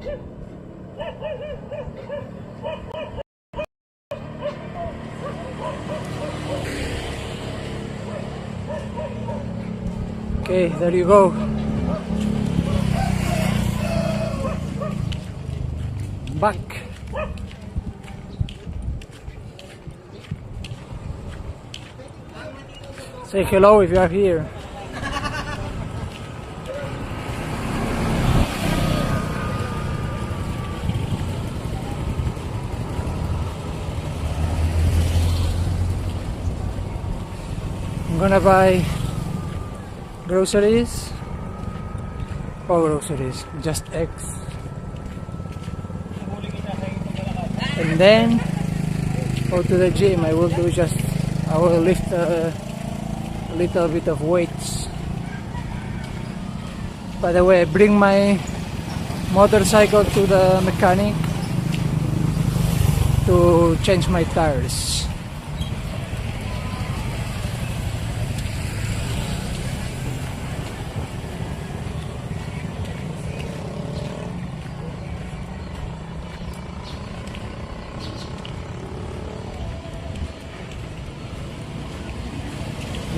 Okay, there you go. Back. Say hello if you are here. I'm gonna buy groceries. Oh, groceries, just eggs. And then go to the gym. I will lift a little bit of weights. By the way, I bring my motorcycle to the mechanic to change my tires.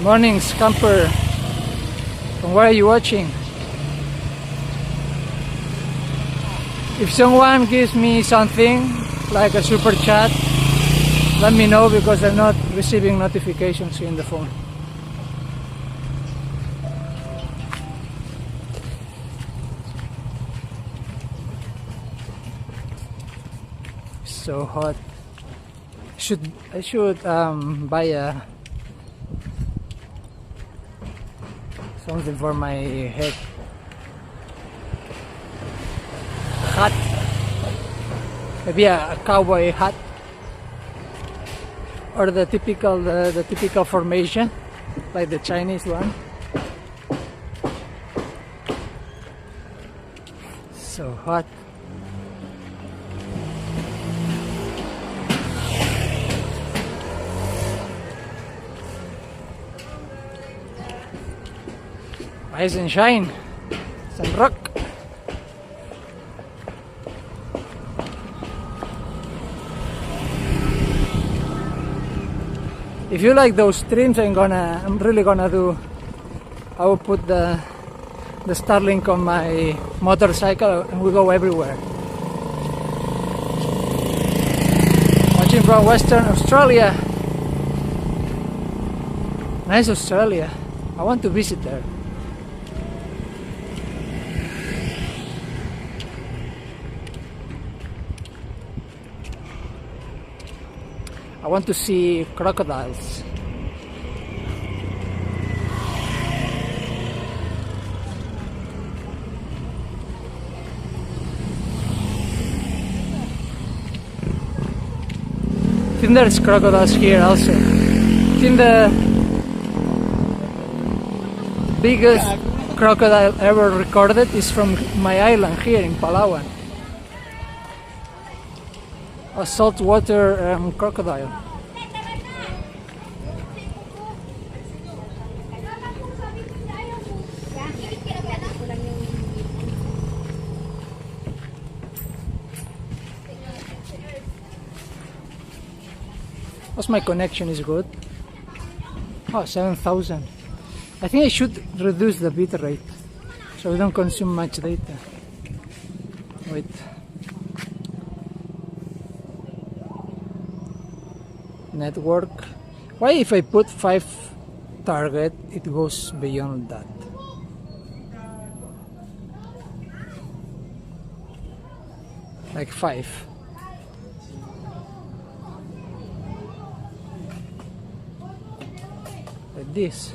Morning, scamper. From where are you watching? If someone gives me something like a super chat, let me know, because I'm not receiving notifications in the phone. So hot. I should buy something for my head. Hat. Maybe a cowboy hat. Or the typical formation, like the Chinese one. So hot. Rise and shine, some rock. If you like those streams, I'm really gonna do. I will put the Starlink on my motorcycle and we go everywhere. Watching from Western Australia. Nice Australia. I want to visit there. I want to see crocodiles. I think there's crocodiles here also. I think the biggest crocodile ever recorded is from my island here in Palawan. A saltwater crocodile. What's my connection is good? Oh, 7,000. I think I should reduce the bit rate so we don't consume much data. Wait. Network. Why if I put 5 target, it goes beyond that? Like 5. Like this.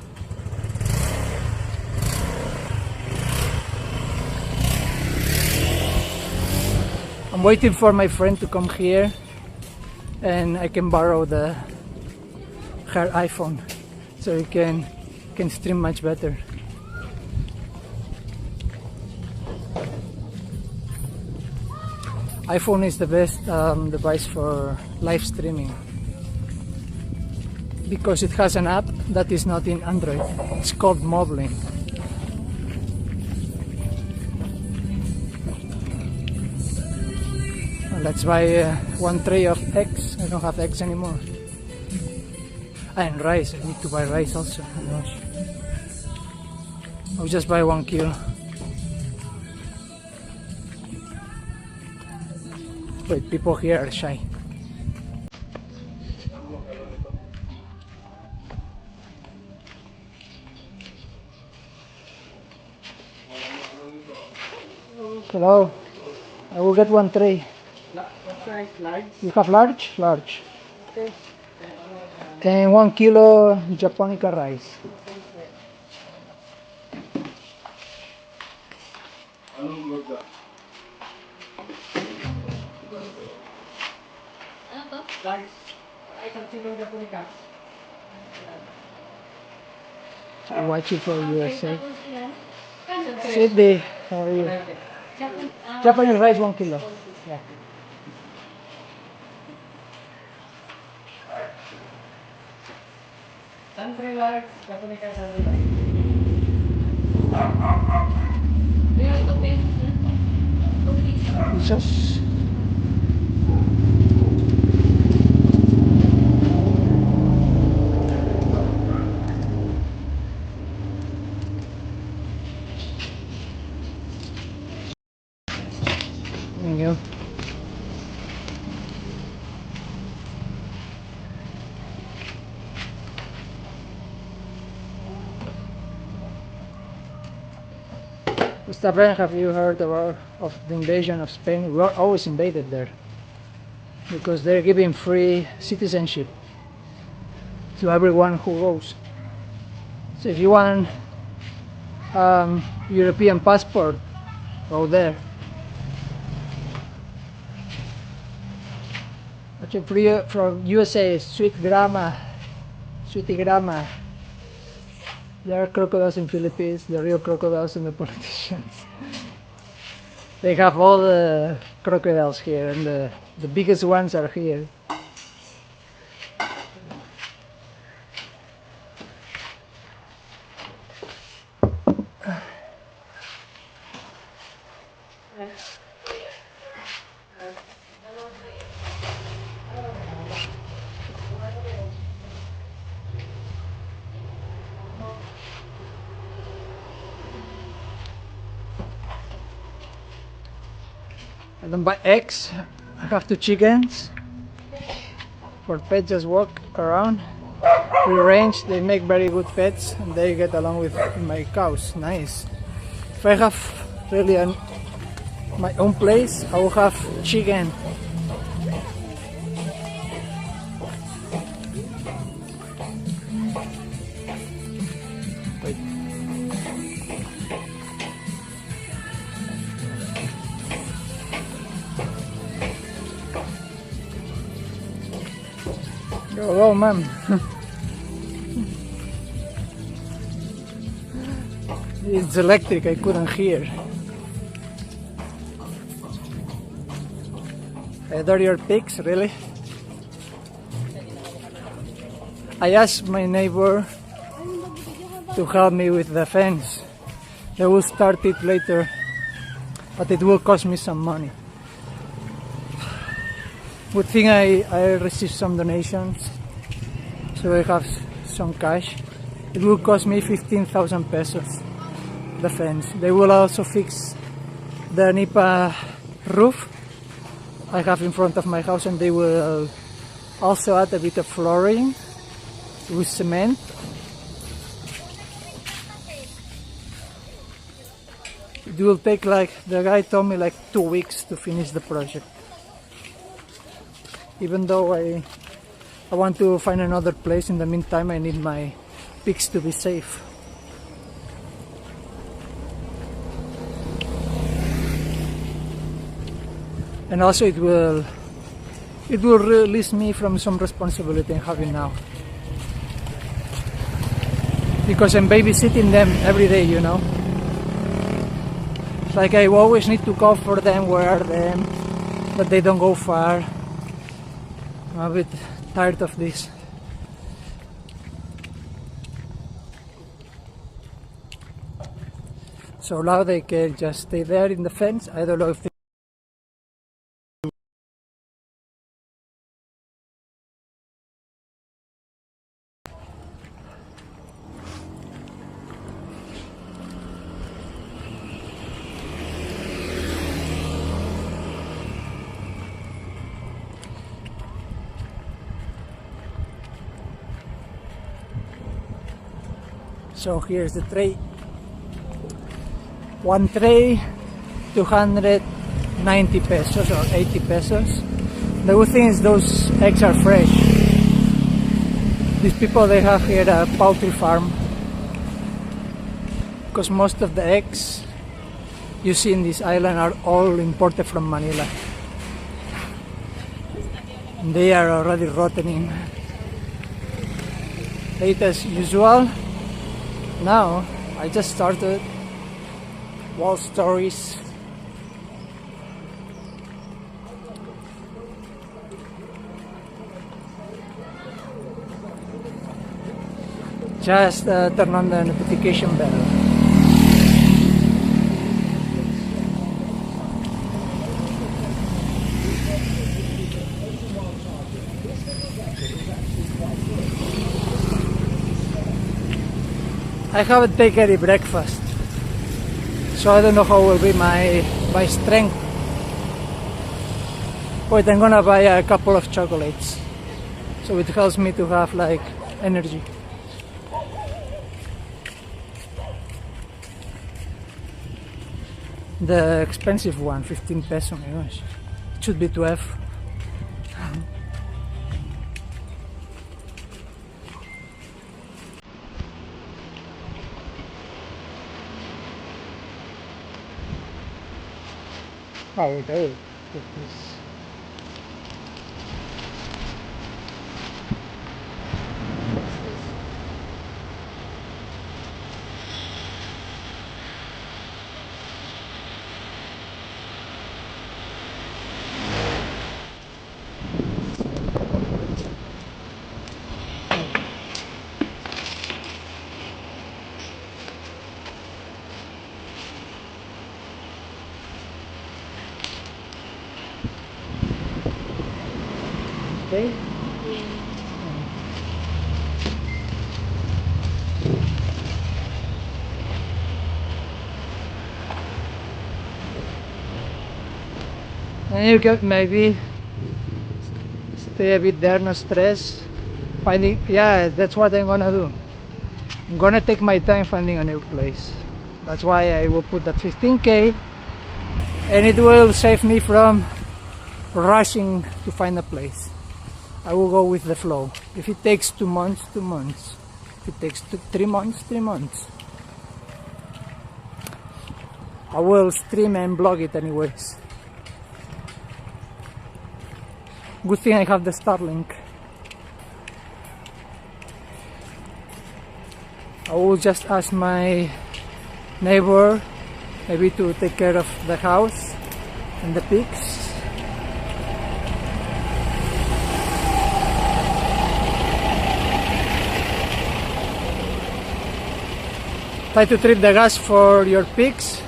I'm waiting for my friend to come here and I can borrow her iPhone so we can stream much better. iPhone is the best device for live streaming because it has an app that is not in Android. It's called Moblin. Let's buy one tray of eggs. I don't have eggs anymore. And rice. I need to buy rice also. Oh gosh. I'll just buy 1 kilo. Wait, people here are shy. Hello. I will get 1 tray. What size? Large? You have large? Large. Okay. And 1 kilo Japonica rice. Large. Ay, isang silong Japonica. Watching for USA. Sydney, how are you? Japanese rice 1 kilo. Yeah. Sandre large. Japonica sandre large. Yung tupin. Jesus. Thank you. Mr. Ben, have you heard of the invasion of Spain? We are always invaded there because they're giving free citizenship to everyone who goes. So if you want European passport, go there. Actually, from USA, Sweet Grandma, Sweetie Grandma. There are crocodiles in Philippines, the real crocodiles and the politicians. They have all the crocodiles here, and the biggest ones are here. I don't buy eggs. I have 2 chickens. For pets, just walk around. Free range, they make very good pets and they get along with my cows. Nice. If I have really my own place, I will have chicken. Wait. Go, ma'am. It's electric, I couldn't hear. Are your pigs, really? I asked my neighbor to help me with the fence. They will start it later, but it will cost me some money. Good thing I received some donations, so I have some cash. It will cost me 15,000 pesos, the fence. They will also fix the Nipa roof I have in front of my house, and they will also add a bit of flooring with cement. It will take, like the guy told me, like 2 weeks to finish the project. Even though I want to find another place, in the meantime I need my pigs to be safe. And also it will release me from some responsibility I have now, because I'm babysitting them every day, you know. It's like I always need to call for them, where are them, but they don't go far. I'm a bit tired of this. So now they can just stay there in the fence. I don't know if they So here's the tray. One tray, 290 pesos or 80 pesos. The good thing is those eggs are fresh. These people, they have here a poultry farm, because most of the eggs you see in this island are all imported from Manila. And they are already rotting. Late as usual. Now I just started wall stories. Just turn on the notification bell. I haven't taken any breakfast, so I don't know how will be my strength. But I'm gonna buy a couple of chocolates, so it helps me to have like energy. The expensive one, 15 pesos, my gosh. It should be 12. Oh, we do. Put this. Okay. And you can maybe stay a bit there, no stress. Finding, yeah, that's what I'm gonna do. I'm gonna take my time finding a new place. That's why I will put that 15K, and it will save me from rushing to find a place. I will go with the flow. If it takes 2 months, 2 months. If it takes 3 months, 3 months. I will stream and blog it anyways. Good thing I have the Starlink. I will just ask my neighbor maybe to take care of the house and the pigs. Try to treat the gas for your pigs.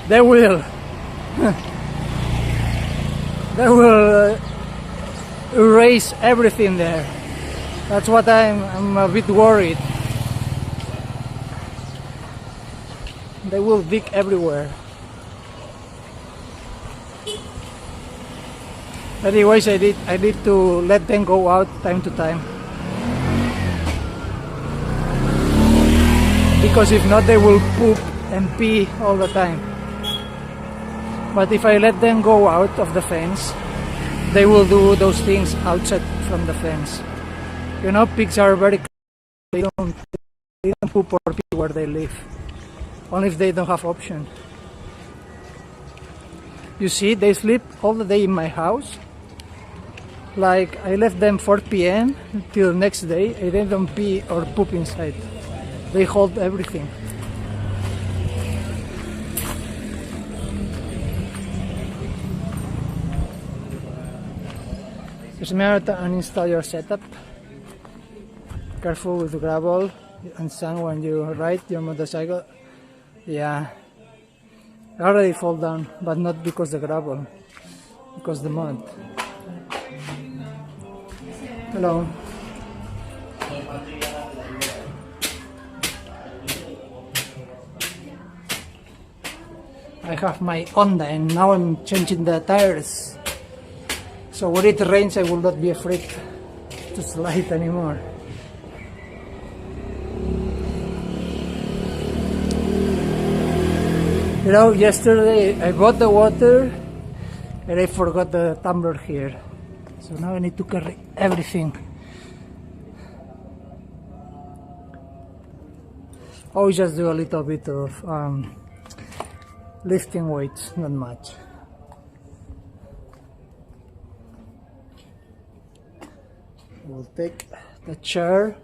They will. They will erase everything there. That's what I'm a bit worried. They will dig everywhere. Anyways, I need to let them go out time to time. Because if not, they will poop and pee all the time. But if I let them go out of the fence, they will do those things outside from the fence. You know, pigs are very, they don't poop or pee where they live. Only if they don't have option. You see, they sleep all the day in my house. Like, I left them 4 p.m. till next day, and they don't pee or poop inside. They hold everything. Just remember to uninstall your setup. Careful with the gravel and sand when you ride your motorcycle. Yeah, I already fall down, but not because the gravel, because the mud. Hello. I have my Honda and now I'm changing the tires. So when it rains, I will not be afraid to slide anymore. You know, yesterday I bought the water and I forgot the tumbler here. So now I need to carry everything. I always just do a little bit of lifting weights, not much. We'll take the chair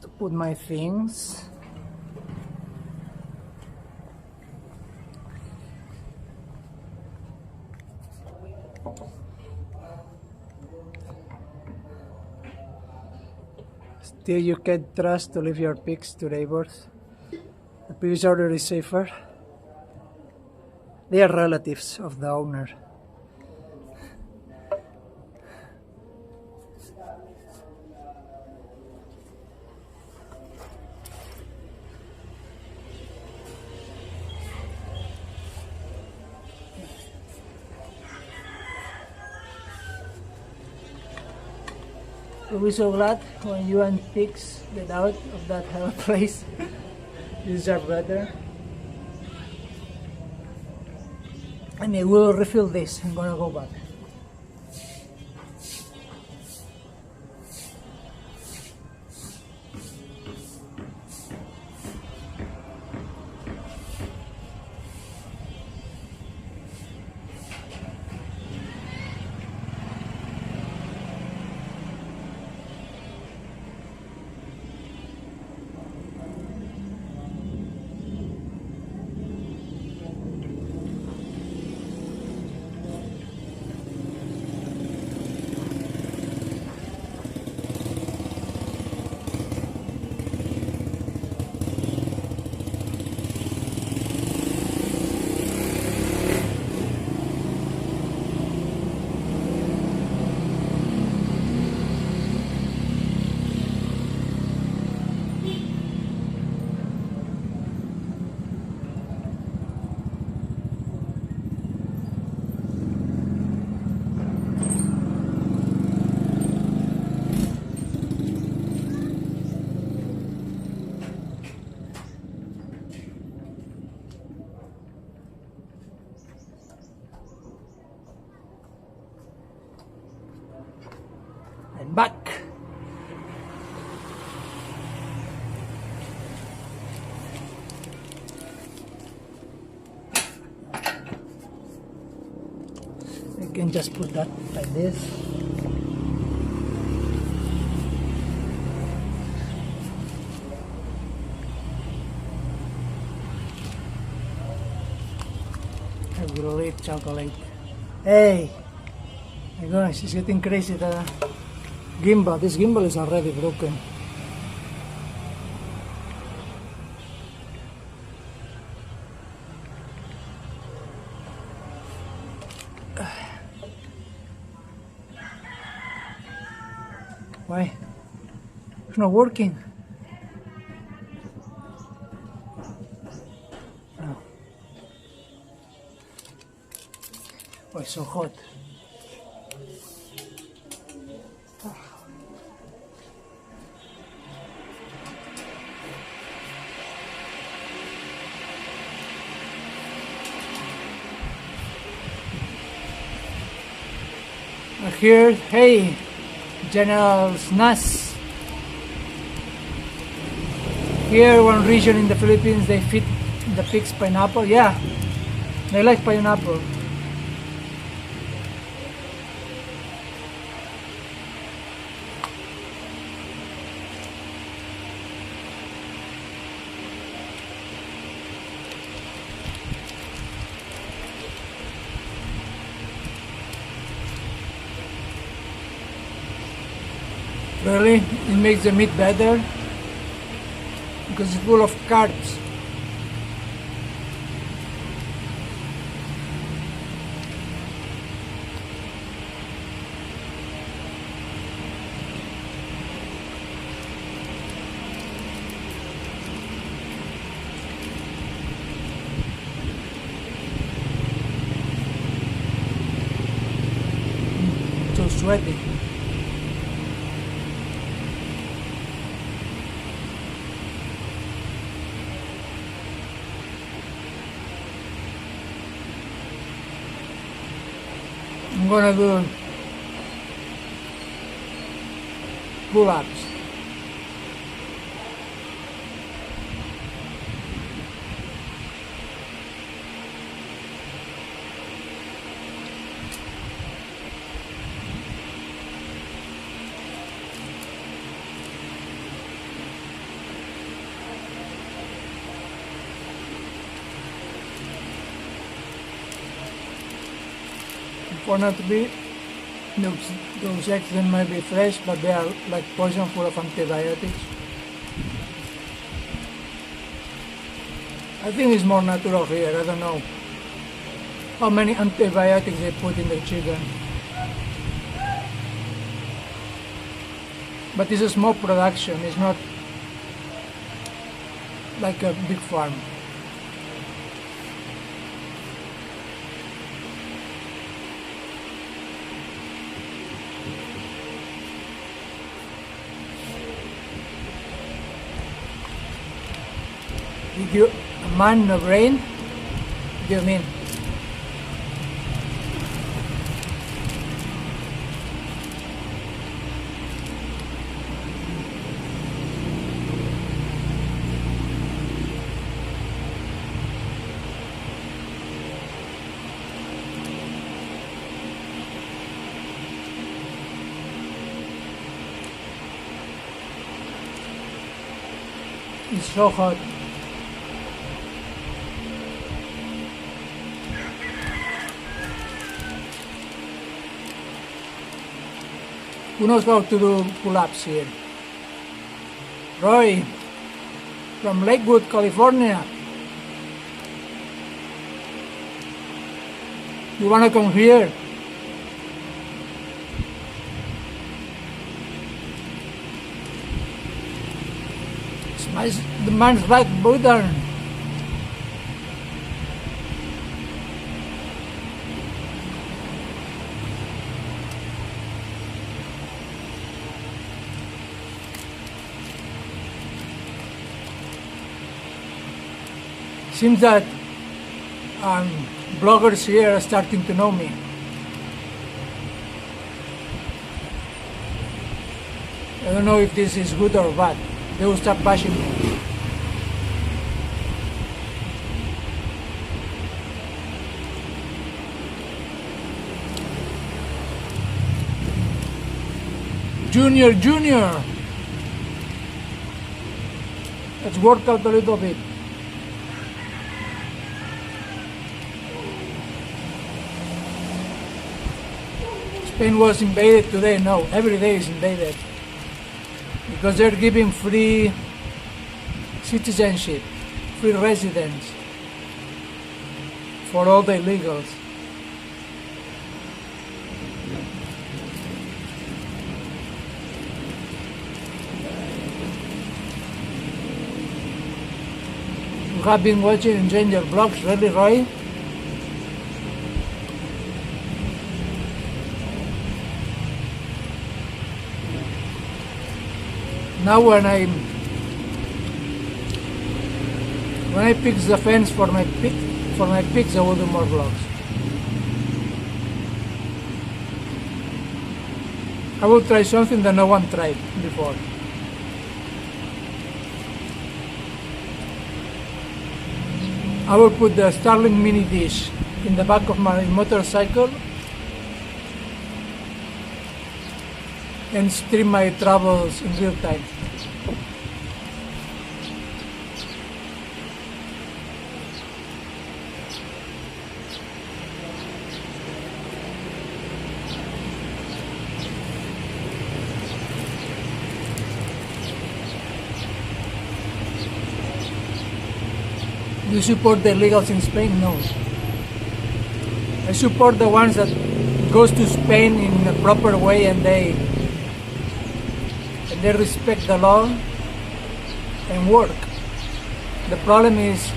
to put my things. Still, you can trust to leave your pigs to neighbors. The previous order is safer. They are relatives of the owner. We'll be so glad when you and pigs get out of that hell place. You deserve better. And I will refill this. I'm gonna go back. And back. I can just put that like this. I will eat chocolate. Hey! My gosh, it's getting crazy. The gimbal. This gimbal is already broken. Why? It's not working. No. Oh, it's so hot. Here, hey, General Snas. Here, one region in the Philippines, they feed the pigs pineapple. Yeah, they like pineapple. Really, it makes the meat better because it's full of carbs. So sweaty. gonna do pull-ups. For not to be, those eggs might be fresh, but they are like poison full of antibiotics. I think it's more natural here. I don't know how many antibiotics they put in the chicken. But it's a small production. It's not like a big farm. Did you a man no brain? What do you mean? It's so hot. Who knows how to do pull-ups here? Roy, from Lakewood, California. You wanna come here? The man's like modern. Seems that bloggers here are starting to know me. I don't know if this is good or bad. They will start bashing me. Junior! Let's work out a little bit. Spain was invaded today. No, every day is invaded. Because they're giving free citizenship, free residence for all the illegals. You have been watching and enjoying your vlogs, really, Roy? Now when I fix the fence for my pigs, I will do more vlogs. I will try something that no one tried before. I will put the Starlink mini dish in the back of my motorcycle and stream my travels in real time. Do you support the illegals in Spain? No. I support the ones that goes to Spain in a proper way and they respect the law and work. The problem is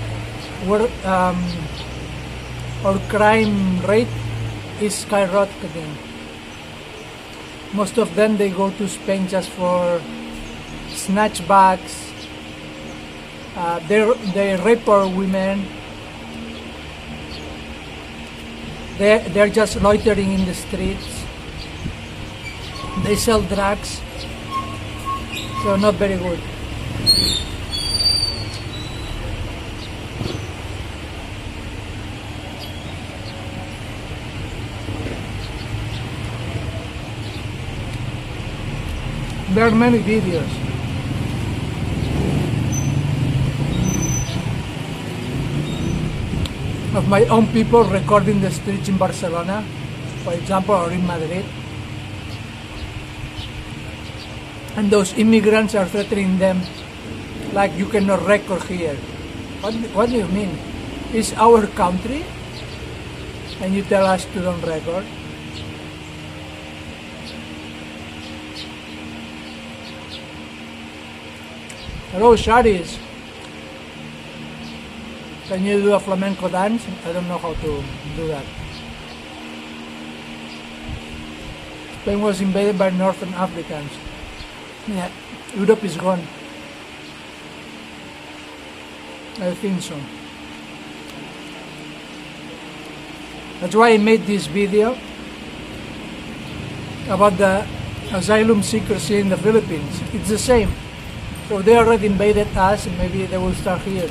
our crime rate is skyrocketing. Most of them, they go to Spain just for snatchbacks. They rape our women. they're just loitering in the streets. They sell drugs, so not very good. There are many videos. Of my own people recording the streets in Barcelona, for example, or in Madrid. And those immigrants are threatening them like you cannot record here. What do you mean? It's our country and you tell us to don't record? Hello, Shadis. Can you do a flamenco dance? I don't know how to do that. Spain was invaded by Northern Africans. Yeah, Europe is gone. I think so. That's why I made this video about the asylum seekers here in the Philippines. It's the same. So they already invaded us, and maybe they will start here.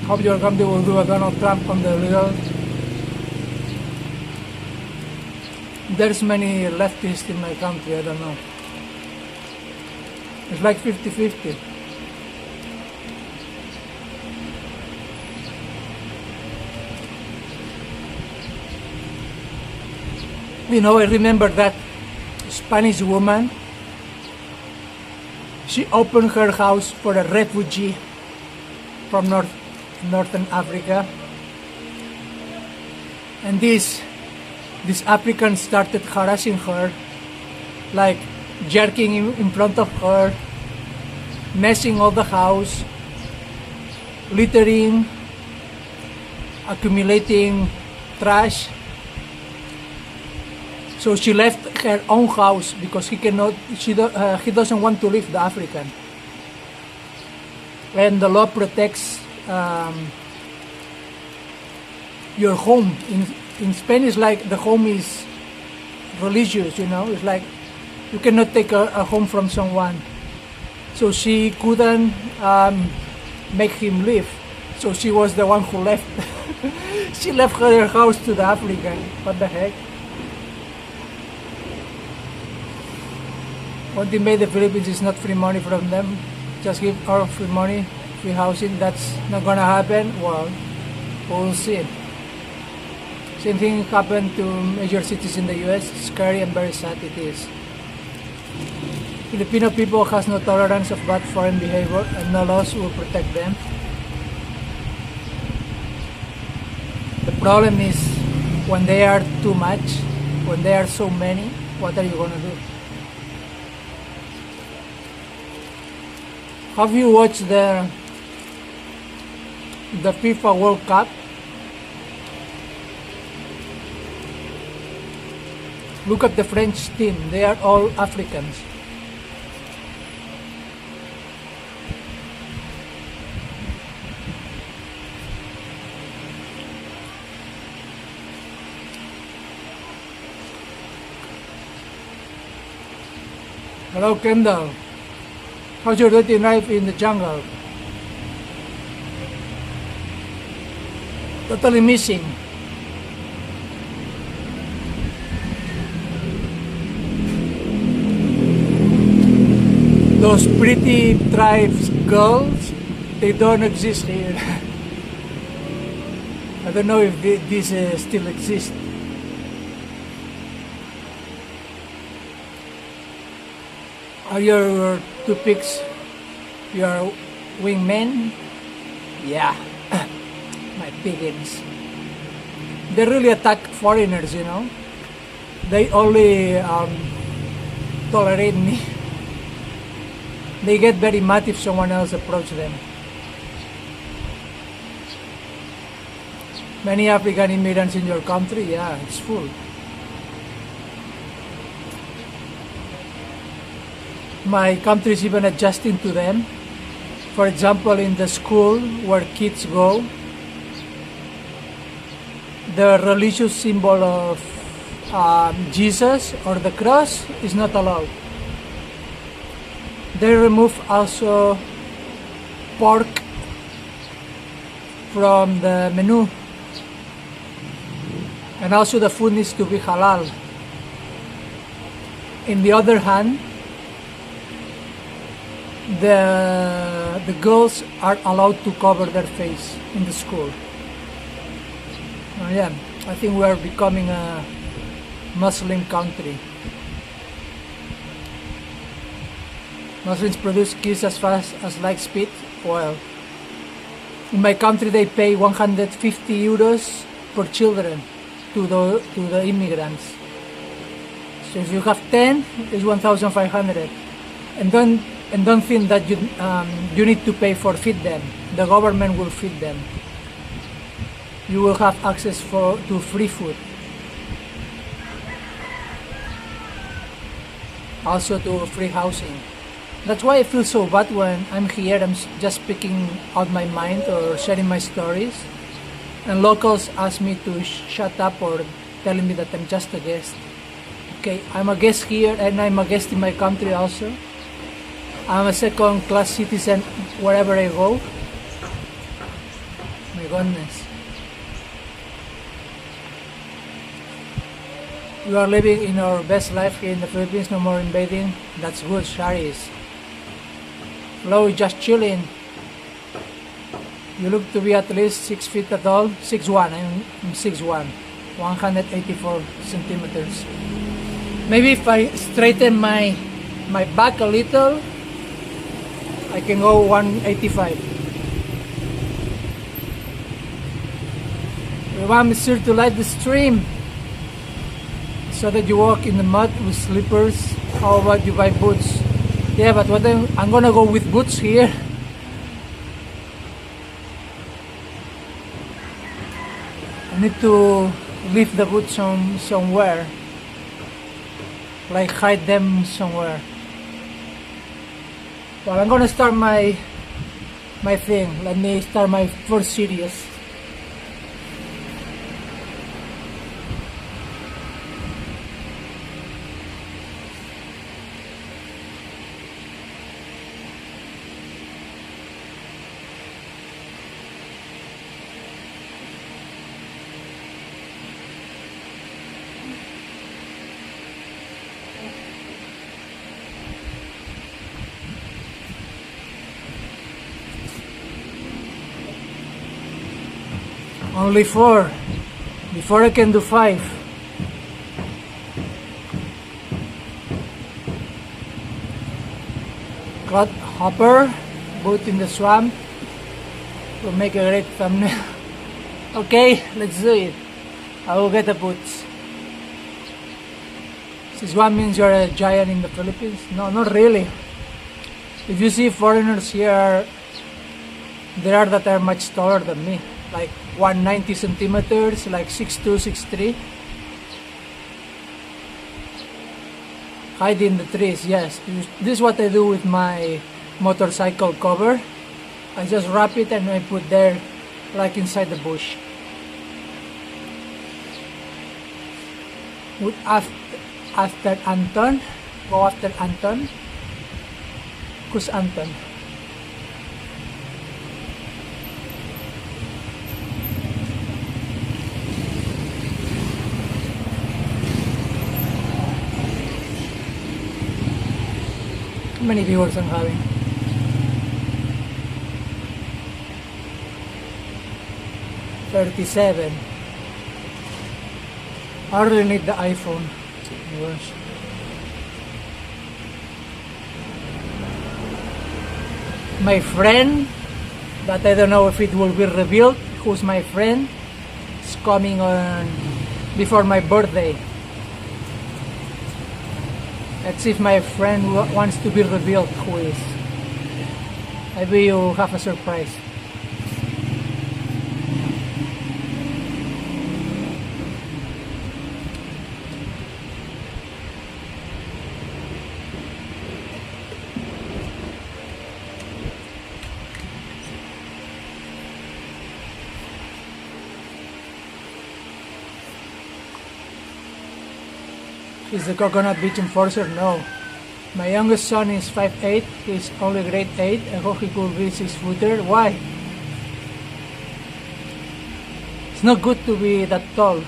Hope your country will do a Donald Trump on the legal. There's many leftists in my country, I don't know. It's like 50-50. You know, I remember that Spanish woman. She opened her house for a refugee from Northern Africa, and this African started harassing her, like jerking in front of her, messing all the house, littering, accumulating trash. So she left her own house because he doesn't want to leave the African. And the law protects your home. In Spain, it's like the home is religious, you know. It's like you cannot take a home from someone. So she couldn't make him leave. So she was the one who left. She left her house to the African. What the heck? What they made the Philippines is not free money from them. Just give our free money, free housing. That's not gonna happen. Well, we'll see. Same thing happened to major cities in the US. Scary and very sad it is. Filipino people has no tolerance of bad foreign behavior and no laws will protect them. The problem is when they are too much, when they are so many, what are you gonna do? Have you watched the FIFA World Cup? Look at the French team. They are all Africans. Hello, Kendall. How's your dating life in the jungle? Totally missing. Those pretty tribes girls, they don't exist here. I don't know if these still exist. Are your two pigs your wingmen? Yeah, my piggins. They really attack foreigners, you know. They only tolerate me. They get very mad if someone else approaches them. Many African immigrants in your country? Yeah, it's full. my country is even adjusting to them. For example, in the school where kids go, the religious symbol of Jesus or the cross is not allowed. They remove also pork from the menu, and also the food needs to be halal. In the other hand, the girls are allowed to cover their face in the school. Yeah, I think we are becoming a Muslim country. Muslims produce kids as fast as light speed. Well, in my country they pay 150 euros per children to the immigrants. So if you have 10, it's 1,500. And don't think that you need to pay for feed them. The government will feed them. You will have access to free food. Also to free housing. That's why I feel so bad when I'm here. I'm just speaking out my mind or sharing my stories, and locals ask me to shut up or telling me that I'm just a guest. Okay, I'm a guest here and I'm a guest in my country also. I'm a second-class citizen wherever I go. My goodness. We are living in our best life here in the Philippines, no more invading. That's good, Sharis. Flo is just chilling. You look to be at least 6 feet tall. 6'1", I'm 6'1", 184 centimeters. Maybe if I straighten my back a little, I can go 185. Remember to like the stream so that you walk in the mud with slippers. How about you buy boots? Yeah, but what I'm gonna go with boots here. I need to leave the boots somewhere, like hide them somewhere. Well, I'm gonna start my thing. Let me start my first series. Only 4. Before I can do 5. Cloud hopper, boot in the swamp. Will make a great thumbnail. Okay, let's do it. I will get the boots. This one means you're a giant in the Philippines? No, not really. If you see foreigners here, there are that are much taller than me. Like 190 centimeters, like 6'2", 6'3". Hide in the trees, yes. This is what I do with my motorcycle cover. I just wrap it and I put there, like inside the bush. After Anton, go after Anton. Who's Anton? How many viewers I'm having? 37. I really need the iPhone. Gosh. My friend, but I don't know if it will be revealed who's my friend, is coming on before my birthday. Let's see if my friend wants to be revealed who is. Maybe you'll have a surprise. Is the Coconut Beach enforcer? No. My youngest son is 5'8". He's only grade 8. I hope he could be 6-footer. Why? It's not good to be that tall.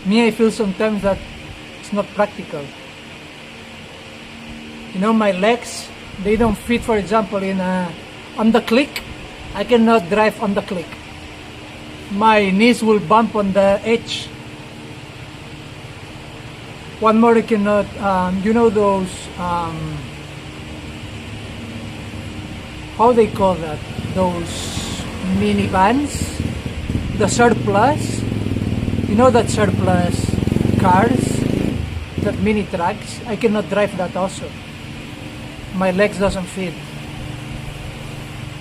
Me, I feel sometimes that it's not practical. You know, my legs, they don't fit, for example, on the click. I cannot drive on the click. My knees will bump on the edge. One more, I cannot, you know those, how they call that? Those minivans? The surplus? You know that surplus cars? That mini trucks? I cannot drive that also. My legs doesn't fit.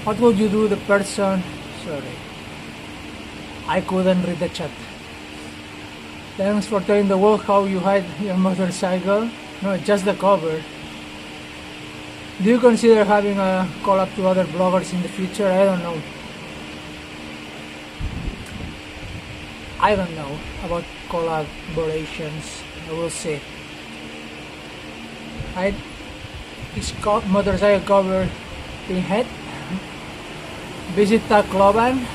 What would you do the person? Sorry. I couldn't read the chat. Thanks for telling the world how you hide your motorcycle. No, just the cover. Do you consider having a collab to other bloggers in the future? I don't know. I don't know about collaborations. I will see. It's called motorcycle cover in head. Visit Tacloban.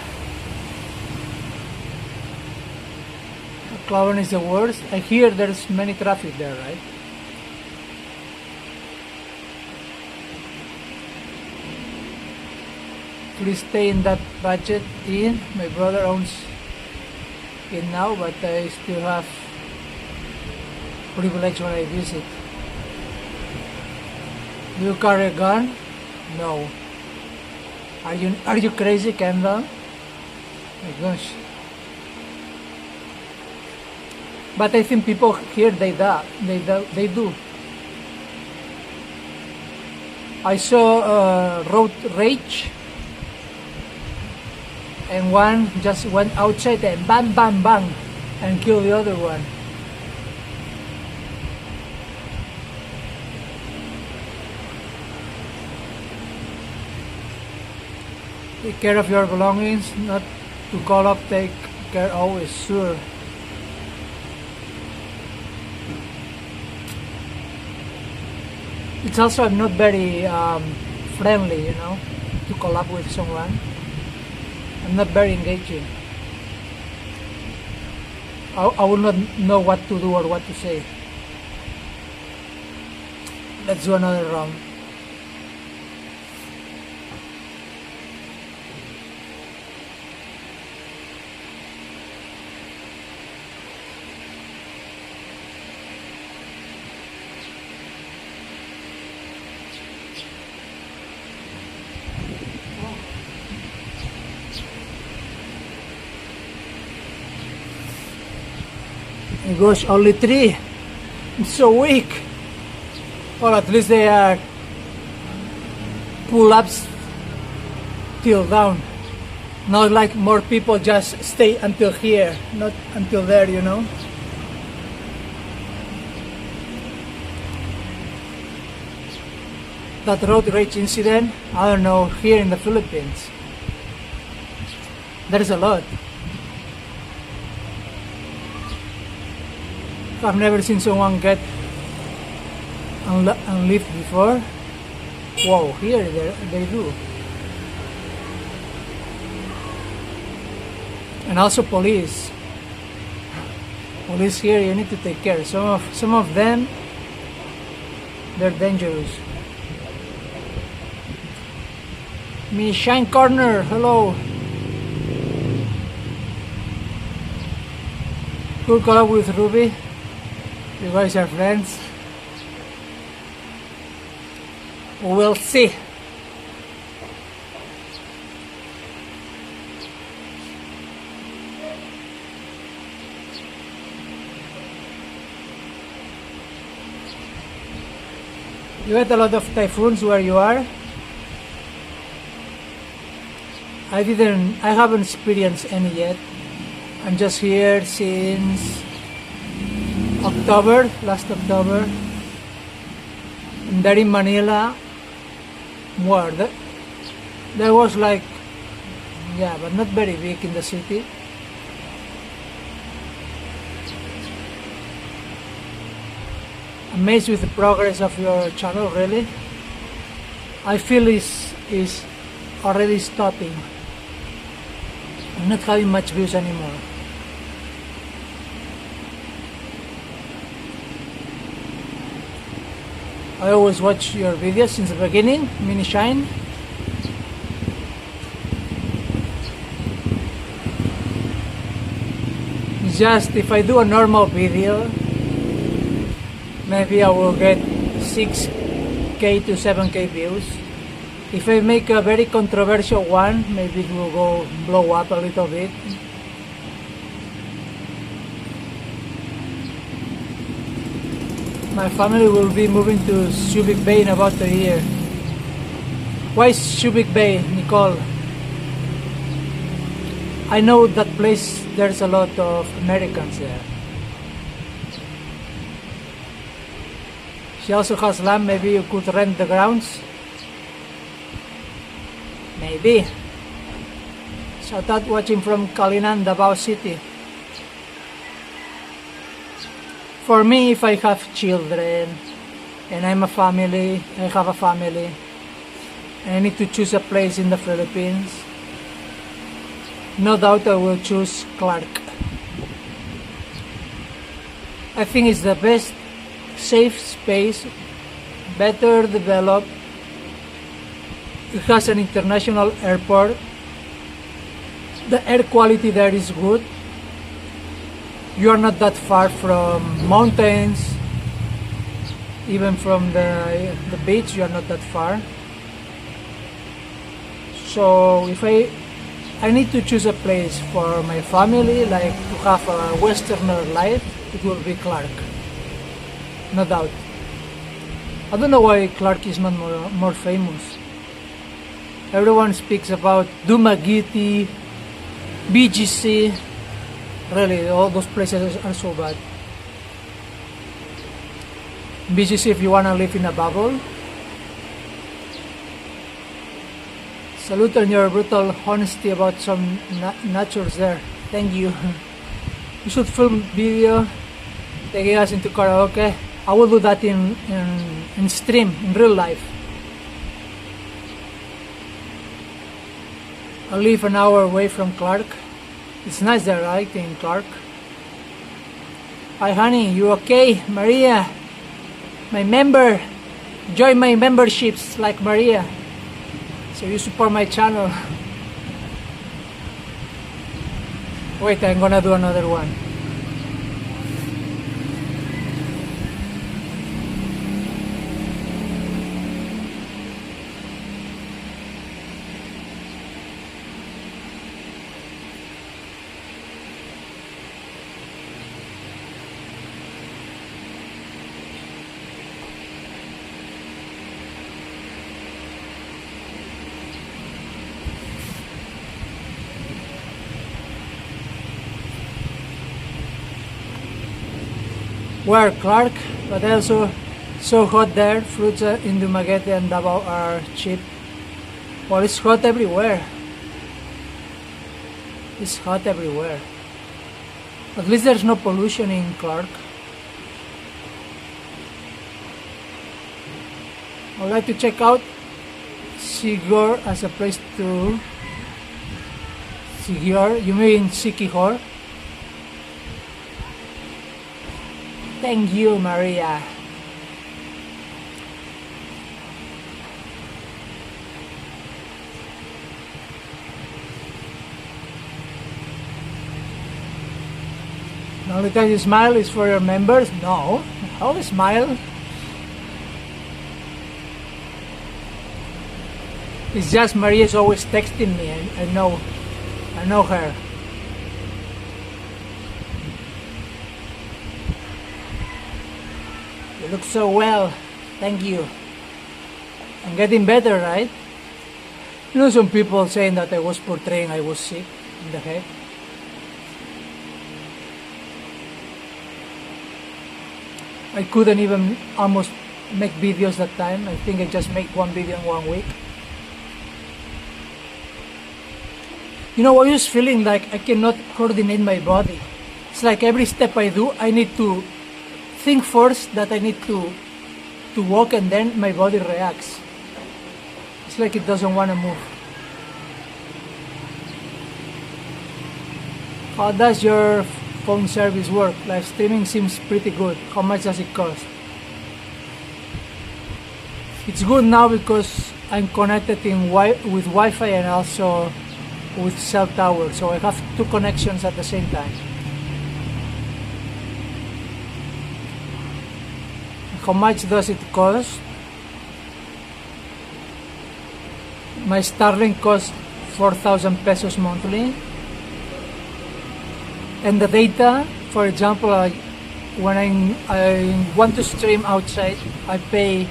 Tacloban is the worst. I hear there's many traffic there, right? Please stay in that budget in. My brother owns it now, but I still have privilege when I visit. Do you carry a gun? No. Are you crazy, Kendall? My gosh. But I think people here they do. I saw road rage, and one just went outside and bang bang bang and killed the other one. Take care of your belongings, not to call up, take care always, sure. It's also I'm not very friendly, you know, to collab with someone. I'm not very engaging. I will not know what to do or what to say. Let's do another round. Gosh, only 3. It's so weak. Well, at least they are pull-ups till down. Not like more people just stay until here, not until there, you know. That road rage incident, I don't know, here in the Philippines, there's a lot. I've never seen someone get unleashed before. Whoa, here they do. And also police. Police here, you need to take care. Some of them, they're dangerous. Me Shine Corner, hello. Cool collab with Ruby. You guys are friends. We'll see. You had a lot of typhoons where you are? I haven't experienced any yet. I'm just here since October, last October. And there in Manila, more. There was like, yeah, but not very big in the city. amazed with the progress of your channel, really. I feel is already stopping. I'm not having much views anymore. I always watch your videos since the beginning, Mini Shine. It's just if I do a normal video, maybe I will get 6K to 7K views. If I make a very controversial one, maybe it will go blow up a little bit. My family will be moving to Subic Bay in about a year. Why Subic Bay, Nicole? I know that place, there's a lot of Americans there. She also has land, maybe you could rent the grounds. Maybe. Shout out watching from Kalinan, Davao City. For me, if I have children and I have a family, and I need to choose a place in the Philippines, no doubt I will choose Clark. I think it's the best safe space, better developed. It has an international airport. The air quality there is good. You are not that far from mountains, even from the beach. You are not that far. So if I need to choose a place for my family, like to have a westerner life, it will be Clark, no doubt. I don't know why Clark is not more famous. Everyone speaks about Dumaguete, BGC. Really, all those places are so bad. BGC if you wanna live in a bubble. Salute on your brutal honesty about some natures there. Thank you. You should film video taking us into karaoke. I will do that in stream, in real life. I live an hour away from Clark. It's nice there, right, in Clark. Hi honey, you okay? Maria, my member. Join my memberships like Maria, so you support my channel. Wait, I'm gonna do another one. Where Clark, but also so hot there. Fruits in Dumaguete and Davao are cheap. Well, it's hot everywhere. It's hot everywhere. At least there's no pollution in Clark. I'd like to check out Sigor as a place to... Sigor? You mean Sikihor? Thank you, Maria. The only time you smile is for your members? No, I always smile. It's just Maria's always texting me. I know her. You look so well. Thank you. I'm getting better, right? You know, some people saying that I was portraying I was sick in the head. I couldn't even almost make videos that time. I think I just make one video in 1 week. You know, I was feeling like I cannot coordinate my body. It's like every step I do, I need to think first that I need to walk, and then my body reacts. It's like it doesn't want to move. How does your phone service work? Live streaming seems pretty good. How much does it cost? It's good now because I'm connected with Wi-Fi and also with cell tower, so I have two connections at the same time. How much does it cost? My Starlink costs 4,000 pesos monthly, and the data, for example, when I want to stream outside, I pay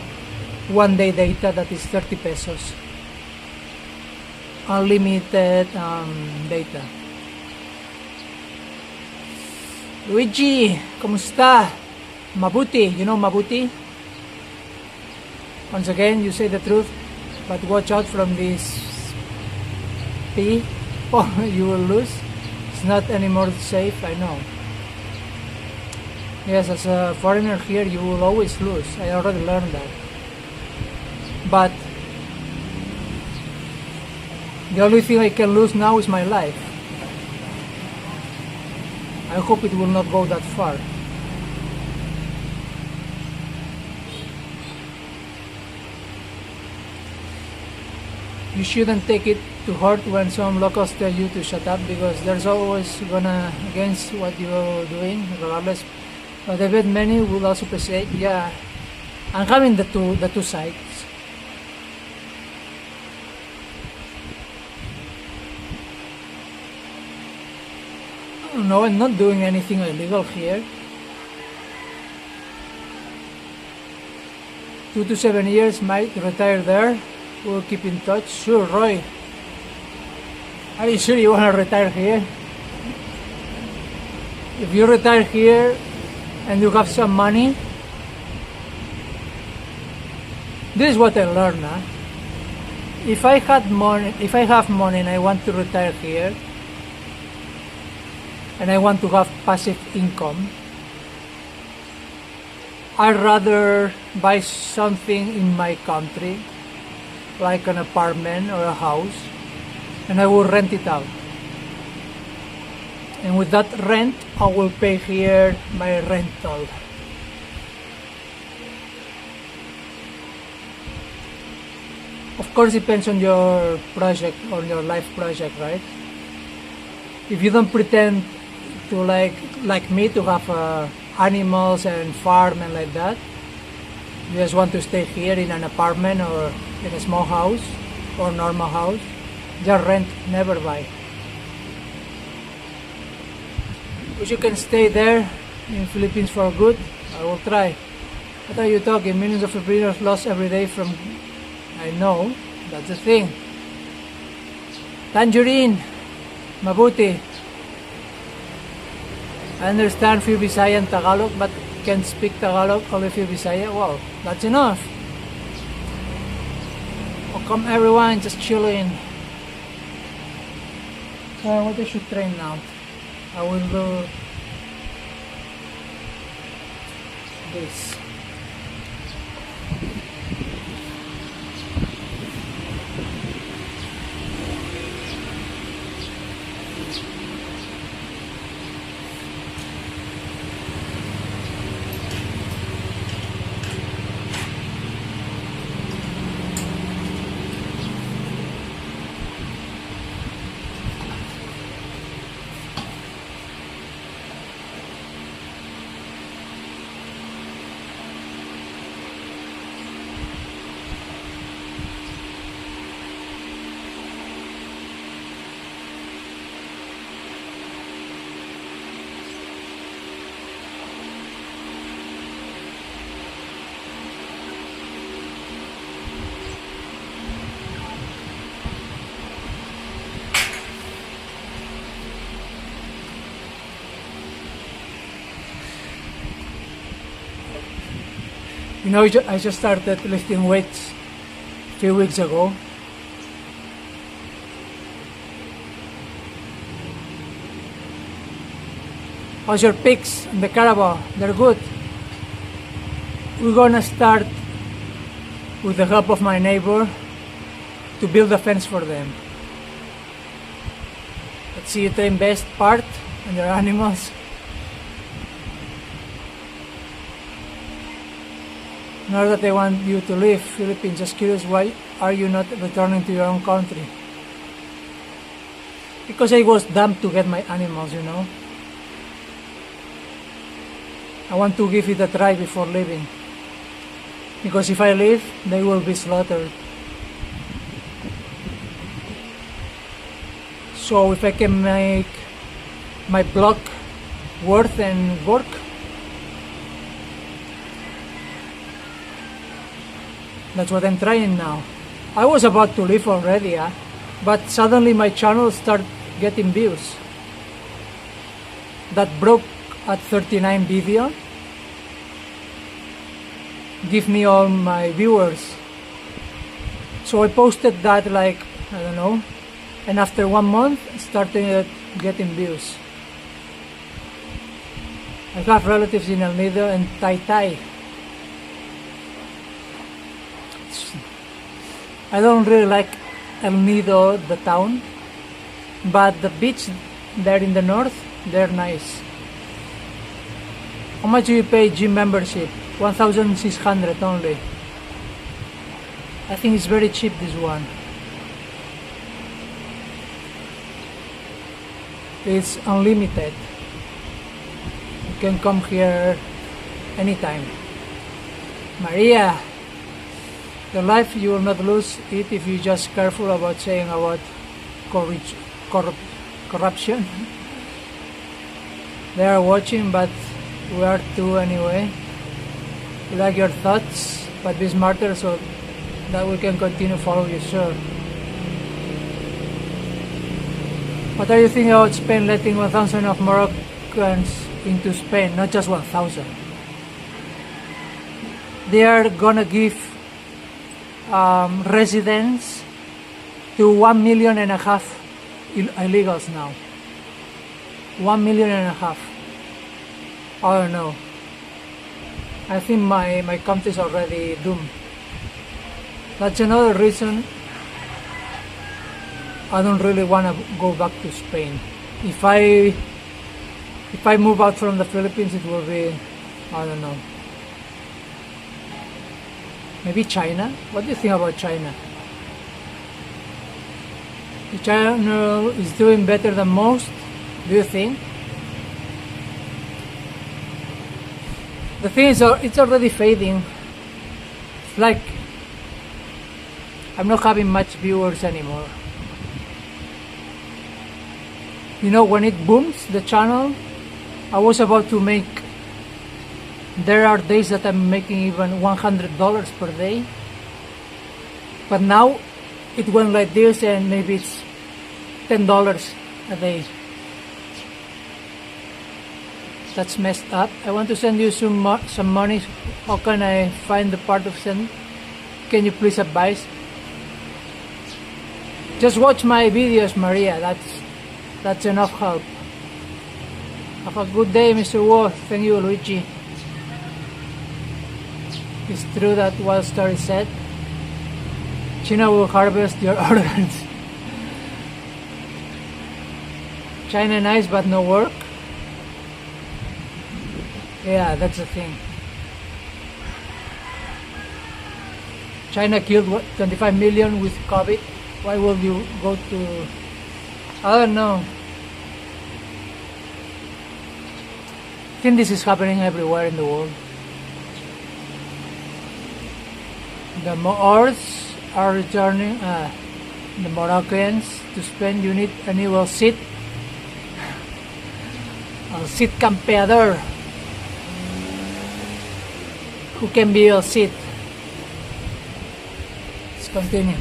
1 day data that is 30 pesos. Unlimited data. Luigi, kumusta? Mabuti, you know Mabuti? Once again, you say the truth, but watch out from this P. Oh, you will lose. It's not anymore safe, I know. Yes, as a foreigner here, you will always lose. I already learned that. But the only thing I can lose now is my life. I hope it will not go that far. You shouldn't take it to heart when some locals tell you to shut up, because there's always gonna against what you're doing, regardless. But I bet many will also say, yeah, I'm having the two sides. No, I'm not doing anything illegal here. 2 to 7 years, might retire there. We'll keep in touch. Sure, Roy. Are you sure you want to retire here? If you retire here and you have some money, this is what I learned. Huh? If I have money and I want to retire here, and I want to have passive income, I'd rather buy something in my country, like an apartment or a house, and I will rent it out. And with that rent, I will pay here my rental. Of course, it depends on your project, on your life project, right? If you don't pretend to like me to have animals and farm and like that, you just want to stay here in an apartment or in a small house or normal house, just rent, never buy. If you can stay there in Philippines for good, I will try. What are you talking? Millions of Filipinos lost every day from... I know, that's the thing. Tangerine, Mabuti. I understand few Bisaya and Tagalog, but can speak Tagalog, only few Bisaya. Wow, that's enough. Welcome everyone, just chilling. What I should train now? I will do this. You know, I just started lifting weights a few weeks ago. How's your pigs in the Carabao? They're good. we're gonna start with the help of my neighbor to build a fence for them. Let's see the best part and their animals. Not that they want you to leave Philippines, just curious, why are you not returning to your own country? Because I was dumb to get my animals, you know. I want to give it a try before leaving. Because if I leave, they will be slaughtered. So if I can make my blog worth and work, that's what I'm trying now. I was about to leave already, but suddenly my channel started getting views. That broke at 39 billion. Give me all my viewers. So I posted that like, I don't know, and after 1 month started getting views. I have relatives in El Nido and Tai. I don't really like El Nido, the town, but the beach there in the north, they're nice. How much do you pay gym membership? 1,600 only. I think it's very cheap, this one. It's unlimited. You can come here anytime. Maria, the life you will not lose it if you just careful about saying about corruption. They are watching, but we are too anyway. We like your thoughts, but be smarter so that we can continue follow you, sure. What are you thinking about Spain letting 1,000 of Moroccans into Spain? Not just 1,000. They are gonna give residence to 1.5 million illegals now. 1.5 million. I don't know. I think my country is already doomed. That's another reason I don't really want to go back to Spain. If I move out from the Philippines, it will be, I don't know, maybe China. What do you think about China? China is doing better than most, do you think? The thing is, it's already fading. It's like I'm not having much viewers anymore. You know, when it booms, the channel, I was about to make, there are days that I'm making even $100 per day. But now it went like this, and maybe it's $10 a day. That's messed up. I want to send you some money. How can I find the part of send? Can you please advise? Just watch my videos, Maria. That's enough help. Have a good day, Mr. Wu. Thank you, Luigi. It's true that what story said. China will harvest your organs. China nice, but no work. Yeah, that's the thing. China killed what, 25 million with COVID. Why will you go to, I don't know. I think this is happening everywhere in the world. The Moors are returning, the Moroccans to Spain. You need a new seat. El Cid Campeador. Who can be El Cid? Let's continue.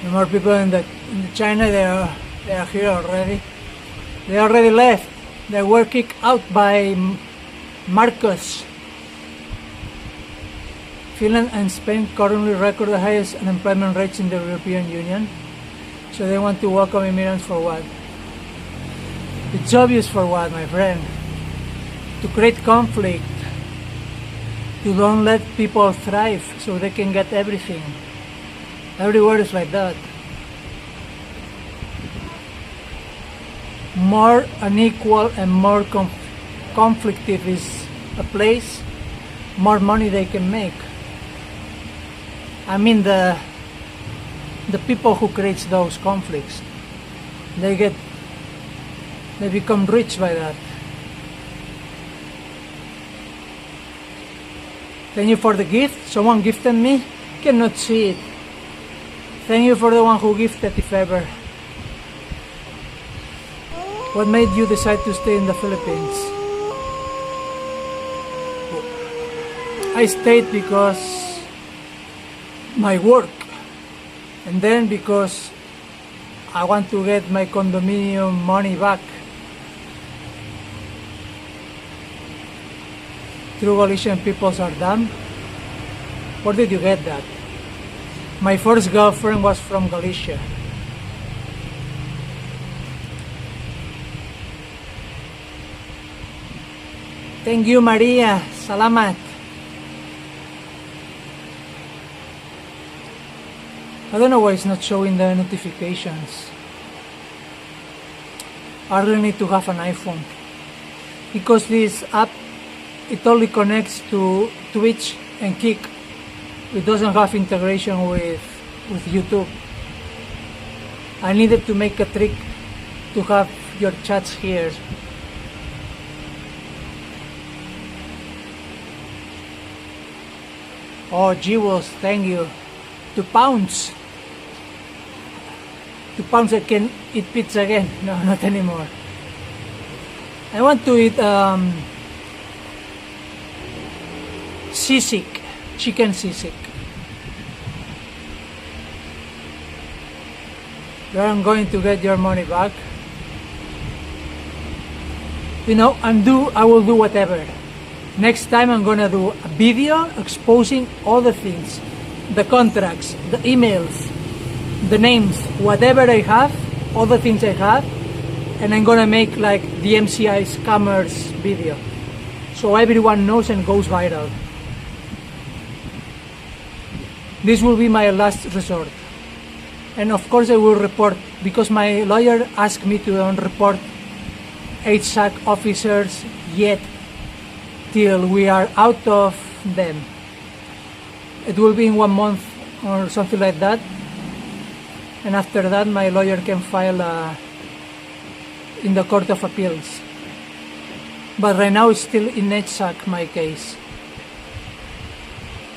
The more people in the China, they are here already. They already left. They were kicked out by Marcos. Finland and Spain currently record the highest unemployment rates in the European Union. So they want to welcome immigrants for what? It's obvious for what, my friend? To create conflict. To don't let people thrive so they can get everything. Everywhere is like that. More unequal and more conflictive is a place, more money they can make. I mean the people who create those conflicts, they become rich by that. Thank you for the gift. Someone gifted me. Cannot see it. Thank you for the one who gifted, if ever. What made you decide to stay in the Philippines? I stayed because my work, and then because I want to get my condominium money back. True Galician peoples are dumb. Where did you get that? My first girlfriend was from Galicia. Thank you, Maria. Salamat. I don't know why it's not showing the notifications. I really need to have an iPhone. Because this app, it only connects to Twitch and Kick. It doesn't have integration with YouTube. I needed to make a trick to have your chats here. Oh, Jewels, thank you. £2. £2 I can eat pizza again. No, not anymore. I want to eat sisig, chicken sisig. You're going to get your money back. You know, I will do whatever. Next time I'm gonna do a video exposing all the things, the contracts, the emails, the names, whatever I have, all the things I have, and I'm gonna make like the MCI scammers video, so everyone knows and goes viral. This will be my last resort, and of course I will report, because my lawyer asked me to don't report HSAC officers yet, till we are out of them. It will be in 1 month or something like that, and after that my lawyer can file in the Court of Appeals. But right now it's still in HSAC, my case.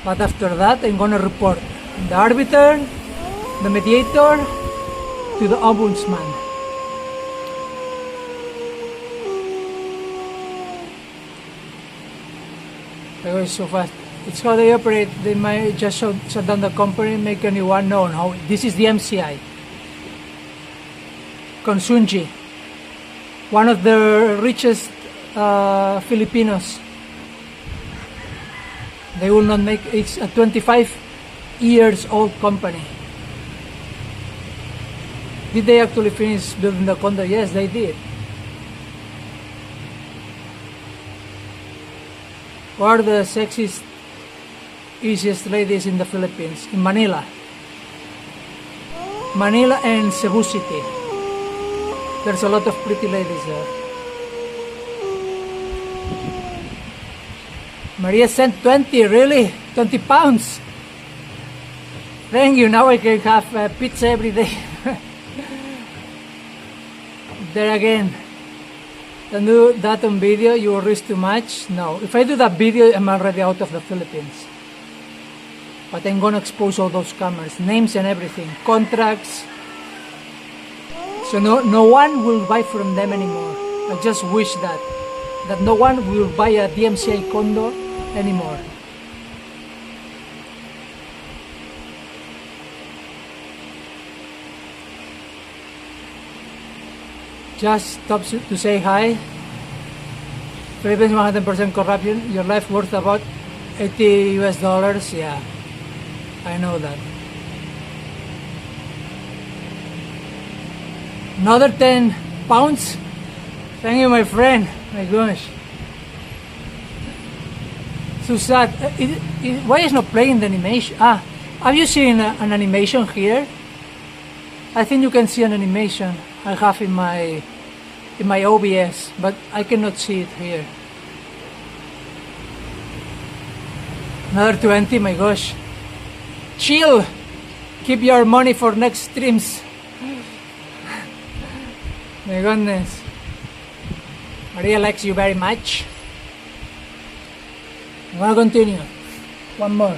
But after that I'm gonna report the arbiter, the mediator, to the ombudsman. They go so fast. It's how they operate. They might just shut down the company, make a new one. No, this is the MCI. Consunji, one of the richest Filipinos. They will not make, it's a 25 years old company. Did they actually finish building the condo? Yes, they did. What are the sexiest, easiest ladies in the Philippines? In Manila. Manila and Cebu City. There's a lot of pretty ladies there. Maria sent 20, really? 20 pounds? Thank you, now I can have pizza every day. There again. Don't do that on video, you will risk too much. No, if I do that video, I'm already out of the Philippines. But I'm gonna expose all those scammers, names and everything, contracts. So no one will buy from them anymore. I just wish that no one will buy a DMCI condo anymore. just stops to say hi. Philippines 100% corruption. Your life worth about 80 US dollars. Yeah, I know that. Another 10 pounds. Thank you, my friend. My gosh. So sad. Why is not playing the animation? Ah, have you seen an animation here? I think you can see an animation I have in my OBS, but I cannot see it here. Another 20, my gosh. Chill. Keep your money for next streams. My goodness. Maria likes you very much. I'm gonna continue. One more.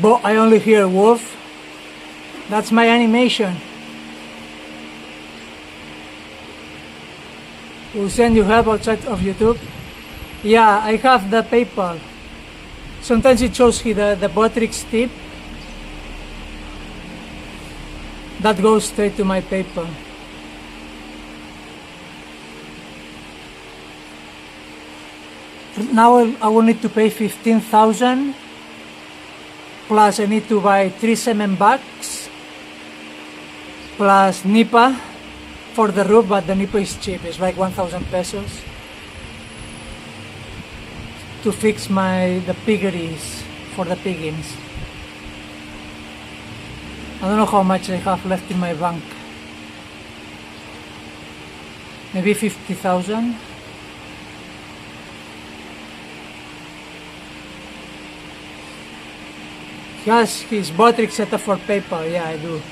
But I only hear wolf. That's my animation. Will send you help outside of YouTube. Yeah, I have the PayPal. Sometimes it shows here the Botrix tip. That goes straight to my PayPal. Now I will need to pay 15,000. Plus I need to buy 3 cement bags. Plus nipa for the roof, but the nipa is cheap. It's like 1,000 pesos. To fix the piggeries for the piggins. I don't know how much I have left in my bank. Maybe 50,000. Yes, his Botrix set up for PayPal. Yeah, I do.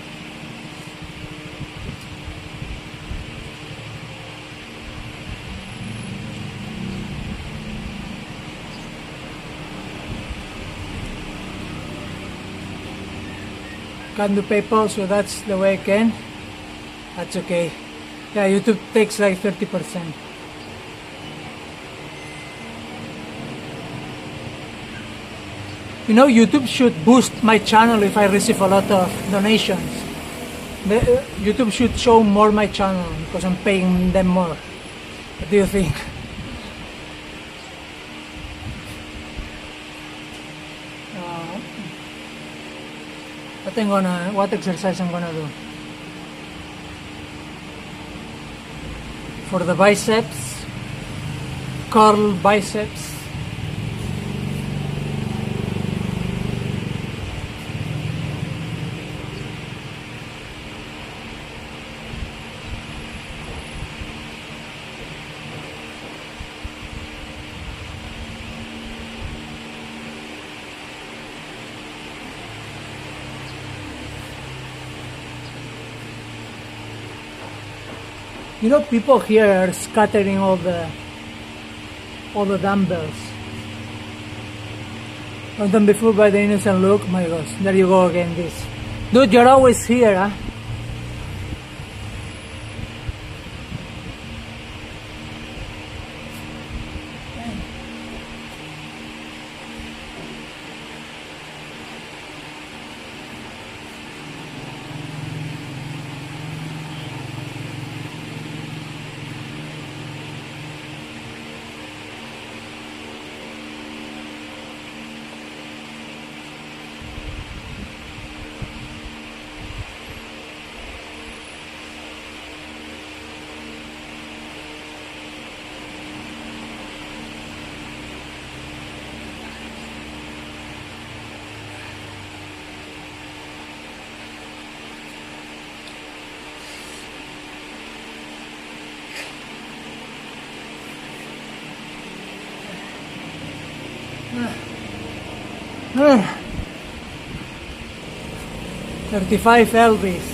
Can't do PayPal, so that's the way I can. That's okay. Yeah, YouTube takes like 30%. You know, YouTube should boost my channel if I receive a lot of donations. YouTube should show more my channel because I'm paying them more. What do you think? What exercise I'm gonna do? For the biceps, curl biceps. You know, people here are scattering all the dumbbells. Don't be fooled by the innocent look. My gosh, there you go again. This dude, you're always here, huh? $35 Elvis.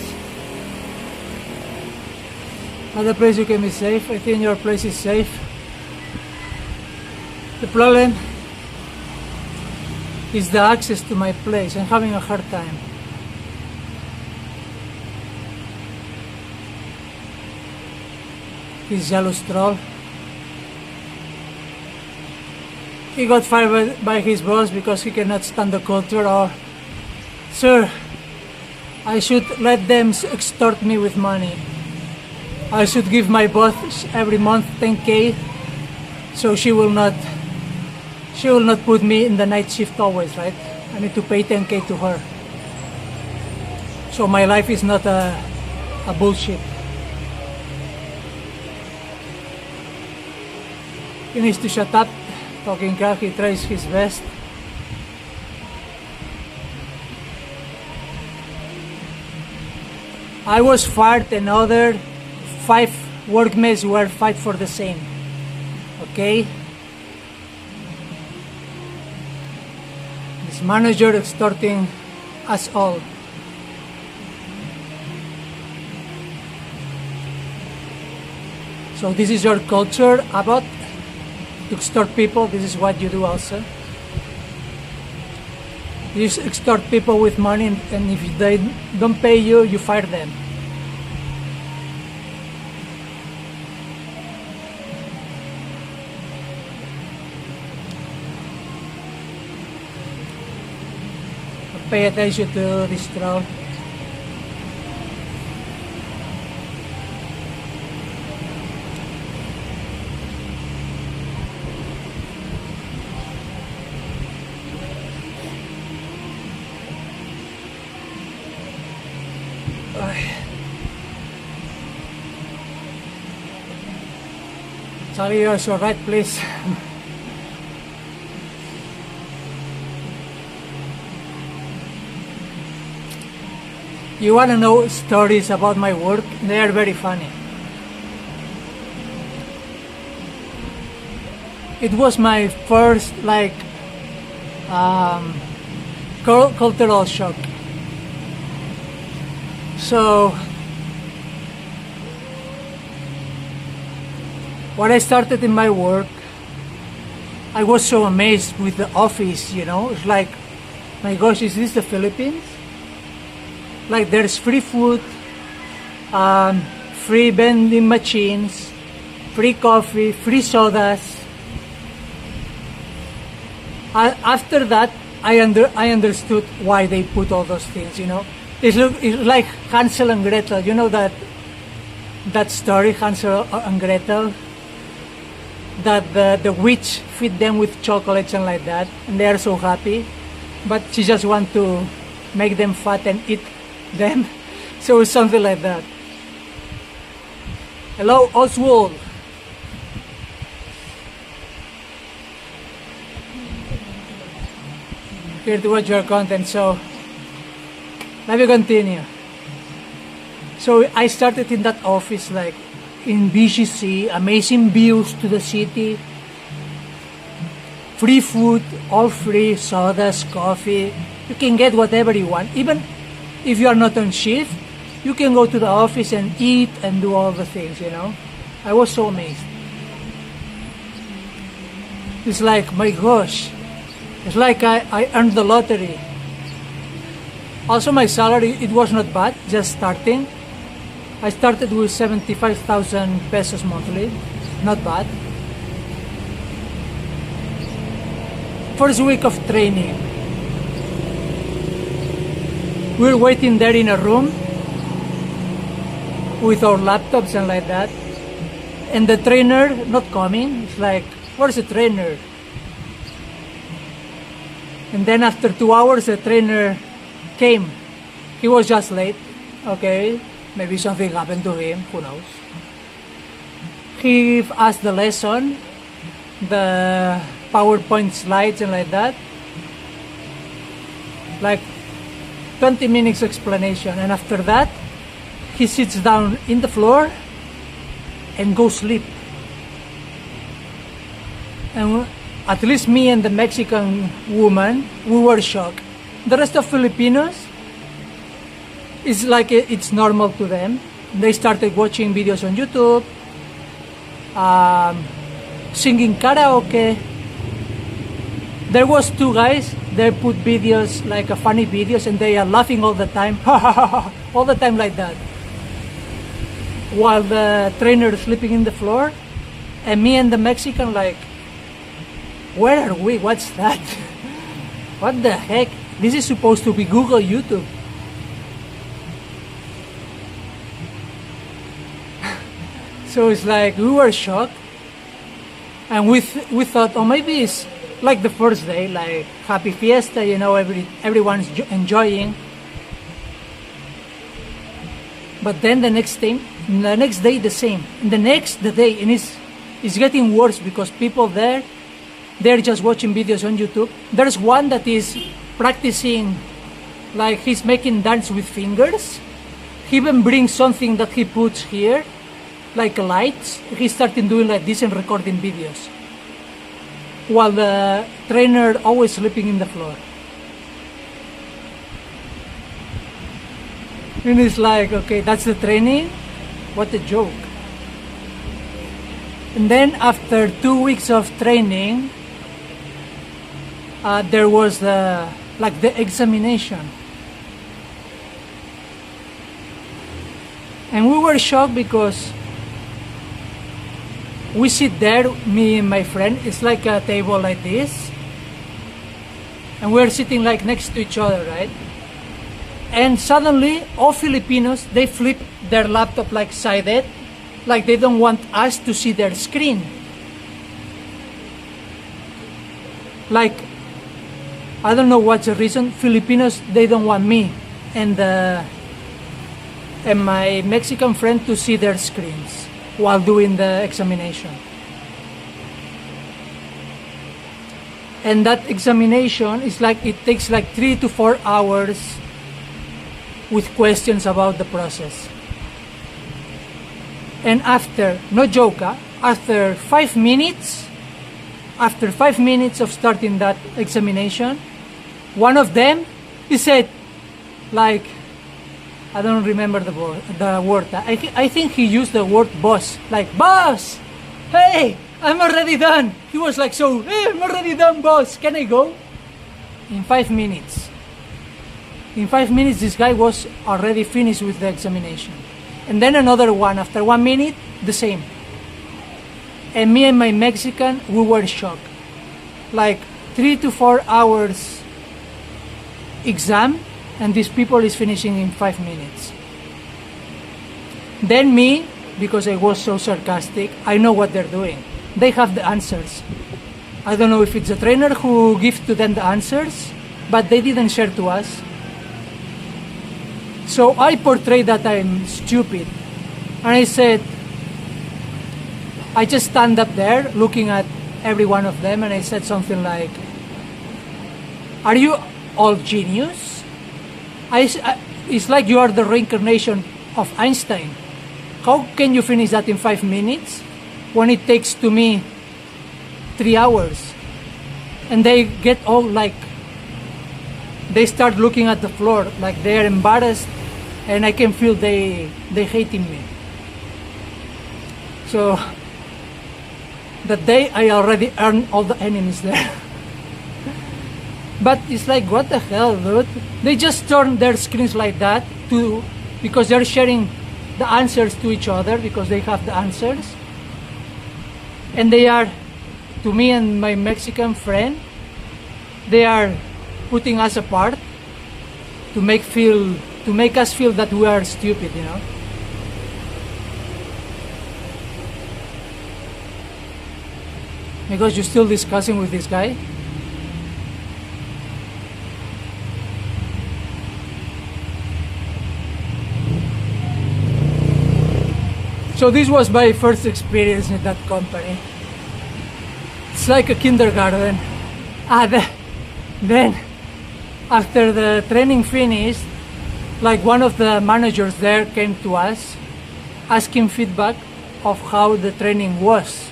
Other place you can be safe. I think your place is safe. The problem is the access to my place. I'm having a hard time. This jealous troll. He got fired by his boss because he cannot stand the culture. Or, sir, I should let them extort me with money. I should give my boss every month 10K, so she will not put me in the night shift always, right? I need to pay 10K to her. So my life is not a bullshit. He needs to shut up. Talking crap, he tries his best. I was fired and other 5 workmates were fight for the same. Okay? This manager extorting us all. So this is your culture about to extort people. This is what you do also. You extort people with money, and if they don't pay you, you fire them. Pay attention to this troll. Sorry, you're so right, please. You want to know stories about my work? They are very funny. It was my first cultural shock. So when I started in my work, I was so amazed with the office, you know. It's like, my gosh, is this the Philippines? Like, there's free food, free vending machines, free coffee, free sodas. After that, I understood why they put all those things, you know. It's like Hansel and Gretel. You know that story, Hansel and Gretel? That the witch feed them with chocolates and like that, and they are so happy. But she just wants to make them fat and eat them. So it's something like that. Hello, Oswald. Here to watch your content, so let me continue. So I started in that office, like in BGC, amazing views to the city, free food, all free, sodas, coffee. You can get whatever you want. Even if you are not on shift, you can go to the office and eat and do all the things, you know. I was so amazed. It's like, my gosh, it's like I earned the lottery. Also, my salary, it was not bad, just starting. I started with 75,000 pesos monthly, not bad. First week of training, we're waiting there in a room with our laptops and like that. And the trainer not coming. It's like, where's the trainer? And then after 2 hours, the trainer came. He was just late. Okay, maybe something happened to him, who knows. He asked the lesson, the PowerPoint slides and like that. Like 20 minutes explanation, and after that, he sits down in the floor and goes sleep. And at least me and the Mexican woman, we were shocked. The rest of Filipinos, it's like it's normal to them. They started watching videos on YouTube, singing karaoke. There was two guys, they put videos, like funny videos, and they are laughing all the time, all the time like that. While the trainer is sleeping in the floor, and me and the Mexican like, where are we? What's that? What the heck? This is supposed to be Google YouTube. So it's like, we were shocked. And we thought, oh, maybe it's like the first day, like happy fiesta, you know, everyone's enjoying. But then the next day the same. The next day, and it's getting worse because people there, they're just watching videos on YouTube. There's one that is practicing, like he's making dance with fingers. He even brings something that he puts here, like lights. He started doing like this and recording videos, while the trainer always sleeping in the floor. And it's like, okay, that's the training? What a joke. And then after 2 weeks of training, there was the examination. And we were shocked because we sit there, me and my friend, it's like a table like this. And we're sitting like next to each other, right? And suddenly, all Filipinos, they flip their laptop like sided, like they don't want us to see their screen. Like, I don't know what's the reason. Filipinos, they don't want me and my Mexican friend to see their screens while doing the examination. And that examination is like, it takes like 3 to 4 hours with questions about the process. And after, no joke, after 5 minutes of starting that examination, one of them, he said, like, I don't remember the word. I think he used the word boss, like, boss, hey, I'm already done. He was like, so, hey, I'm already done, boss, can I go? In 5 minutes. In 5 minutes, this guy was already finished with the examination. And then another one, after 1 minute, the same. And me and my Mexican, we were shocked. Like 3 to 4 hours exam, and these people is finishing in 5 minutes. Then me, because I was so sarcastic, I know what they're doing. They have the answers. I don't know if it's a trainer who gives to them the answers, but they didn't share to us. So I portrayed that I'm stupid. And I said, I just stand up there looking at every one of them, and I said something like, are you all genius? It's like you are the reincarnation of Einstein. How can you finish that in 5 minutes when it takes to me 3 hours? And they get all like, they start looking at the floor like they're embarrassed, and I can feel they hating me. So that day I already earned all the enemies there. But it's like, what the hell, dude? They just turn their screens like that because they're sharing the answers to each other because they have the answers. And they are, to me and my Mexican friend, they are putting us apart to make us feel that we are stupid, you know. Because you're still discussing with this guy. So this was my first experience in that company. It's like a kindergarten. Then after the training finished, like one of the managers there came to us asking feedback of how the training was.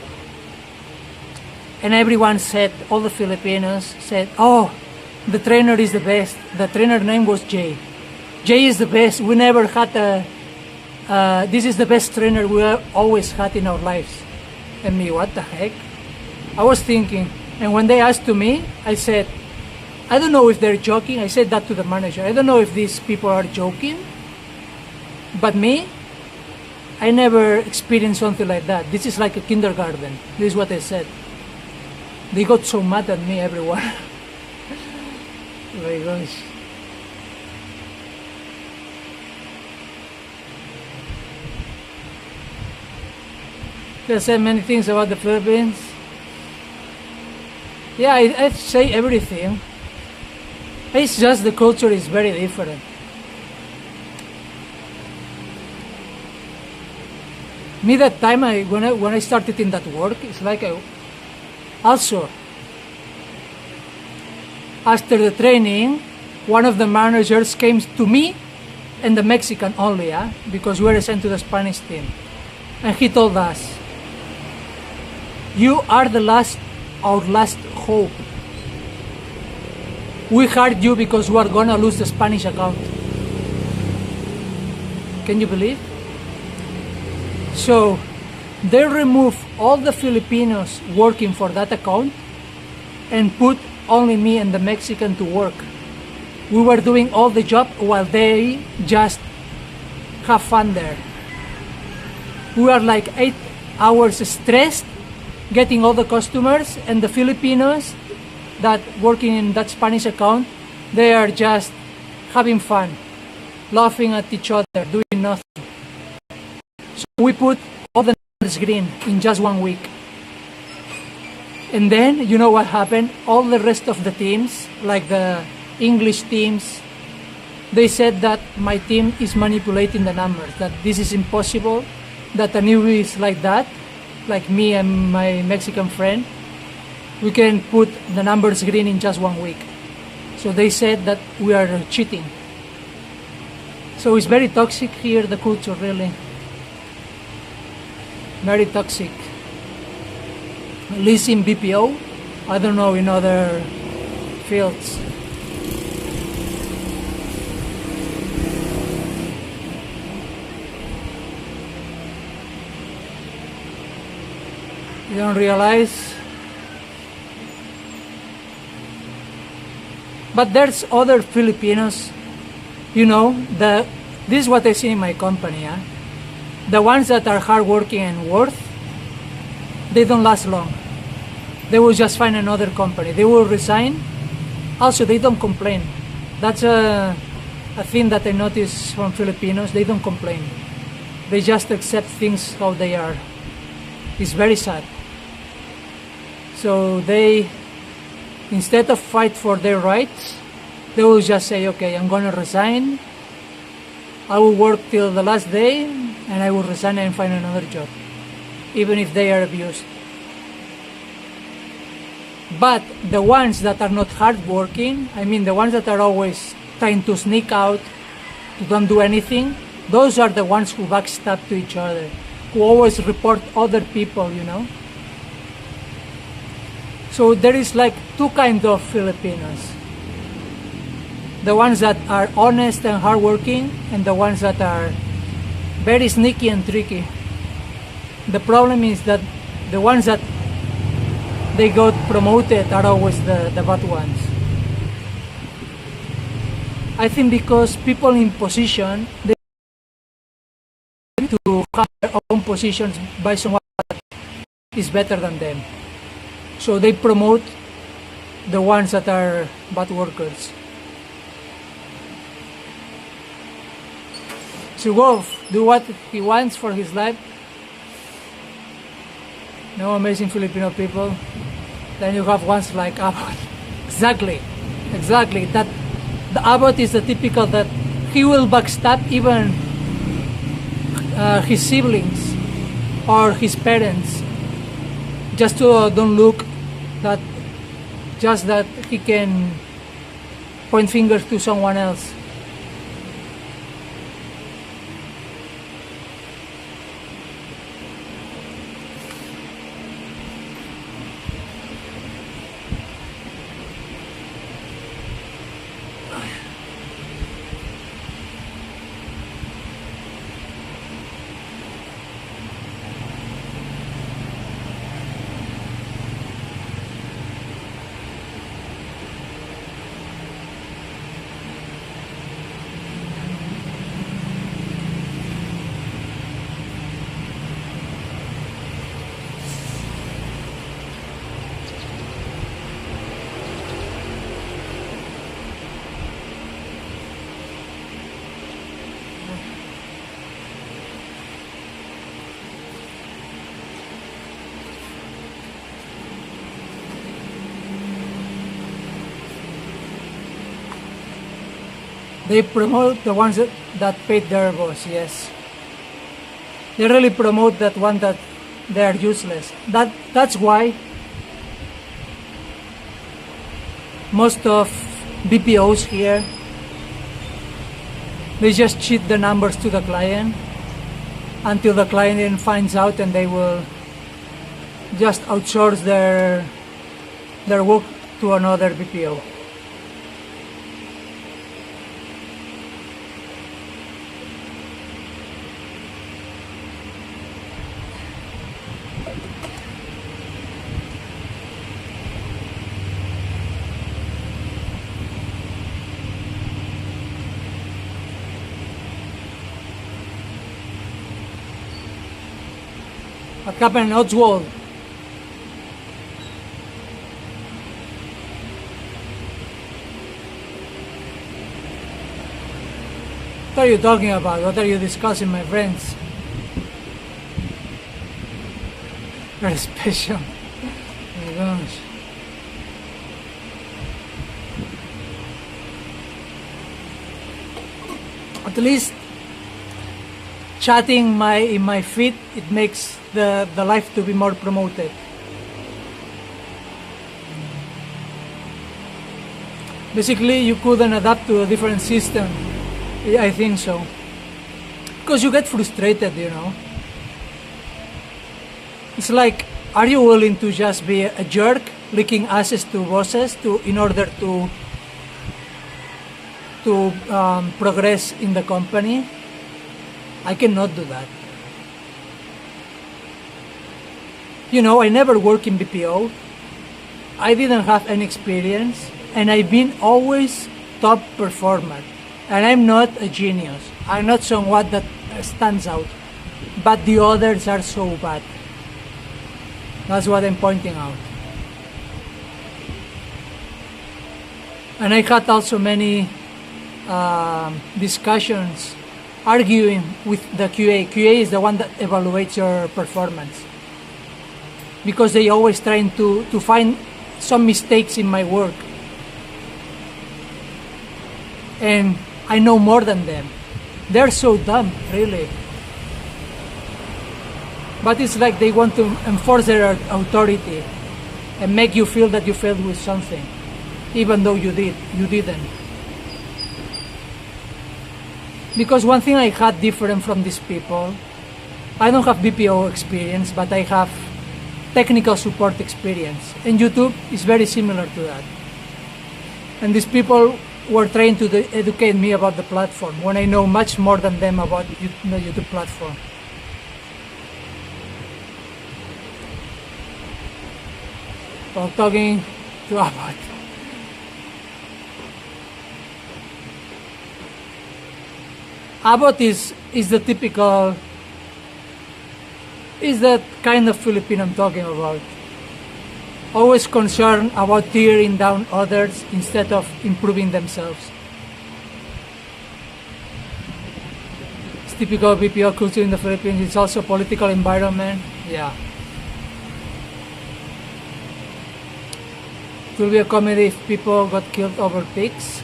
And everyone said, all the Filipinos said, oh, the trainer is the best. The trainer name was Jay. Jay is the best. We never had this is the best trainer we always had in our lives. And me, what the heck? I was thinking, and when they asked to me, I said, I don't know if they're joking. I said that to the manager. I don't know if these people are joking, but me, I never experienced something like that. This is like a kindergarten. This is what I said. They got so mad at me, everyone. Oh my gosh. I said many things about the Philippines. Yeah, I say everything. It's just the culture is very different. Me that time when I started in that work, it's like also after the training, one of the managers came to me and the Mexican only, because we were sent to the Spanish team, and he told us, "You are our last hope. We hired you because we are gonna lose the Spanish account." Can you believe? So they remove all the Filipinos working for that account and put only me and the Mexican to work. We were doing all the job while they just have fun there. We are like 8 hours stressed getting all the customers, and the Filipinos that working in that Spanish account, they are just having fun, laughing at each other, doing nothing. So we put all the numbers green in just 1 week. And then, you know what happened? All the rest of the teams, like the English teams, they said that my team is manipulating the numbers, that this is impossible, that a newbie is like that, like me and my Mexican friend, we can put the numbers green in just 1 week. So they said that we are cheating. So it's very toxic here, the culture, really. Very toxic. At least in BPO, I don't know in other fields. You don't realize. But there's other Filipinos, you know, this is what I see in my company. The ones that are hardworking and worth, they don't last long. They will just find another company. They will resign. Also, they don't complain. That's a thing that I notice from Filipinos. They don't complain. They just accept things how they are. It's very sad. So they, instead of fight for their rights, they will just say, okay, I'm going to resign. I will work till the last day, and I will resign and find another job, even if they are abused. But the ones that are not hardworking, I mean the ones that are always trying to sneak out, to don't do anything, those are the ones who backstab to each other, who always report other people, you know. So there is like two kinds of Filipinos. The ones that are honest and hardworking, and the ones that are very sneaky and tricky. The problem is that the ones that they got promoted are always the bad ones. I think because people in position, they need to have their own positions by someone that is better than them. So they promote the ones that are bad workers. So Wolf, do what he wants for his life. No amazing Filipino people. Then you have ones like Abbott. Exactly. That the Abbott is the typical that he will backstab even his siblings or his parents, just to don't look that, just that he can point fingers to someone else. They promote the ones that paid their boss, yes. They really promote that one that they are useless. That's why most of BPOs here, they just cheat the numbers to the client until the client then finds out, and they will just outsource their work to another BPO. What happened in Oswald? What are you talking about? What are you discussing, my friends? Very special. Oh my gosh. At least chatting in my feed, it makes the life to be more promoted. Basically, you couldn't adapt to a different system. Yeah, I think so. Because you get frustrated, you know. It's like, are you willing to just be a jerk, licking asses to bosses in order to progress in the company? I cannot do that. You know, I never worked in BPO. I didn't have any experience, and I've been always top performer. And I'm not a genius. I'm not someone that stands out. But the others are so bad. That's what I'm pointing out. And I had also many discussions arguing with the QA. QA is the one that evaluates your performance. Because they always trying to find some mistakes in my work. And I know more than them. They're so dumb, really. But it's like they want to enforce their authority and make you feel that you failed with something, even though you didn't. Because one thing I had different from these people, I don't have BPO experience, but I have technical support experience. And YouTube is very similar to that. And these people were trying to educate me about the platform when I know much more than them about the YouTube platform. While talking to Abbott. Abbott is the typical, is that kind of Filipino I'm talking about. Always concerned about tearing down others instead of improving themselves. It's typical BPO culture in the Philippines. It's also political environment. Yeah. It will be a comedy if people got killed over pigs.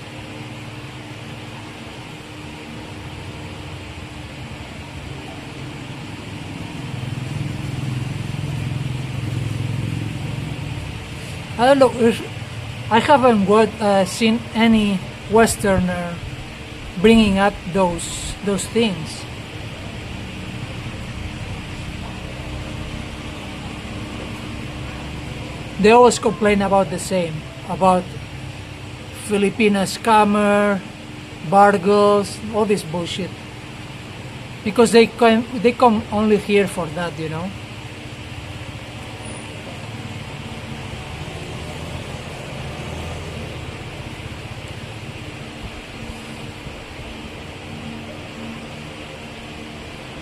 I don't know. I haven't seen any Westerner bringing up those things. They always complain about the same, about Filipina scammer, bargos, all this bullshit. Because they come only here for that, you know.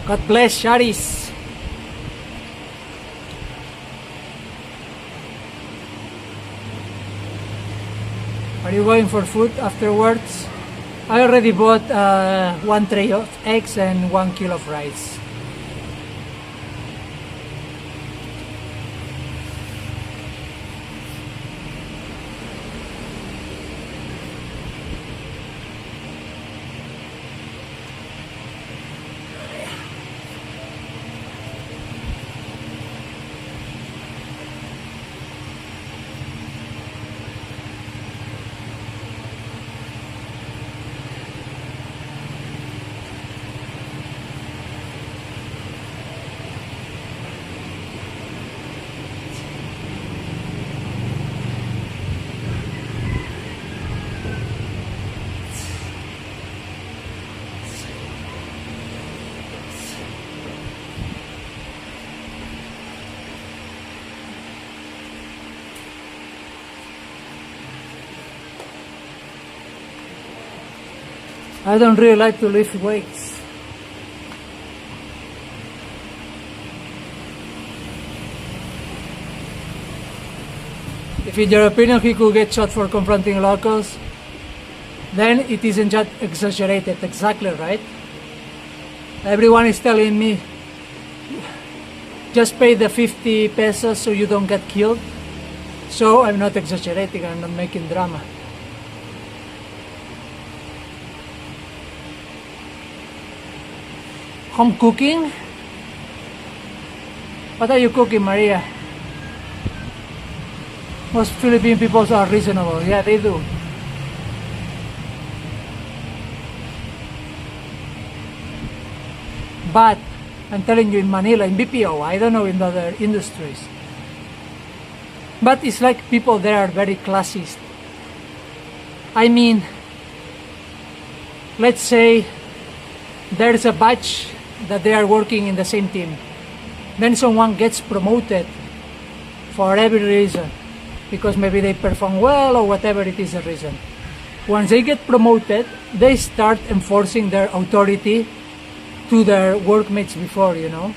God bless Charis. Are you going for food afterwards? I already bought 1 tray of eggs and 1 kilo of rice. I don't really like to lift weights. If in your opinion he could get shot for confronting locals, then it isn't just exaggerated, exactly right. Everyone is telling me, just pay the 50 pesos so you don't get killed. So I'm not exaggerating, I'm not making drama. Home cooking? What are you cooking, Maria? Most Philippine people are reasonable. Yeah, they do. But I'm telling you, in Manila, in BPO, I don't know in other industries. But it's like people there are very classist. I mean, let's say there's a batch that they are working in the same team. Then someone gets promoted for every reason, because maybe they perform well or whatever it is the reason. Once they get promoted, they start enforcing their authority to their workmates before, you know?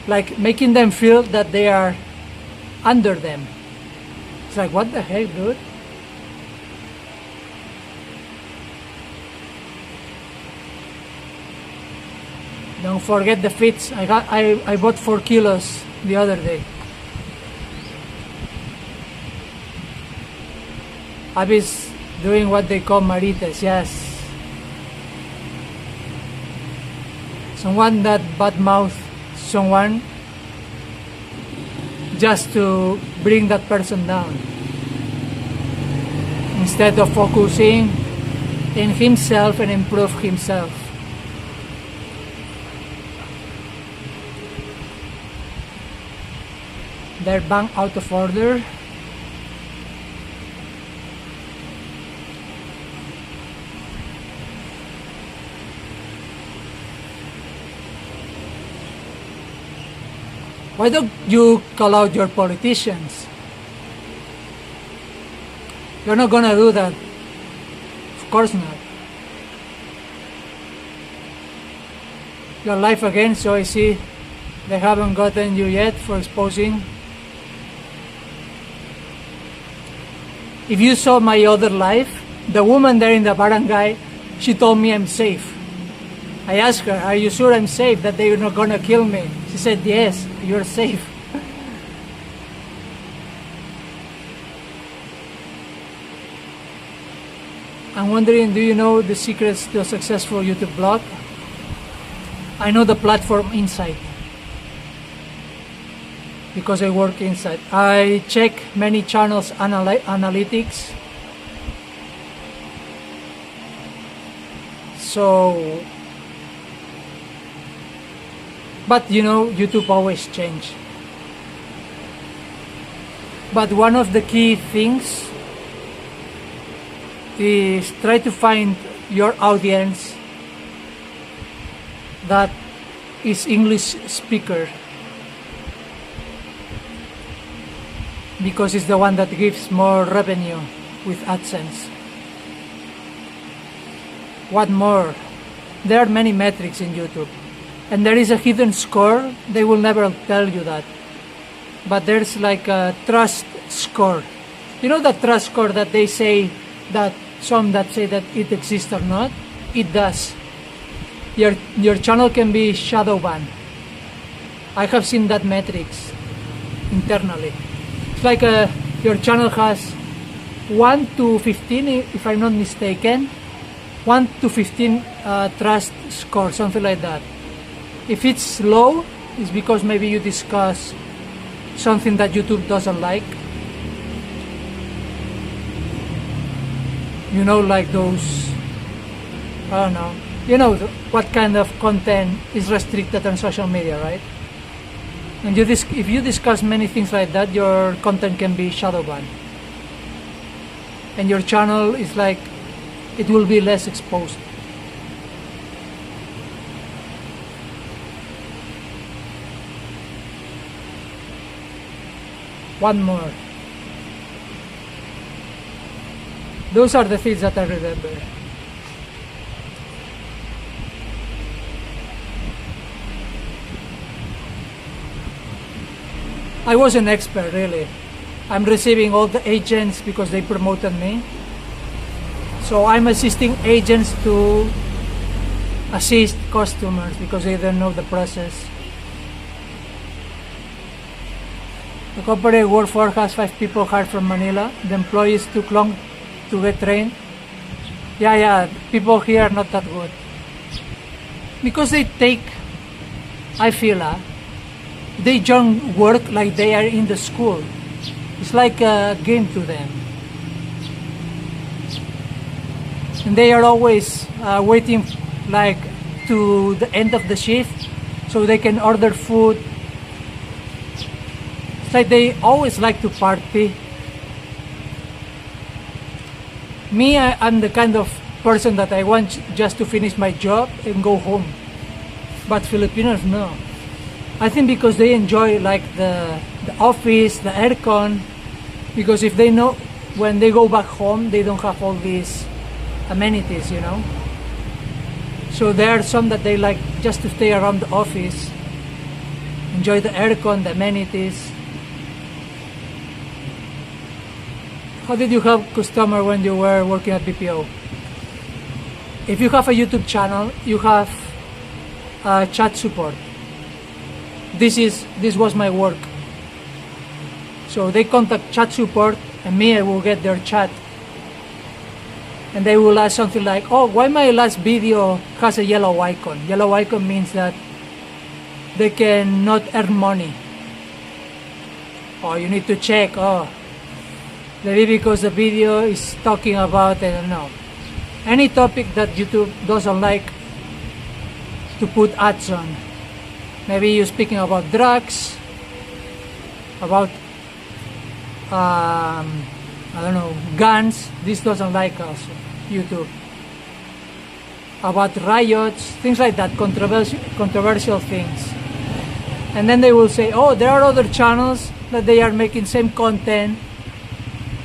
Like making them feel that they are under them. It's like, what the heck, dude? Don't forget the fits. I bought 4 kilos the other day. Abby's doing what they call marites, yes. Someone that badmouth someone just to bring that person down, instead of focusing in himself and improve himself. Their bank out of order. Why don't you call out your politicians? You're not gonna do that. Of course not. Your life again, so I see they haven't gotten you yet for exposing. If you saw my other life, the woman there in the barangay, she told me I'm safe. I asked her, are you sure I'm safe, that they're not gonna kill me? She said, yes, you're safe. I'm wondering, do you know the secrets to a successful YouTube blog? I know the platform inside, because I work inside. I check many channels' analytics. So, but you know, YouTube always change. But one of the key things is try to find your audience that is English speaker, because it's the one that gives more revenue with AdSense. What more? There are many metrics in YouTube, and there is a hidden score. They will never tell you that, but there's like a trust score. You know that trust score that they say, that some that say that it exists or not? It does. Your channel can be shadow banned. I have seen that metrics internally. It's like your channel has 1 to 15, if I'm not mistaken, 1 to 15 trust score, something like that. If it's low, it's because maybe you discuss something that YouTube doesn't like. You know, like those, I don't know, you know what kind of content is restricted on social media, right? And if you discuss many things like that, your content can be shadow banned. And your channel is like, it will be less exposed. One more. Those are the things that I remember. I was an expert, really. I'm receiving all the agents because they promoted me. So I'm assisting agents to assist customers because they don't know the process. The company I work for has 5 people hired from Manila. The employees took long to get trained. Yeah, people here are not that good. Because they take, I feel, they join work like they are in the school. It's like a game to them. And they are always waiting like to the end of the shift so they can order food. It's like they always like to party. Me, I'm the kind of person that I want just to finish my job and go home. But Filipinos, no. I think because they enjoy like the office, the aircon, because if they know when they go back home, they don't have all these amenities, you know. So there are some that they like just to stay around the office, enjoy the aircon, the amenities. How did you help customer when you were working at BPO? If you have a YouTube channel, you have chat support. This was my work. So they contact chat support, and me, I will get their chat. And they will ask something like, oh, why my last video has a yellow icon? Yellow icon means that they cannot earn money. Or you need to check, maybe because the video is talking about, I don't know, any topic that YouTube doesn't like to put ads on. Maybe you're speaking about drugs, about, I don't know, guns. This doesn't like us, YouTube. About riots, things like that, controversial things. And then they will say, oh, there are other channels that they are making same content,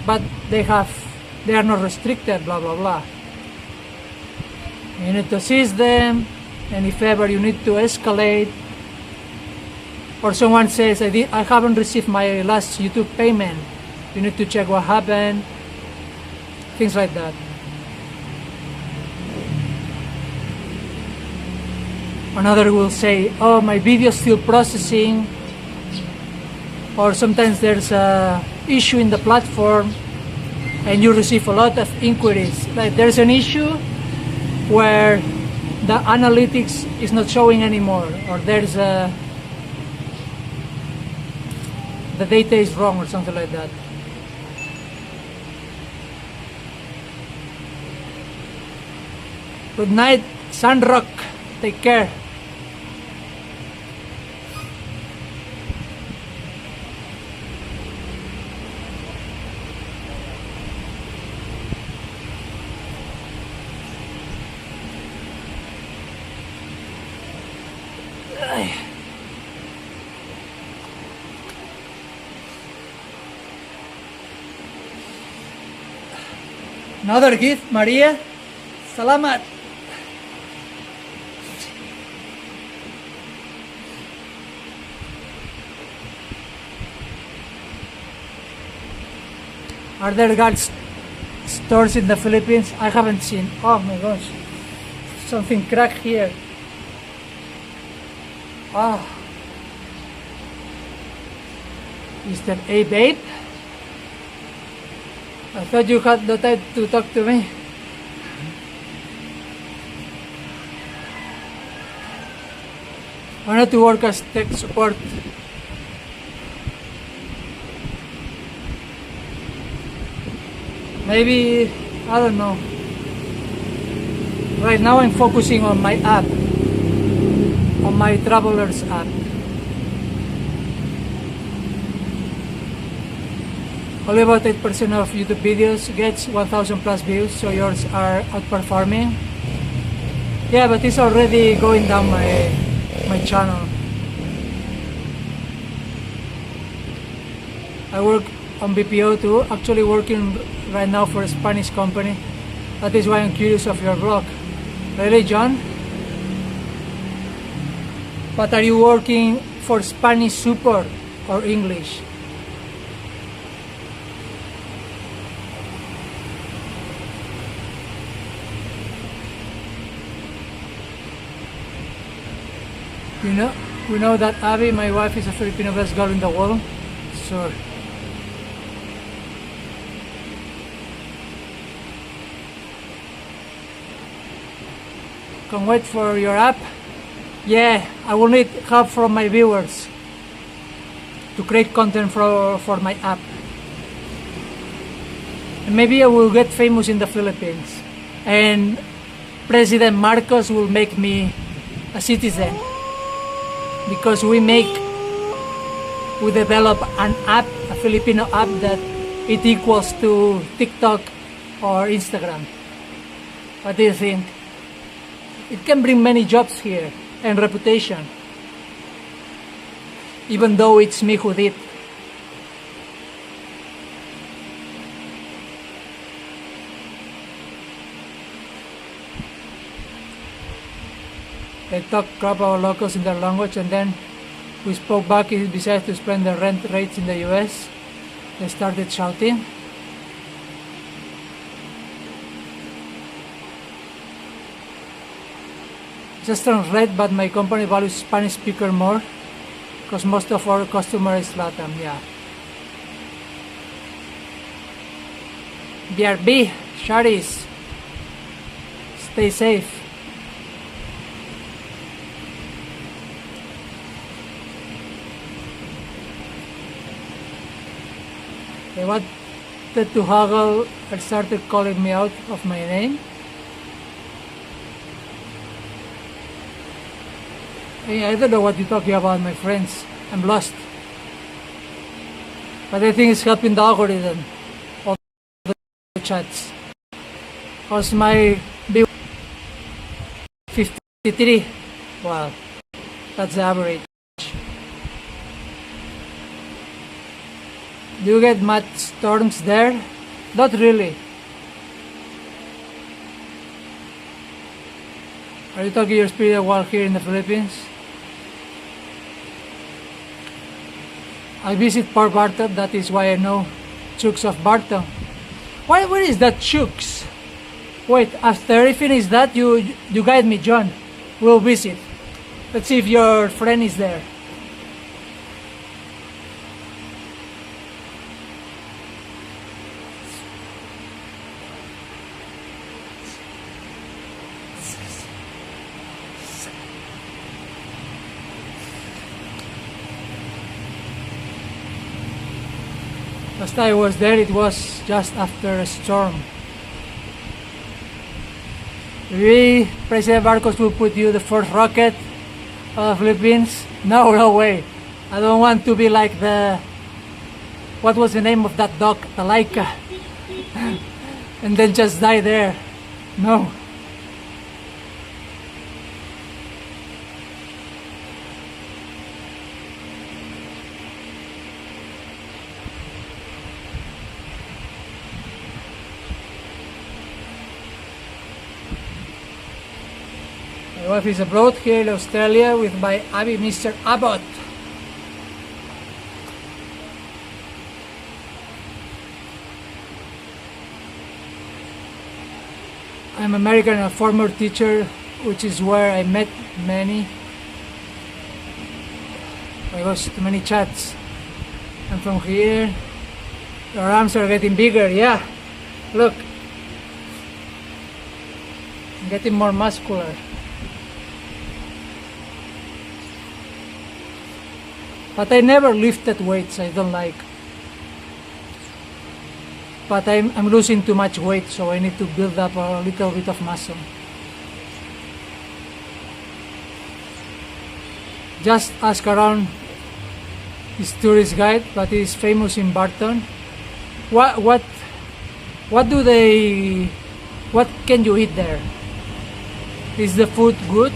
but they are not restricted, blah, blah, blah. You need to seize them, and if ever you need to escalate, or someone says, I haven't received my last YouTube payment, you need to check what happened, things like that. Another will say, oh, my video is still processing, or sometimes there's a issue in the platform and you receive a lot of inquiries. Like there's an issue where the analytics is not showing anymore, or there's the data is wrong or something like that. Good night, Sandrock. Take care. Another gift, Maria. Salamat. Are there guard stores in the Philippines? I haven't seen. Oh my gosh. Something cracked here. Ah. Is that a babe? I thought you had the time to talk to me. I wanted to work as tech support. Maybe, I don't know. Right now I'm focusing on my app, on my Travelers app. Only about 8% of YouTube videos gets 1,000 plus views, so yours are outperforming. Yeah, but it's already going down my channel. I work on BPO too, actually working right now for a Spanish company. That is why I'm curious of your blog. Really, John? But are you working for Spanish support? or English. We know that Abby, my wife, is a Filipino best girl in the world. Sure. Can't wait for your app. Yeah, I will need help from my viewers to create content for my app. And maybe I will get famous in the Philippines. And President Marcos will make me a citizen. Because we develop an app, a Filipino app that it equals to TikTok or Instagram. What do you think? It can bring many jobs here and reputation, even though it's me who did. They talk crap about locals in their language, and then we spoke back. He decided to explain the rent rates in the US. They started shouting. Just turned red, but my company values Spanish speaker more because most of our customers is Latam, yeah. BRB, Shadis, stay safe. They wanted to haggle and started calling me out of my name. Hey, I don't know what you're talking about, my friends. I'm lost. But I think it's helping the algorithm of the chats. Because my view 53. Wow, that's the average. Do you get much storms there? Not really. Are you talking your spirit while here in the Philippines? I visit Port Barton, that is why I know Chooks of Barton. Where is that Chooks? Wait, after I finish that, you guide me, John. We'll visit. Let's see if your friend is there. Last time I was there, it was just after a storm. Maybe President Marcos will put you the first rocket of the Philippines? No way. I don't want to be like the... What was the name of that dog? The Laika. And then just die there. No. My wife is abroad here in Australia with my Abby, Mr. Abbott. I'm American, a former teacher, which is where I met many. I was to many chats. I'm from here. Your arms are getting bigger, yeah. Look. I'm getting more muscular. But I never lifted weights, I don't like. But I'm losing too much weight, so I need to build up a little bit of muscle. Just ask around this tourist guide, but he's famous in Barton. What can you eat there? Is the food good?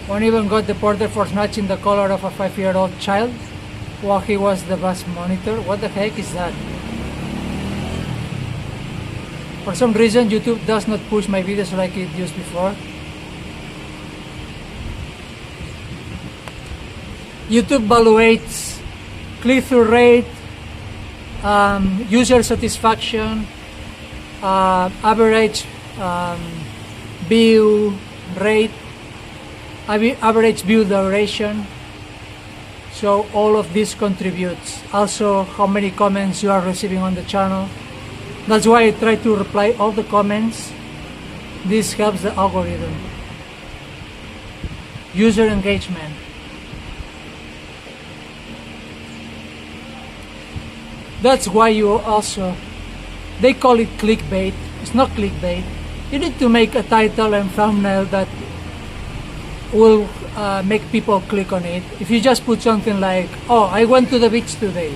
One even got deported for snatching the collar of a 5-year-old child while he was the bus monitor. What the heck is that? For some reason, YouTube does not push my videos like it used before. YouTube evaluates click-through rate, user satisfaction, average view rate, average view duration. So all of this contributes. Also, how many comments you are receiving on the channel. That's why I try to reply all the comments. This helps the algorithm. User engagement. That's why you also, they call it clickbait. It's not clickbait. You need to make a title and thumbnail that will make people click on it. If you just put something like, oh, I went to the beach today,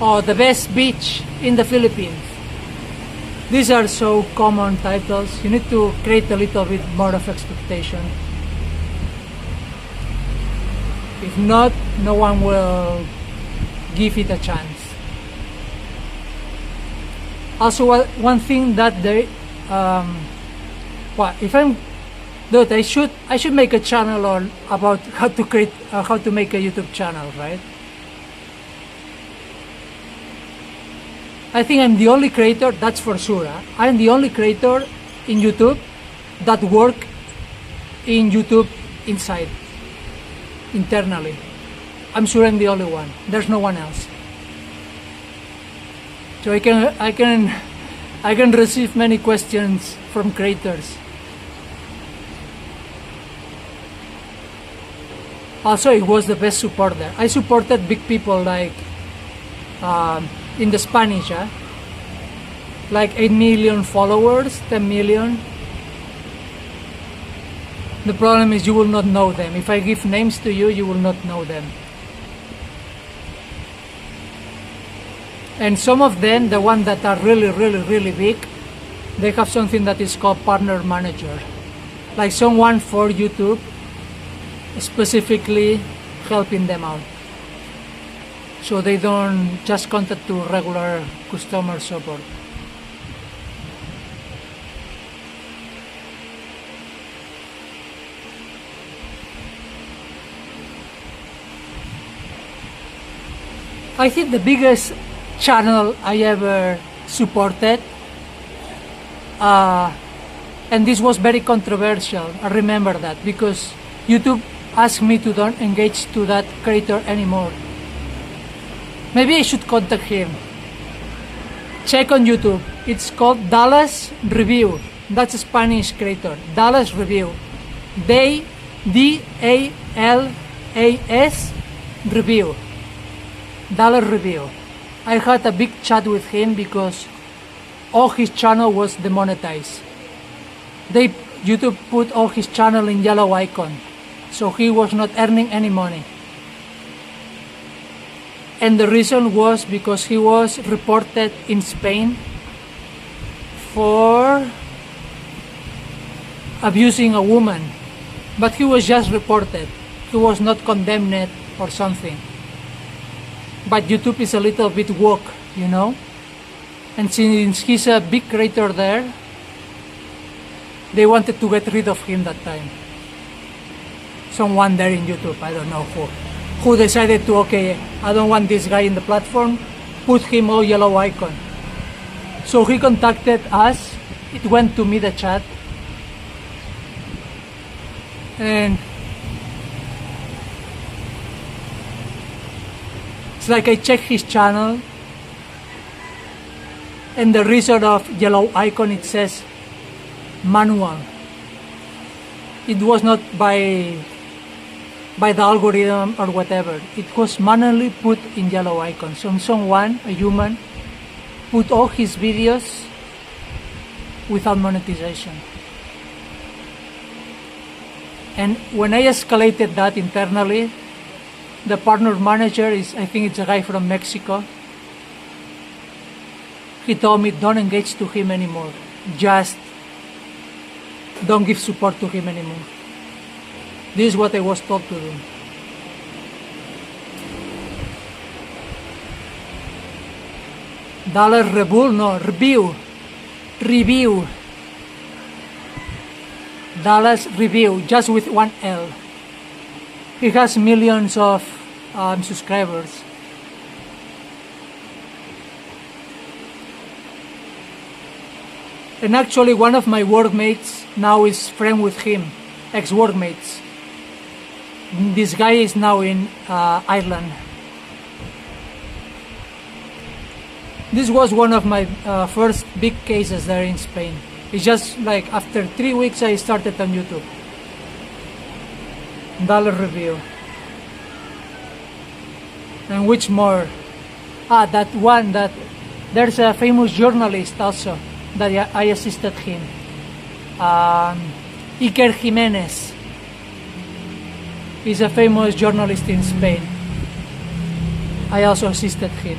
or the best beach in the Philippines. These are so common titles. You need to create a little bit more of expectation. If not, no one will give it a chance. Also, one thing that they, if I'm, dude, I should make a channel on about how to create, how to make a YouTube channel, right? I think I'm the only creator, that's for sure. I'm the only creator in YouTube that work in YouTube inside, internally. I'm sure I'm the only one. There's no one else. So I can receive many questions from creators. Also, it was the best support there. I supported big people like in the Spanish, like 8 million followers, 10 million. The problem is you will not know them. If I give names to you, you will not know them. And some of them, the ones that are really big, they have something that is called partner manager. Like someone for YouTube specifically helping them out. So they don't just contact to regular customer support. I think the biggest channel I ever supported, and this was very controversial, I remember that, because YouTube asked me to don't engage to that creator anymore. Maybe I should contact him. Check on YouTube. It's called Dallas Review. That's a Spanish creator. Dallas Review. D-A-L-A-S Review. Dallas Review. I had a big chat with him because all his channel was demonetized. YouTube put all his channel in yellow icon, so he was not earning any money. And the reason was because he was reported in Spain for abusing a woman, but he was just reported. He was not condemned or something. But YouTube is a little bit woke, you know? And since he's a big creator there, they wanted to get rid of him that time. Someone there in YouTube, I don't know who decided to, okay, I don't want this guy in the platform, put him all yellow icon. So he contacted us, it went to me, the chat, and it's like I checked his channel, and the reason of yellow icon, it says manual. It was not by the algorithm or whatever. It was manually put in yellow icon. So someone, a human, put all his videos without monetization. And when I escalated that internally, the partner manager is, I think it's a guy from Mexico, he told me don't engage to him anymore. Just don't give support to him anymore. This is what I was told to do. Dallas Review, no, review. Dallas Review, just with one L. he has millions of subscribers. And actually one of my workmates now is friend with him, ex-workmates. This guy is now in Ireland. This was one of my first big cases there in Spain. It's just like after 3 weeks I started on YouTube. Dollar review. And which more? That one, that there's a famous journalist also that I assisted him. Iker Jimenez. He's a famous journalist in Spain. I also assisted him.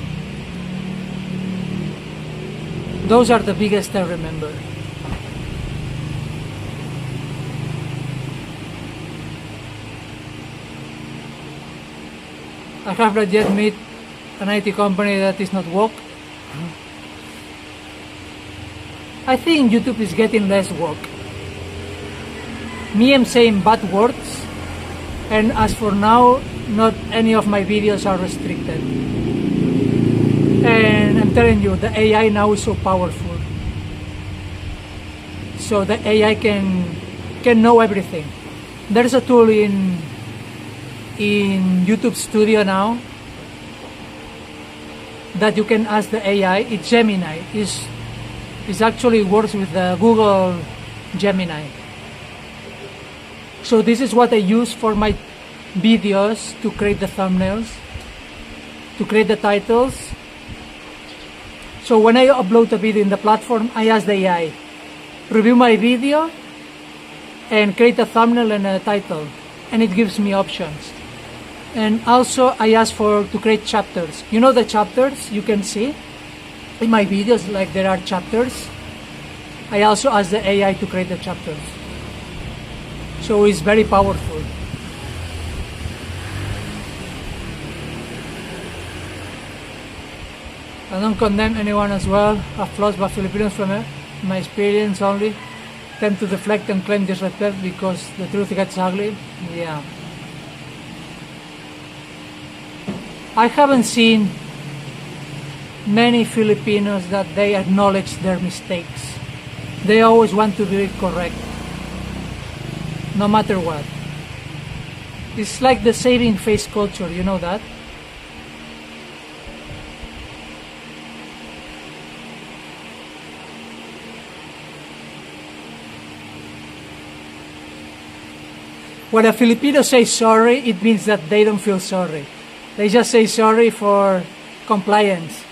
Those are the biggest I remember. I have not yet met an IT company that is not woke. I think YouTube is getting less woke. Me, I'm saying bad words, and as for now, not any of my videos are restricted. And I'm telling you, the AI now is so powerful. So the AI can know everything. There's a tool in YouTube Studio now that you can ask the AI. It's Gemini. It actually works with the Google Gemini. So this is what I use for my videos, to create the thumbnails, to create the titles. So when I upload a video in the platform, I ask the AI, review my video and create a thumbnail and a title, and it gives me options. And also I ask to create chapters. You know the chapters you can see in my videos, like there are chapters. I also ask the AI to create the chapters. So it's very powerful. I don't condemn anyone as well. Applause by Filipinos from my experience only tend to deflect and claim disrespect because the truth gets ugly. Yeah. I haven't seen many Filipinos that they acknowledge their mistakes. They always want to be correct, no matter what. It's like the saving face culture, you know that? When a Filipino says sorry, it means that they don't feel sorry. They just say sorry for compliance.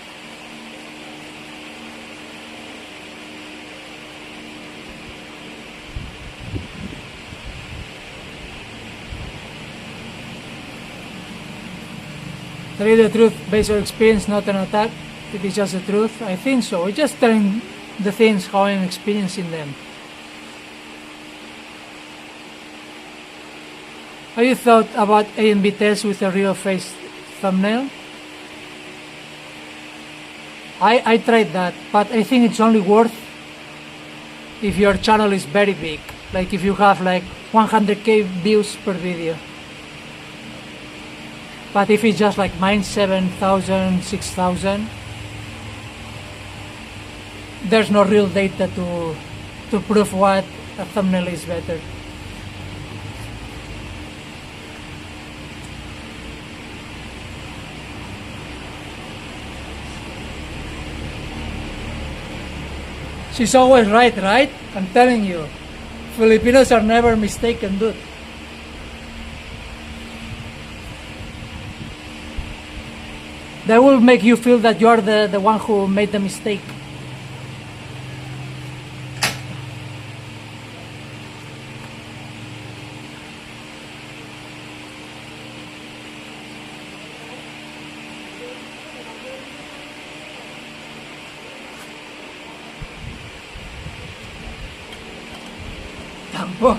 Tell you the truth based on experience, not an attack. It is just the truth. I think so. We're just telling the things how I'm experiencing them. Have you thought about A and B tests with a real face thumbnail? I tried that, but I think it's only worth if your channel is very big. Like if you have like 100k views per video. But if it's just like mine, 7,000, 6,000, there's no real data to prove what a thumbnail is better. She's always right, right? I'm telling you. Filipinos are never mistaken, dude. That will make you feel that you're the one who made the mistake. Tampo.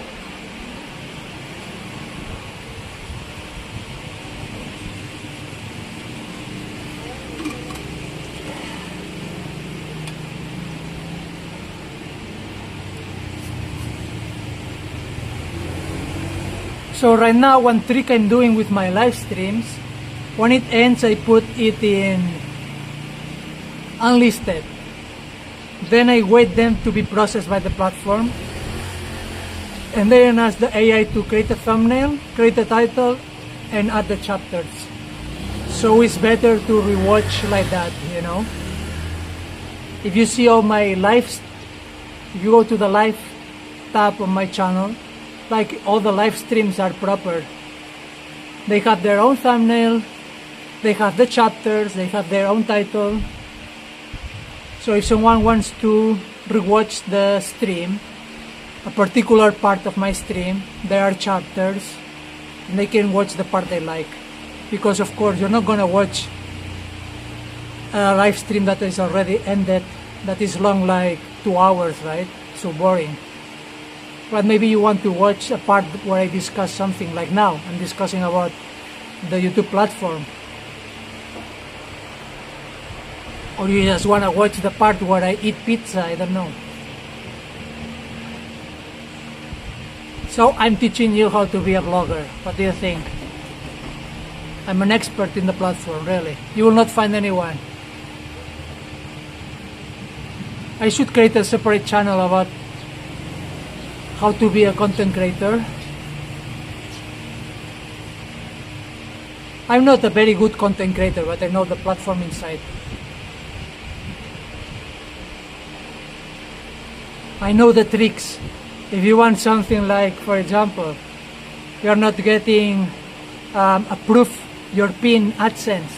So right now, one trick I'm doing with my live streams, when it ends, I put it in unlisted. Then I wait them to be processed by the platform. And then ask the AI to create a thumbnail, create a title, and add the chapters. So it's better to rewatch like that, you know. If you see all my lives, if you go to the live tab on my channel, like all the live streams are proper. They have their own thumbnail, they have the chapters, they have their own title. So if someone wants to rewatch the stream, a particular part of my stream, there are chapters, and they can watch the part they like. Because of course you're not gonna watch a live stream that is already ended, that is long, like 2 hours, right? So boring. But maybe you want to watch a part where I discuss something, like now I'm discussing about the YouTube platform. Or you just wanna watch the part where I eat pizza, I don't know. So I'm teaching you how to be a blogger. What do you think? I'm an expert in the platform, really. You will not find anyone. I should create a separate channel about how to be a content creator. I'm not a very good content creator, but I know the platform inside. I know the tricks. If you want something like, for example, you're not getting approved your PIN AdSense,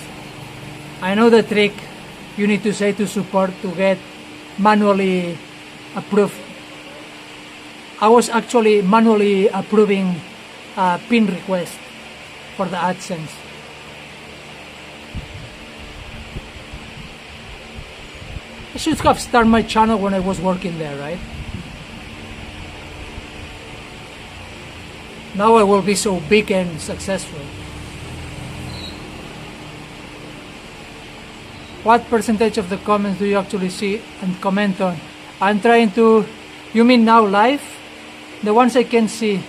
I know the trick. You need to say to support to get manually approved. I was actually manually approving PIN request for the AdSense. I should have started my channel when I was working there, right? Now I will be so big and successful. What percentage of the comments do you actually see and comment on? I'm trying to... You mean now live? The ones I can see.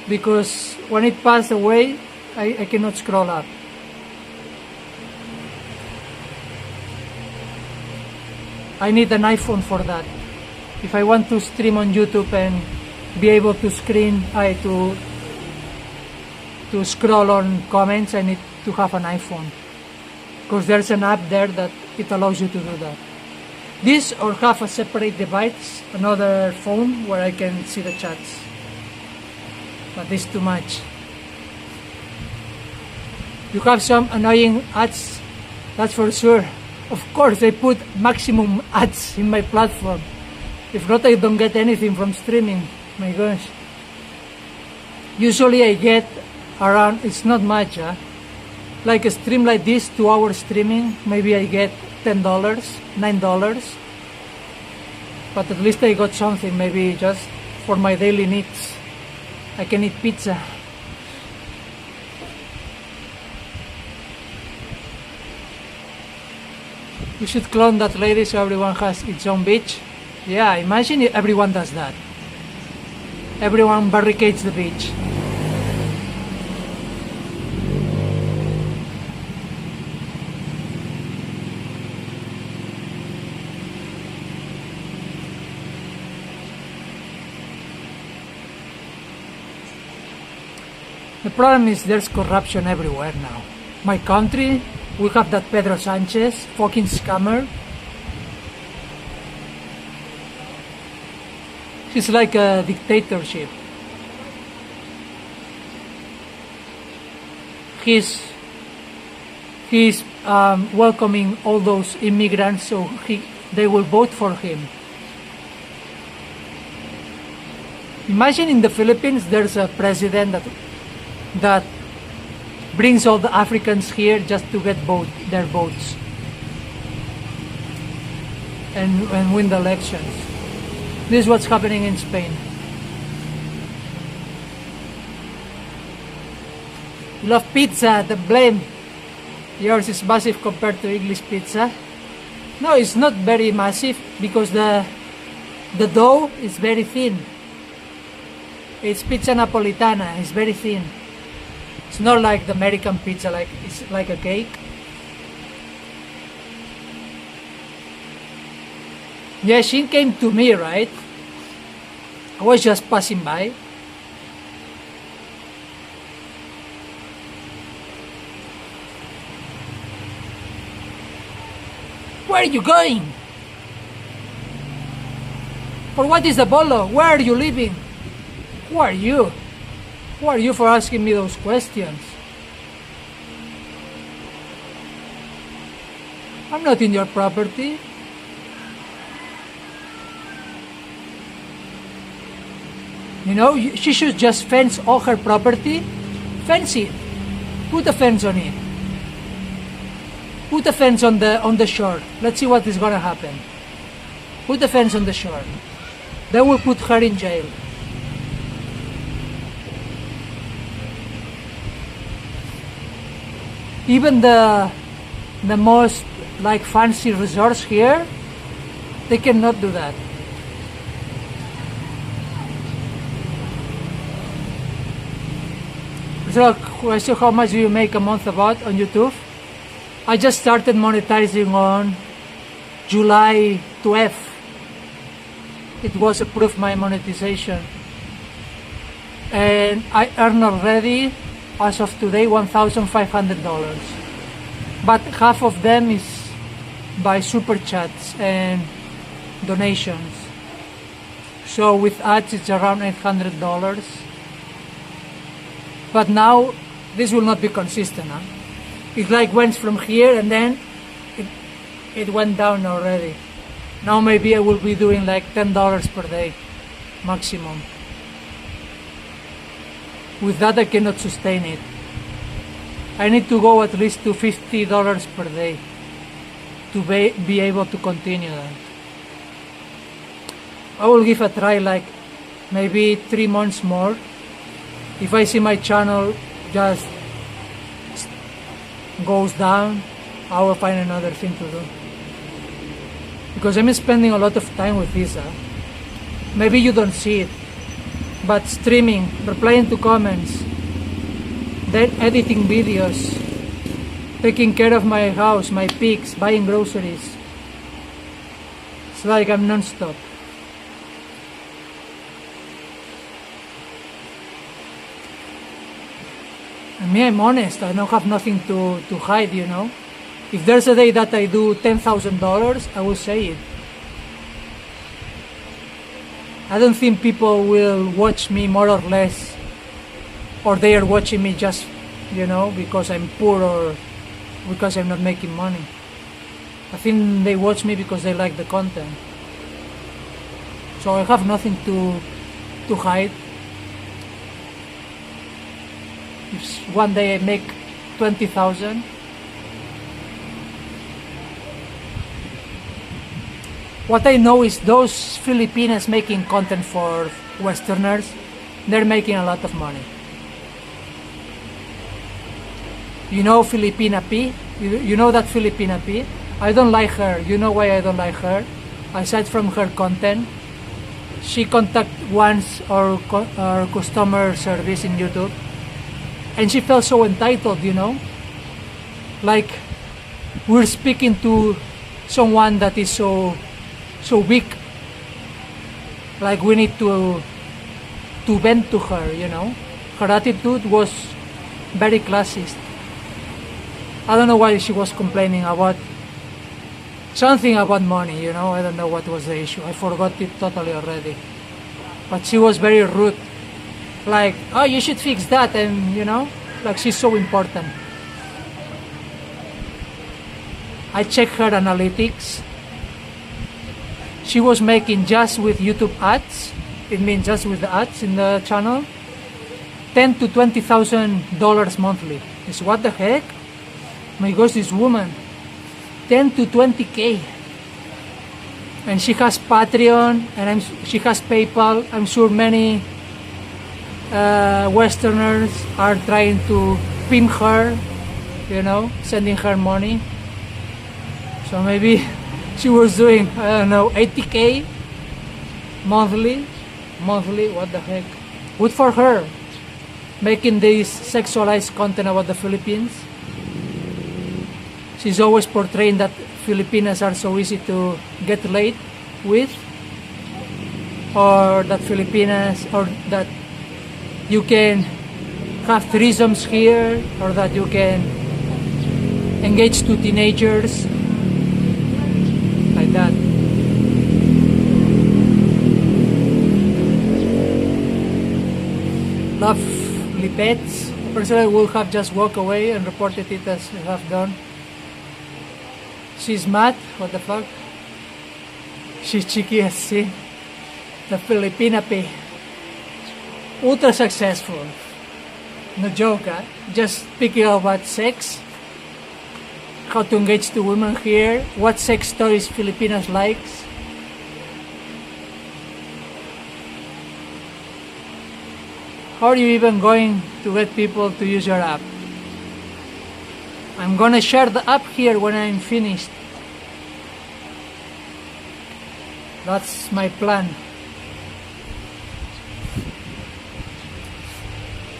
Because when it passed away, I cannot scroll up. I need an iPhone for that. If I want to stream on YouTube and be able to to scroll on comments, I need to have an iPhone. Because there's an app there that it allows you to do that. This, or have a separate device, another phone where I can see the chats. But this is too much. You have some annoying ads, that's for sure. Of course, I put maximum ads in my platform. If not, I don't get anything from streaming. My gosh. Usually I get around, it's not much, huh? Like a stream like this, 2 hour streaming, maybe I get $10, $9. But at least I got something, maybe just for my daily needs. I can eat pizza. You should clone that lady so everyone has its own beach. Yeah, imagine if everyone does that. Everyone barricades the beach. The problem is there's corruption everywhere now. My country, we have that Pedro Sanchez, fucking scammer. It's like a dictatorship. He's welcoming all those immigrants, so they will vote for him. Imagine in the Philippines there's a president that brings all the Africans here just to get their votes and win the elections. This is what's happening in Spain. You love pizza, the blame. Yours is massive compared to English pizza. No, it's not very massive because the dough is very thin. It's pizza napolitana. It's very thin. It's not like the American pizza, like it's like a cake. Yeah, she came to me, right? I was just passing by. Where are you going? For what is the bolo? Where are you living? Who are you? Who are you for asking me those questions? I'm not in your property. You know, she should just fence all her property. Fence it. Put a fence on it. Put a fence on the shore. Let's see what is gonna happen. Put a fence on the shore. They will put her in jail. Even the most like fancy resorts here, they cannot do that. So question, how much do you make a month about on YouTube? I just started monetizing on July 12th. It was approved, my monetization. And I earn already, as of today, $1,500. But half of them is by super chats and donations. So with ads, it's around $800. But now, this will not be consistent. Huh? It like went from here and then it went down already. Now maybe I will be doing like $10 per day, maximum. With that I cannot sustain it. I need to go at least to $50 per day to be able to continue that. I will give a try like maybe 3 months more. If I see my channel just goes down, I will find another thing to do. Because I'm spending a lot of time with this. Maybe you don't see it, but streaming, replying to comments, then editing videos, taking care of my house, my pigs, buying groceries. It's like I'm non-stop. And me, I'm honest. I don't have nothing to hide, you know. If there's a day that I do $10,000, I will say it. I don't think people will watch me more or less, or they are watching me just, you know, because I'm poor or because I'm not making money. I think they watch me because they like the content. So I have nothing to hide. If one day I make 20,000, what I know is those Filipinas making content for Westerners, they're making a lot of money. You know Filipina P? You know that Filipina P? I don't like her. You know why I don't like her? Aside from her content, she contacted once our customer service in YouTube, and she felt so entitled, you know? Like, we're speaking to someone that is so weak. Like, we need to bend to her, you know? Her attitude was very classist. I don't know why she was complaining about something about money, you know? I don't know what was the issue. I forgot it totally already. But she was very rude. Like, oh, you should fix that, and, you know? Like, she's so important. I checked her analytics. She was making just with YouTube ads, it means just with the ads in the channel, $10,000 to $20,000 monthly. Is what the heck? My gosh, this woman, 10 to 20K. And she has Patreon, and she has PayPal. I'm sure many Westerners are trying to pimp her, you know, sending her money. So maybe she was doing, I don't know, 80K monthly, what the heck. Good for her, making this sexualized content about the Philippines. She's always portraying that Filipinas are so easy to get laid with, or that Filipinas, or that you can have threesomes here, or that you can engage to teenagers, like that. Lovely pets. Personally, I would have just walked away and reported it as I have done. She's mad. What the fuck? She's cheeky as sin. The Filipina pay. Ultra successful. No joke, huh? Just speaking about sex. How to engage to women here. What sex stories Filipinas likes. How are you even going to get people to use your app? I'm gonna share the app here when I'm finished. That's my plan.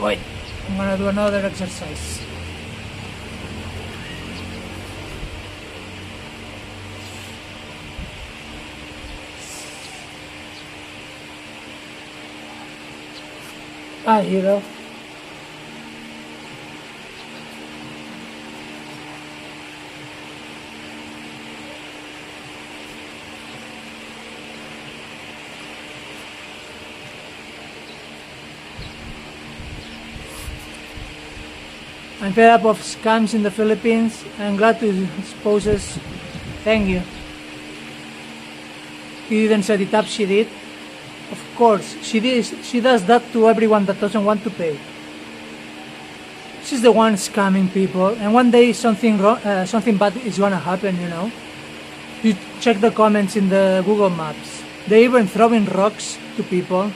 Wait, I'm gonna do another exercise. Hero. I'm fed up of scams in the Philippines. I'm glad to expose us. Thank you. He didn't set it up, she did. Of course, she does that to everyone that doesn't want to pay. She's the one scamming people, and one day something bad is gonna happen, you know. You check the comments in the Google Maps. They even throwing rocks to people.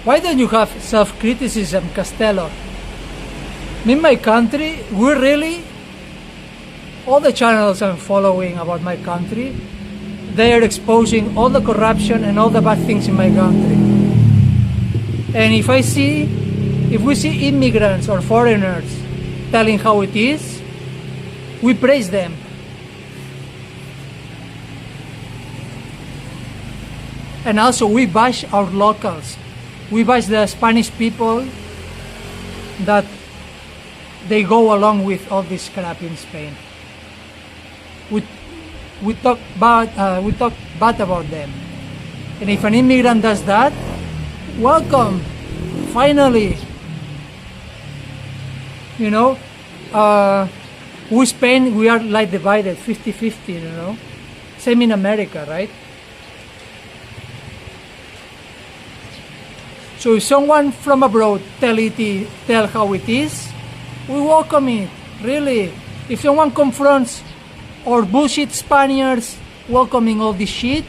Why don't you have self-criticism, Castello? In my country, we're really... All the channels I'm following about my country, they are exposing all the corruption and all the bad things in my country. And if we see immigrants or foreigners telling how it is, we praise them. And also we bash our locals. We bash the Spanish people that they go along with all this crap in Spain. We talk bad about them. And if an immigrant does that, welcome. Finally, you know, we Spain, we are like divided 50-50, you know. Same in America, right? So if someone from abroad tell how it is, we welcome it, really. If someone confronts or bullshit Spaniards welcoming all this shit,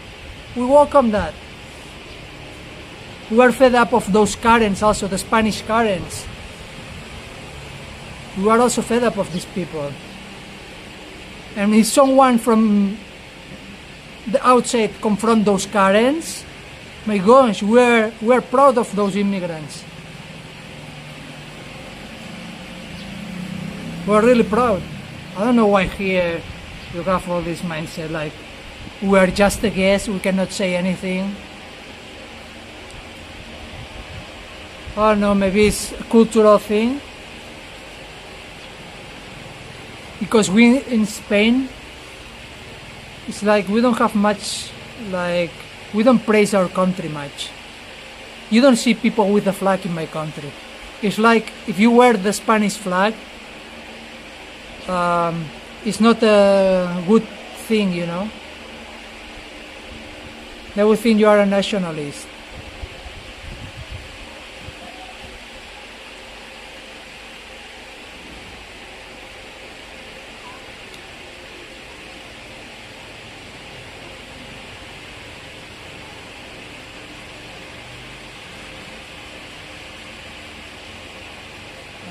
we welcome that. We are fed up of those Karens also, the Spanish Karens. We are also fed up of these people. And if someone from the outside confront those Karens, my gosh, we're proud of those immigrants. We're really proud. I don't know why here you have all this mindset like we're just a guest, we cannot say anything. I don't know, maybe it's a cultural thing. Because we in Spain, it's like we don't have much, like we don't praise our country much. You don't see people with a flag in my country. It's like if you wear the Spanish flag, it's not a good thing, you know. They will think you are a nationalist.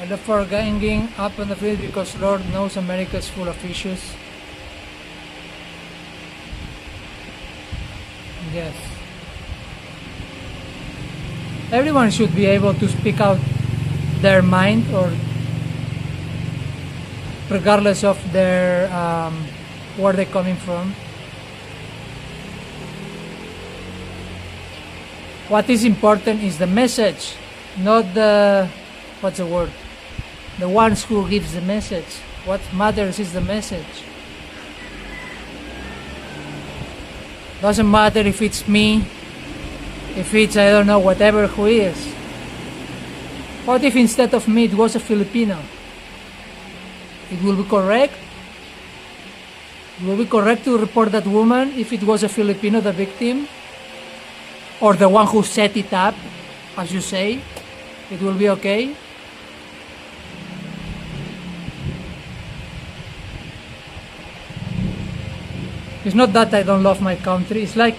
I look for ganging up on the field because Lord knows America is full of issues. Yes. Everyone should be able to speak out their mind, or regardless of their where they're coming from. What is important is the message, not the, what's the word? The ones who gives the message. What matters is the message. Doesn't matter if it's me, if it's, I don't know, whatever who is. What if instead of me it was a Filipino? It will be correct? It will be correct to report that woman if it was a Filipino, the victim? Or the one who set it up, as you say? It will be okay? It's not that I don't love my country. It's like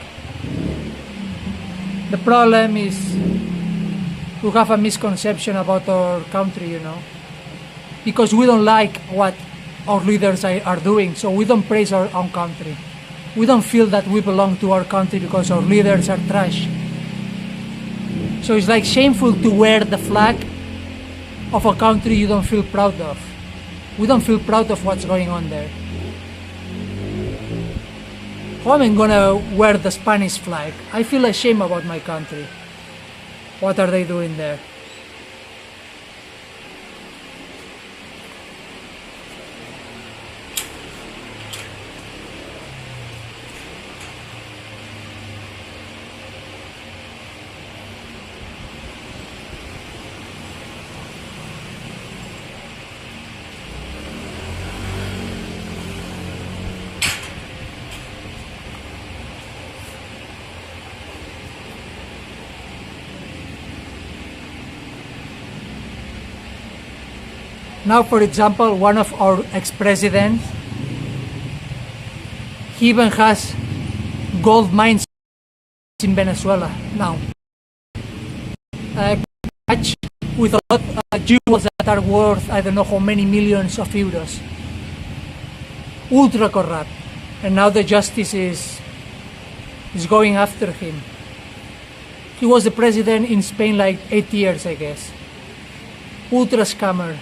the problem is we have a misconception about our country, you know, because we don't like what our leaders are doing, so we don't praise our own country. We don't feel that we belong to our country because our leaders are trash. So it's like shameful to wear the flag of a country you don't feel proud of. We don't feel proud of what's going on there. How am I gonna wear the Spanish flag? I feel ashamed about my country. What are they doing there? Now, for example, one of our ex-presidents, he even has gold mines in Venezuela now. Catch with a lot of jewels that are worth, I don't know how many millions of euros. Ultra corrupt. And now the justice is going after him. He was the president in Spain like 8 years, I guess. Ultra scammer.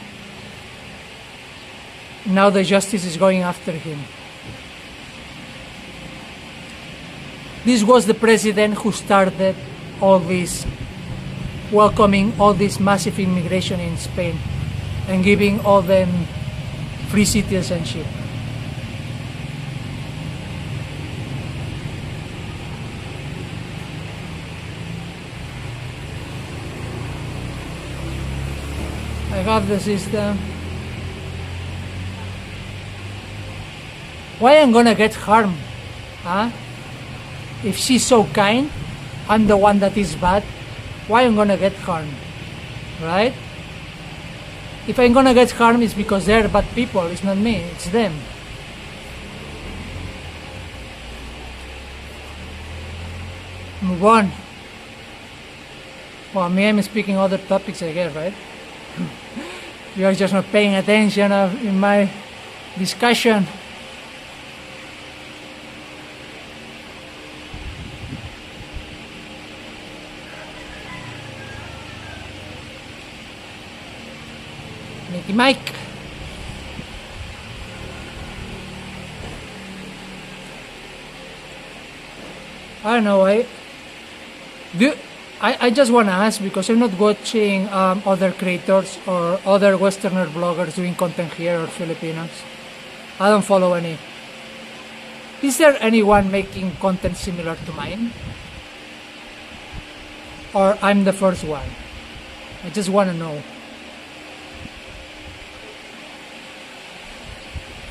Now the justice is going after him. This was the president who started all this, welcoming all this massive immigration in Spain and giving all them free citizenship. I have the system. Why I'm gonna get harmed? Huh? If she's so kind, I'm the one that is bad. Why I'm gonna get harmed? Right? If I'm gonna get harmed, it's because they're bad people. It's not me, it's them. Move on. Well, me, I'm speaking other topics, I guess, right? You are just not paying attention in my discussion. Mickey Mike. I don't know. I just want to ask, because I'm not watching other creators or other Westerner bloggers doing content here, or Filipinos. I don't follow any. Is there anyone making content similar to mine? or I'm the first one? I just want to know.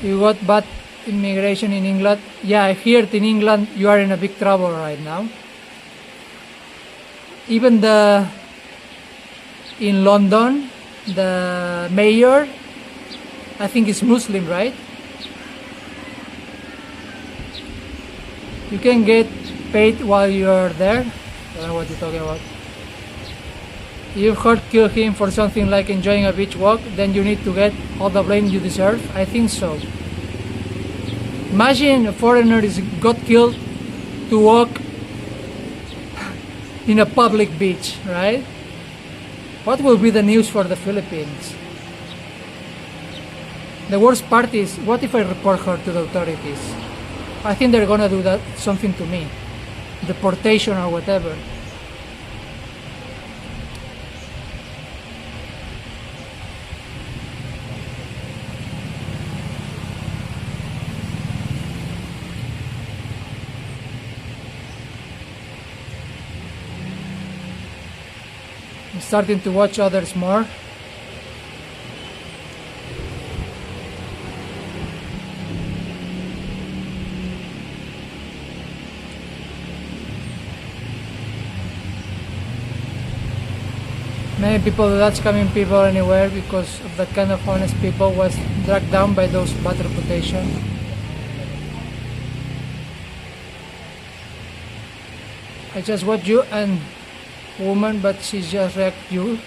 You got bad immigration in England? Yeah, I heard in England you are in a big trouble right now. Even in London, the mayor, I think is Muslim, right? You can get paid while you're there. I don't know what you're talking about. You've heard kill him for something like enjoying a beach walk, then you need to get all the blame you deserve? I think so. Imagine a foreigner got killed to walk in a public beach, right? What will be the news for the Philippines? The worst part is, what if I report her to the authorities? I think they're gonna do that something to me, deportation or whatever. I'm starting to watch others more. Many people do that, scamming people anywhere because of that kind of honest people was dragged down by those bad reputation. I just watch you and woman, but she just react you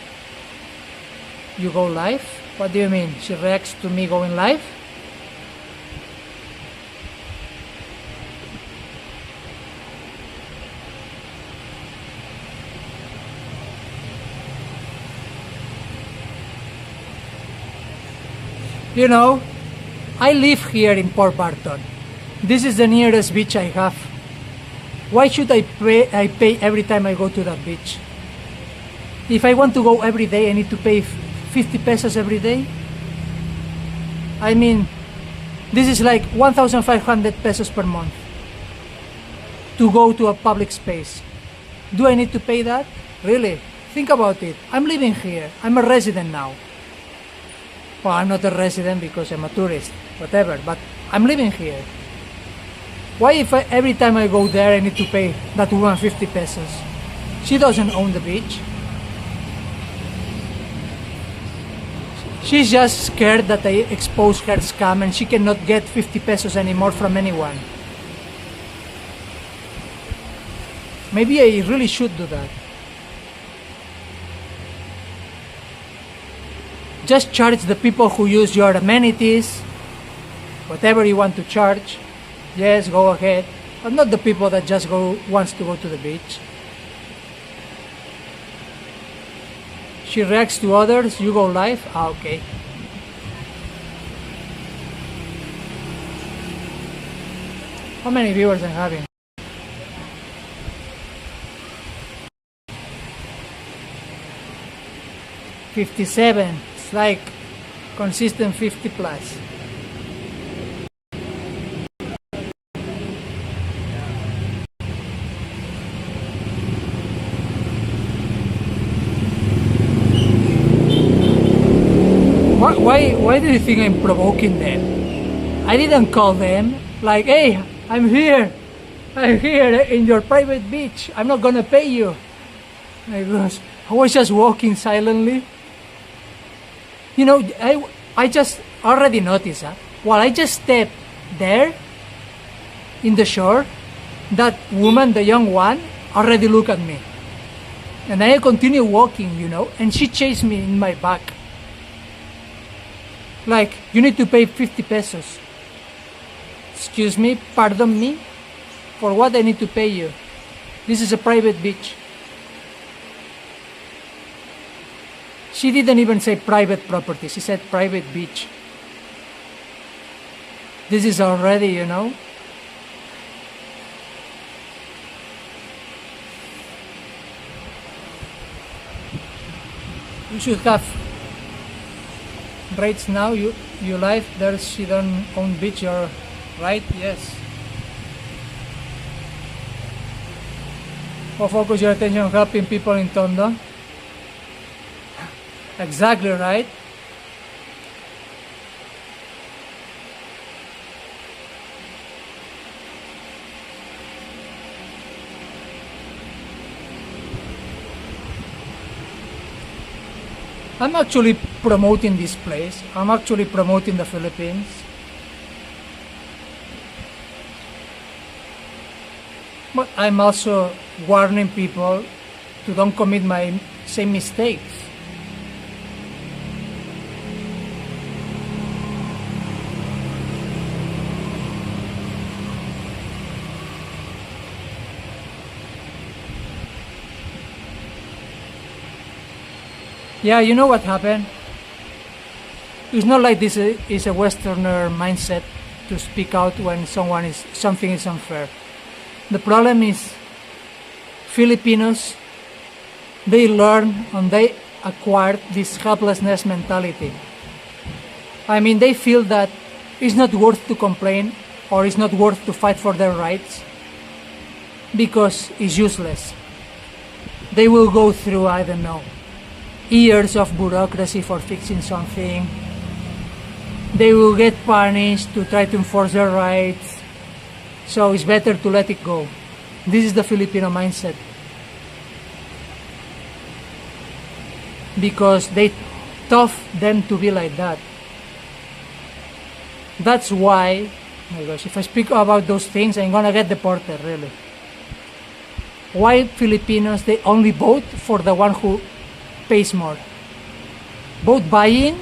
go live? What do you mean? She reacts to me going live? You know, I live here in Port Barton. This is the nearest beach I have. Why should I pay every time I go to that beach? If I want to go every day, I need to pay 50 pesos every day? I mean, this is like 1,500 pesos per month to go to a public space. Do I need to pay that? Really? Think about it. I'm living here. I'm a resident now. Well, I'm not a resident because I'm a tourist, whatever, but I'm living here. Why if every time I go there I need to pay that woman 50 pesos? She doesn't own the beach. She's just scared that I expose her scam and she cannot get 50 pesos anymore from anyone. Maybe I really should do that. Just charge the people who use your amenities, whatever you want to charge. Yes, go ahead, but not the people that just wants to go to the beach. She reacts to others, you go live? Ah, okay. How many viewers I'm having? 57. It's like consistent 50 plus. Why do you think I'm provoking them? I didn't call them like, hey, I'm here in your private beach, I'm not gonna pay you. I was just walking silently. You know, I just already noticed, while I just stepped there in the shore, that woman, the young one, already looked at me. And I continue walking, you know, and she chased me in my back. Like, you need to pay 50 pesos. Excuse me, pardon me? For what I need to pay you? This is a private beach. She didn't even say private property, she said private beach. This is already, you know. You should have rates now. You live there. She don't own beach. You're right. Yes. Or focus your attention on helping people in Tondo. Exactly right. I'm actually promoting this place. I'm actually promoting the Philippines. But I'm also warning people to don't commit my same mistakes. Yeah, you know what happened? It's not like this is a Westerner mindset to speak out when something is unfair. The problem is Filipinos, they learn and they acquire this helplessness mentality. I mean, they feel that it's not worth to complain or it's not worth to fight for their rights because it's useless. They will go through, I don't know, years of bureaucracy for fixing something. They will get punished to try to enforce their rights. So it's better to let it go. This is the Filipino mindset. Because they taught them to be like that. That's why, oh my gosh, if I speak about those things, I'm gonna get deported, really. Why Filipinos, they only vote for the one who pays more? Vote buying,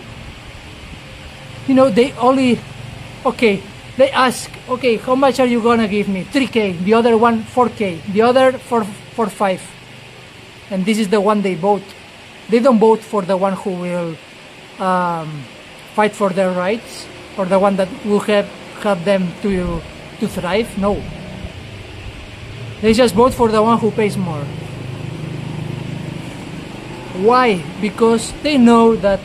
you know, they only, okay, they ask, okay, how much are you gonna give me? 3K, the other one 4K, the other for 5. And this is the one they vote. They don't vote for the one who will fight for their rights or the one that will help them to thrive. No. They just vote for the one who pays more. Why? Because they know that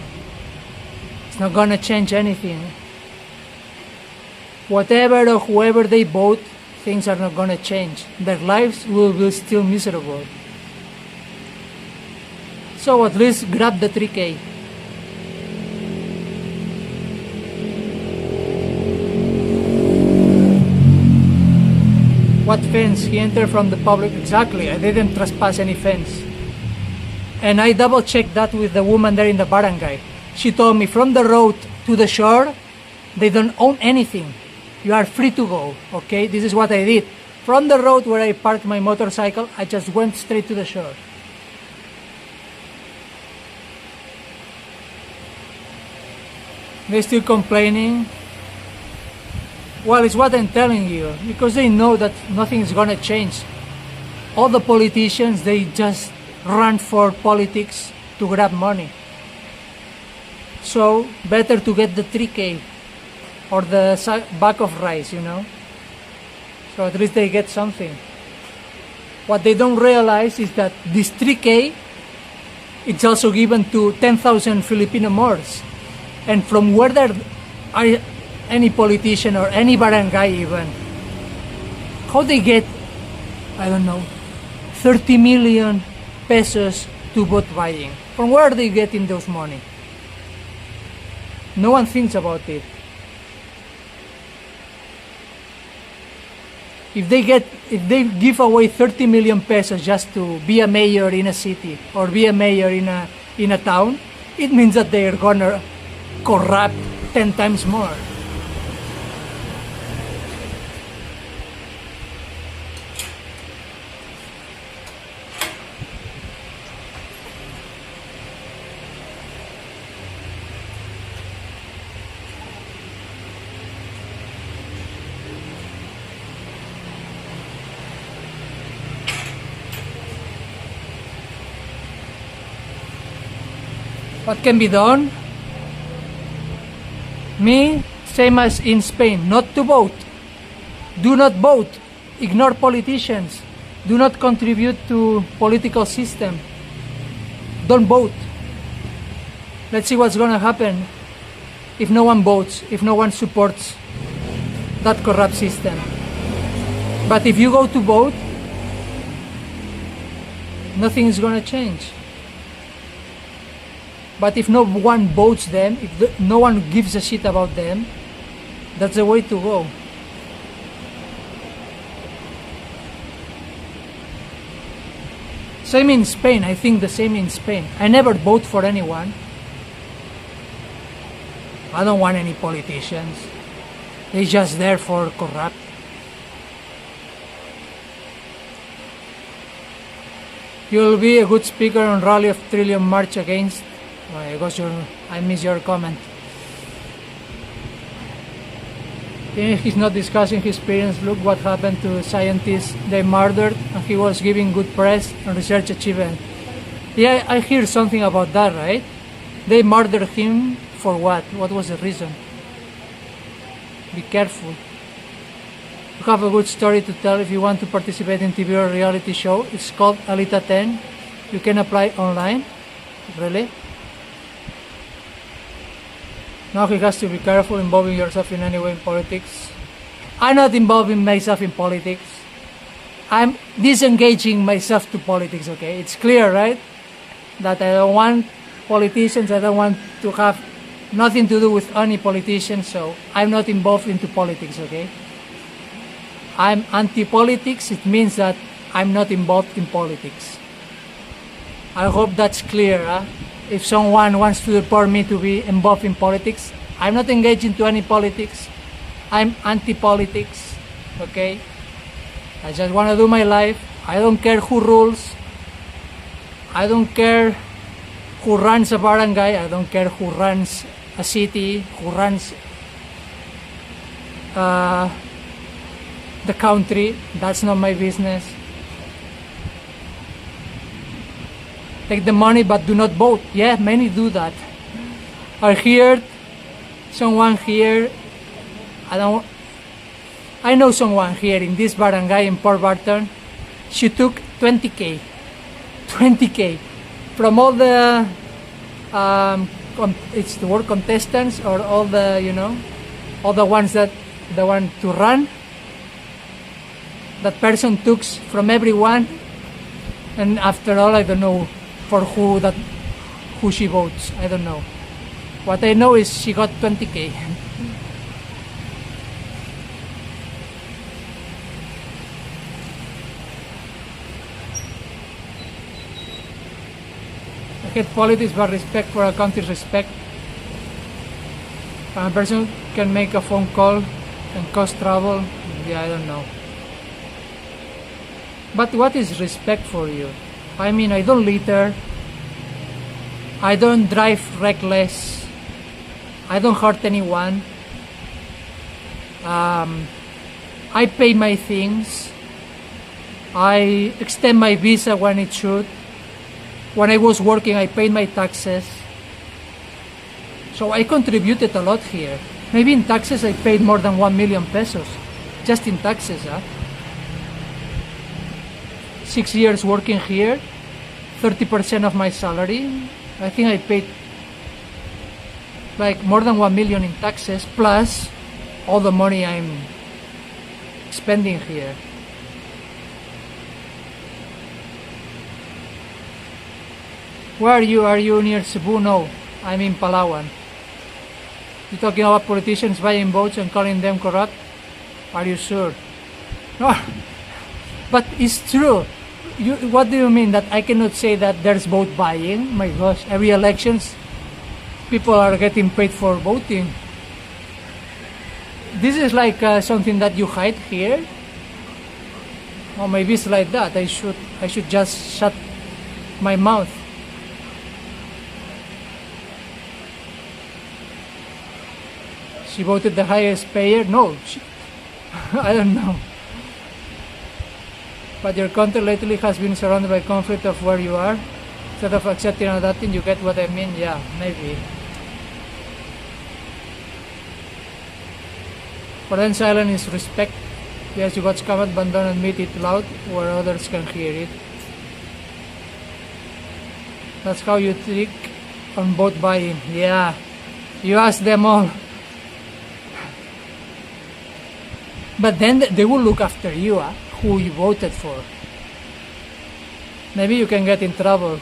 it's not gonna change anything. Whatever or whoever they vote, things are not gonna change. Their lives will be still miserable. So at least grab the 3K. What fence? He entered from the public. Exactly, I didn't trespass any fence. And I double checked that with the woman there in the barangay. She told me from the road to the shore, they don't own anything. You are free to go, okay? This is what I did. From the road where I parked my motorcycle, I just went straight to the shore. They're still complaining. Well, it's what I'm telling you, because they know that nothing is gonna change. All the politicians, they just run for politics to grab money. So, better to get the 3K or the bag of rice, you know? So at least they get something. What they don't realize is that this 3K, it's also given to 10,000 Filipino Moors. And from where there are any politician or any barangay even, how they get, I don't know, 30 million pesos to vote buying? From where are they getting those money? No one thinks about it. If they give away 30 million pesos just to be a mayor in a city or be a mayor in a town, it means that they are gonna corrupt 10 times more. What can be done? Me, same as in Spain, not to vote. Do not vote. Ignore politicians. Do not contribute to political system. Don't vote. Let's see what's gonna happen if no one votes, if no one supports that corrupt system. But if you go to vote, nothing is gonna change. But if no one votes them, if no one gives a shit about them, that's the way to go. Same in Spain, I think the same in Spain. I never vote for anyone. I don't want any politicians. They're just there for corrupt. You'll be a good speaker on Rally of Trillium March Against. I miss your comment. He's not discussing his experience. Look what happened to scientists they murdered, and he was giving good press and research achievement. Yeah, I hear something about that, right? They murdered him for what? What was the reason? Be careful. You have a good story to tell if you want to participate in TV or reality show. It's called Alita 10. You can apply online. Really? Now he has to be careful involving yourself in any way in politics. I'm not involving myself in politics. I'm disengaging myself to politics, okay? It's clear, right? That I don't want politicians. I don't want to have nothing to do with any politician, so I'm not involved into politics, okay? I'm anti-politics. It means that I'm not involved in politics. I hope that's clear, huh? If someone wants to report me to be involved in politics, I'm not engaged into any politics. I'm anti-politics, okay? I just want to do my life. I don't care who rules. I don't care who runs a barangay. I don't care who runs a city, who runs the country. That's not my business. Take the money but do not vote. Yeah, many do that. I heard someone here, I know someone here in this barangay in Port Barton. She took 20K from all the it's the word contestants, or all the, you know, all the ones that they want to run. That person took from everyone, and after all, I don't know for who she votes. I don't know. What I know is she got 20K. I hate politics, but respect for a country's respect. A person can make a phone call and cause trouble. Yeah, I don't know. But what is respect for you? I mean, I don't litter. I don't drive reckless. I don't hurt anyone. I pay my things. I extend my visa when it should. When I was working, I paid my taxes. So I contributed a lot here. Maybe in taxes I paid more than 1 million pesos. Just in taxes, huh? 6 years working here, 30% of my salary. I think I paid like more than 1 million in taxes, plus all the money I'm spending here. Where are you? Are you near Cebu? No, I'm in Palawan. You talking about politicians buying votes and calling them corrupt? Are you sure? No, but it's true. What do you mean that I cannot say that there's vote buying? My gosh, every elections, people are getting paid for voting. This is like something that you hide here. Or maybe it's like that. I should just shut my mouth. She voted the highest payer? No, I don't know. But your country lately has been surrounded by conflict of where you are. Instead of accepting and adapting, you get what I mean? Yeah, maybe. For then silence is respect. Yes, you got scammed, but don't admit it loud where others can hear it. That's how you think on vote buying. Yeah, you ask them all. But then they will look after you, who you voted for. maybe you can get in trouble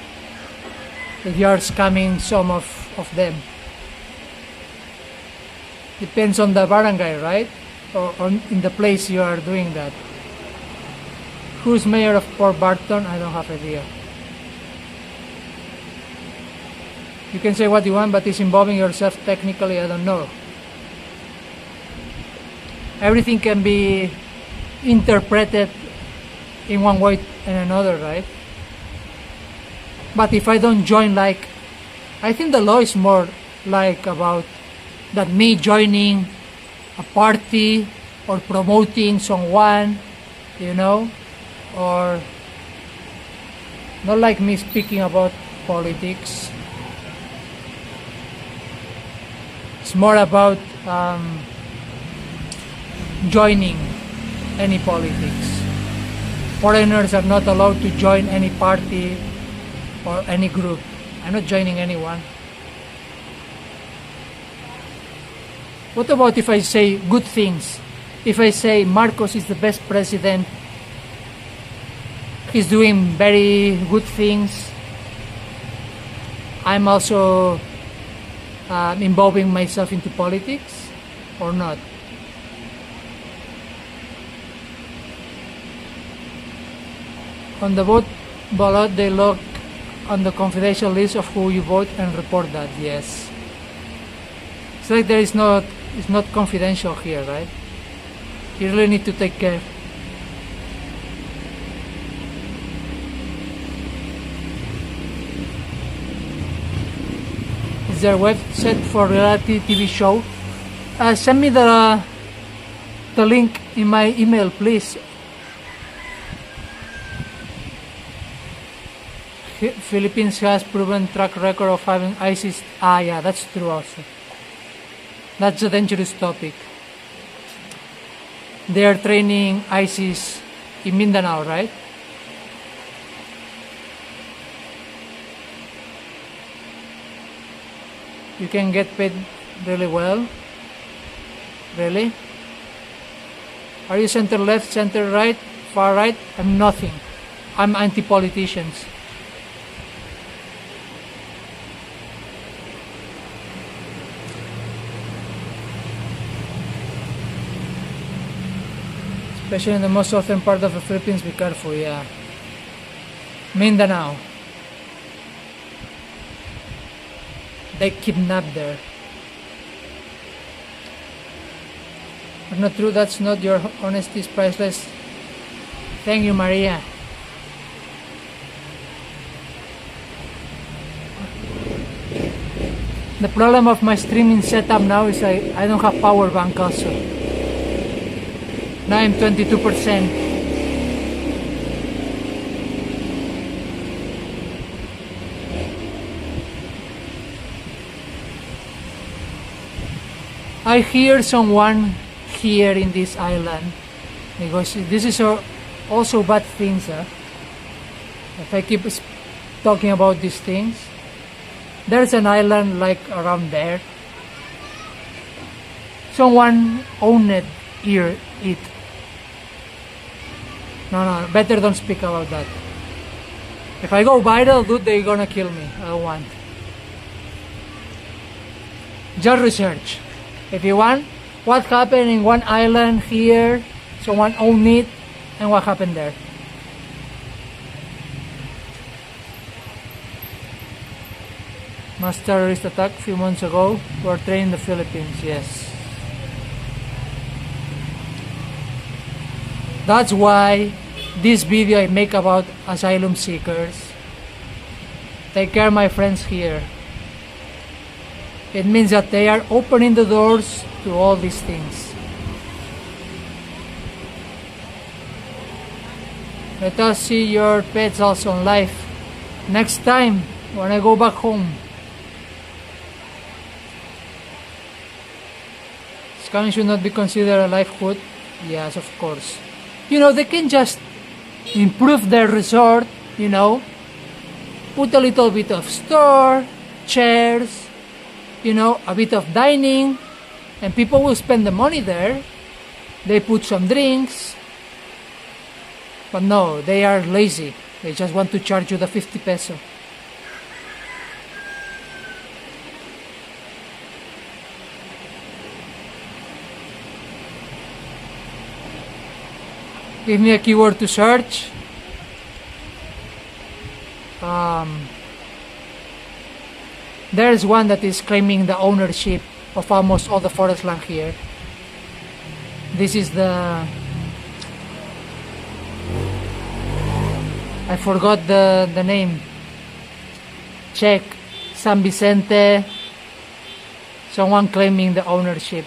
if you are scamming some of them. Depends on the barangay, right? Or in the place you are doing that. Who's mayor of Port Barton? I don't have idea. You can say what you want, but it's involving yourself technically, I don't know. Everything can be interpreted in one way and another, right? But if I don't join, like, I think the law is more like about that me joining a party or promoting someone, you know, or not like me speaking about politics. It's more about joining any politics. Foreigners are not allowed to join any party or any group. I'm not joining anyone. What about if I say good things? If I say Marcos is the best president, he's doing very good things, I'm also involving myself into politics or not? On the vote ballot, they look on the confidential list of who you vote and report that. Yes, it's like there is not, it's not confidential here, right? You really need to take care. Is there a website for reality TV show? Send me the link in my email, please. Philippines has proven track record of having ISIS. Yeah, that's true also. That's a dangerous topic. They are training ISIS in Mindanao, right? You can get paid really well. Really? Are you center left, center right, far right? I'm nothing. I'm anti-politicians. Especially in the most southern part of the Philippines, be careful, yeah. Mindanao. They kidnapped there. But not true, that's not, your honesty is priceless. Thank you, Maria. The problem of my streaming setup now is I don't have power bank also. Now I'm 22%. I hear someone here in this island, because this is also bad things. If I keep talking about these things, there's an island like around there. Someone owned it. No, better don't speak about that. If I go viral, dude, they're gonna kill me. I don't want. Just research. If you want, what happened in one island here, someone owned it, and what happened there. Mass terrorist attack a few months ago, portrayed in the Philippines, yes. That's why this video I make about asylum seekers. Take care, my friends here. It means that they are opening the doors to all these things. Let us see your pets also on live next time when I go back home. Scamming should not be considered a livelihood. Yes, of course. You know, they can just improve their resort, you know, put a little bit of store, chairs, you know, a bit of dining, and people will spend the money there. They put some drinks, but no, they are lazy. They just want to charge you the 50 peso. Give me a keyword to search. There's one that is claiming the ownership of almost all the forest land here. This is the... I forgot the name. Check. San Vicente. Someone claiming the ownership.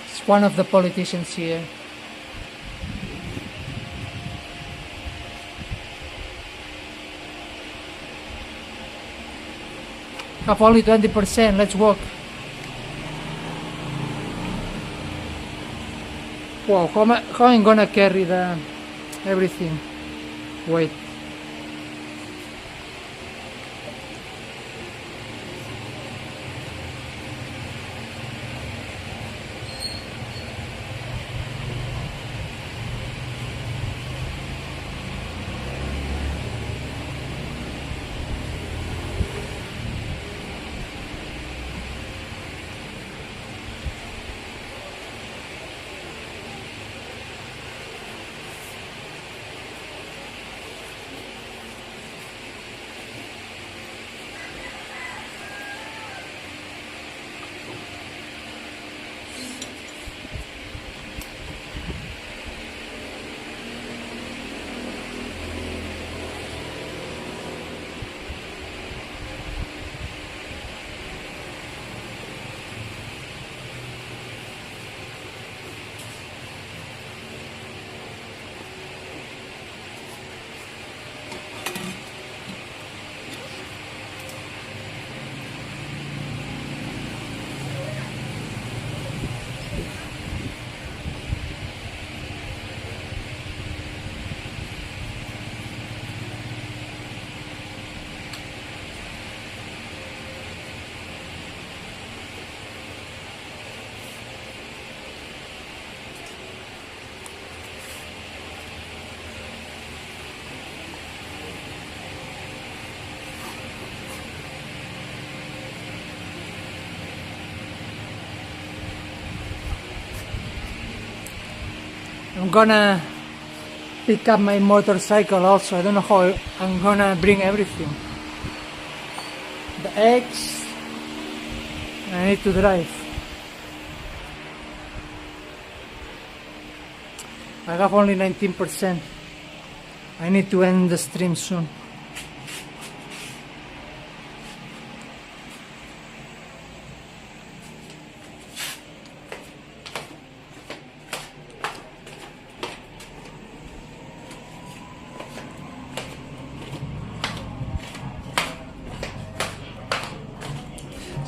It's one of the politicians here. Have only 20%, let's walk. Wow, how I'm gonna carry the everything? Wait. I'm gonna pick up my motorcycle also. I don't know how I'm gonna bring everything. The eggs. I need to drive. I have only 19%. I need to end the stream soon.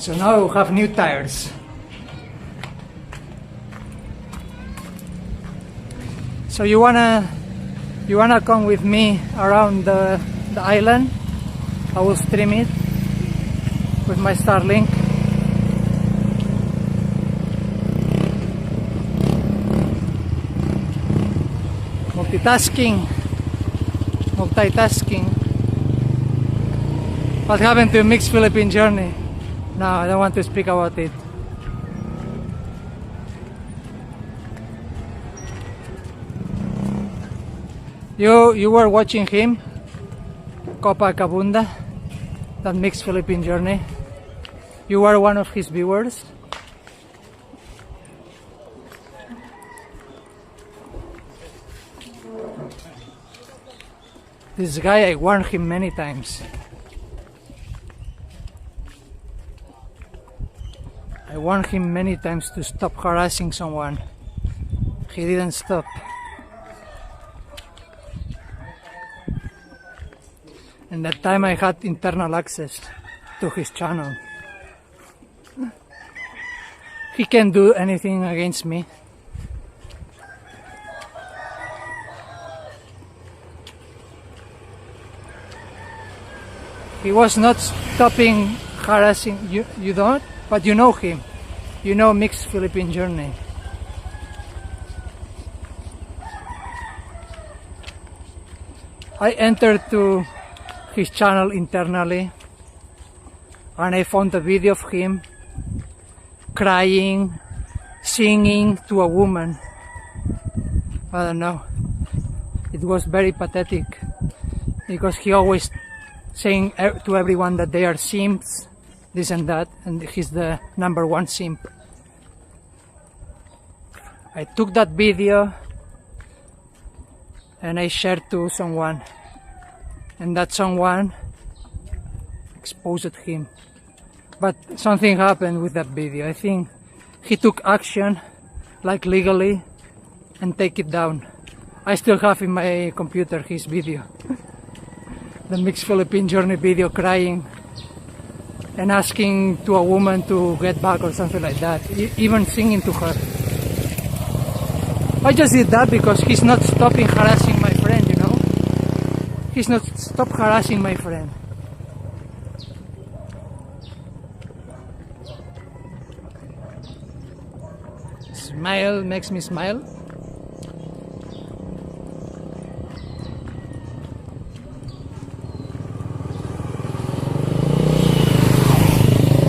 So now we have new tires. So you wanna come with me around the island? I will stream it with my Starlink. Multitasking. What happened to Mixed Philippine Journey? No, I don't want to speak about it. You were watching him, Copacabunda, that Mixed Philippine Journey. You were one of his viewers. This guy, I warned him many times. I warned him many times to stop harassing someone. He didn't stop. And that time I had internal access to his channel. He can't do anything against me. He was not stopping harassing you. You don't? But you know him. You know Mixed Philippine Journey. I entered to his channel internally and I found a video of him crying, singing to a woman. I don't know. It was very pathetic because he always saying to everyone that they are simps, this and that, and he's the #1 simp. I took that video and I shared to someone, and that someone exposed him. But something happened with that video. I think he took action, like legally, and take it down. I still have in my computer his video. The mixed Philippine journey video, crying and asking to a woman to get back or something like that, even singing to her. I just did that because he's not stopping harassing my friend, you know. He's not stop harassing my friend. Smile makes me smile.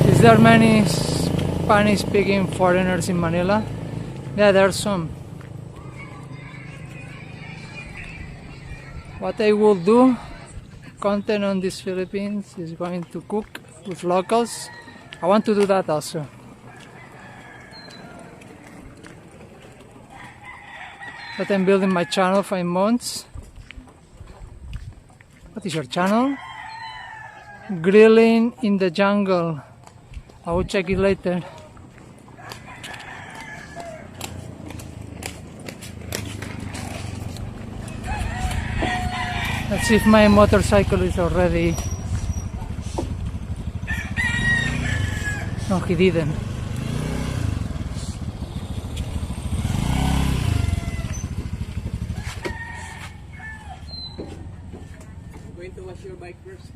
Is there many Spanish speaking foreigners in Manila? Yeah, there are some. What I will do, content on these Philippines, is going to cook with locals. I want to do that also. But I'm building my channel 5 months. What is your channel? Grilling in the jungle. I will check it later. Let's see if my motorcycle is already... No, he didn't. I'm going to wash your bike first.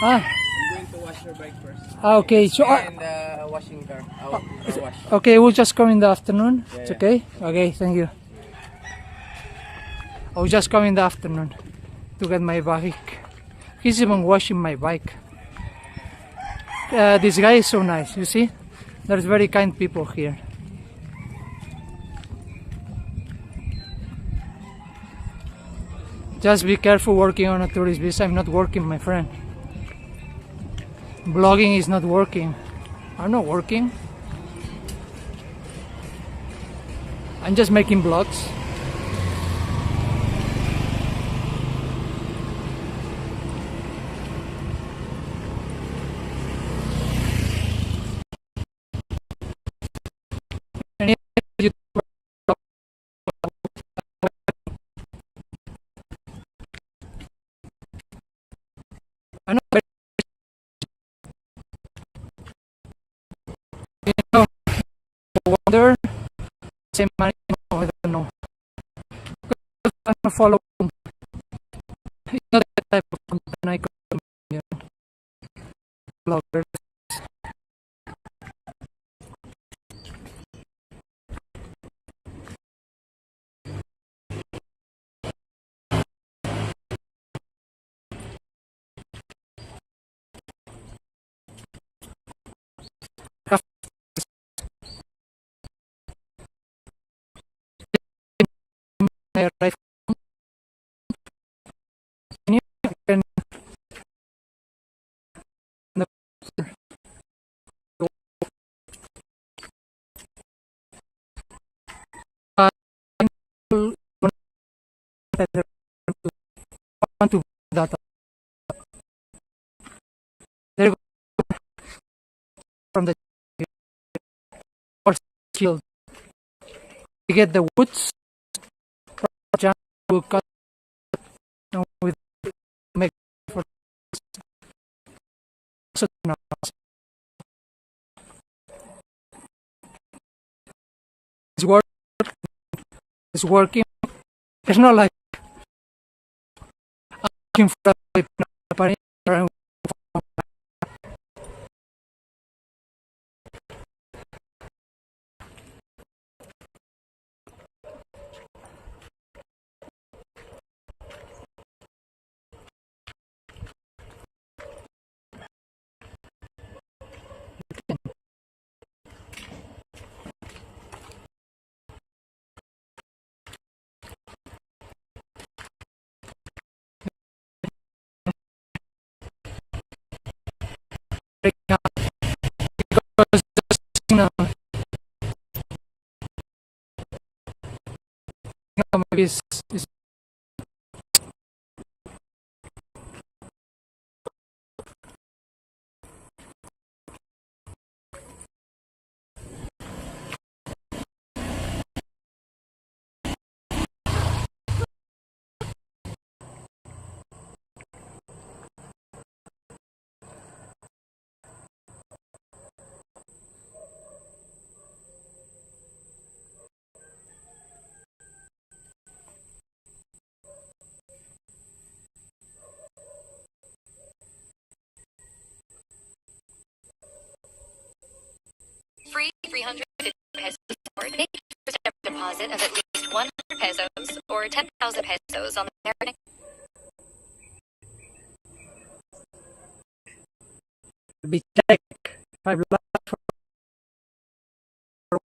Ah, I'm going to wash your bike first. okay. So, And washing car. Car wash. okay, we'll just come in the afternoon. Yeah, It's yeah. okay? Okay, thank you. I'll just come in the afternoon to get my bike. He's even washing my bike. This guy is so nice, you see? There's very kind people here. Just be careful working on a tourist visa. I'm not working, my friend. Blogging is not working. I'm not working. I'm just making blogs. Any YouTuber I know, you know, wonder, same money, I don't know. I'm not following. It's not that type of content I consume. Bloggers. I arrive in here, and the people want to that they go from the or skill. We get the woods from will cut and with make for it's work it's working. It's not like looking for a Free 350 pesos or make your first deposit of at least 100 pesos or 10,000 pesos on the parent. Be check 5 lakhs for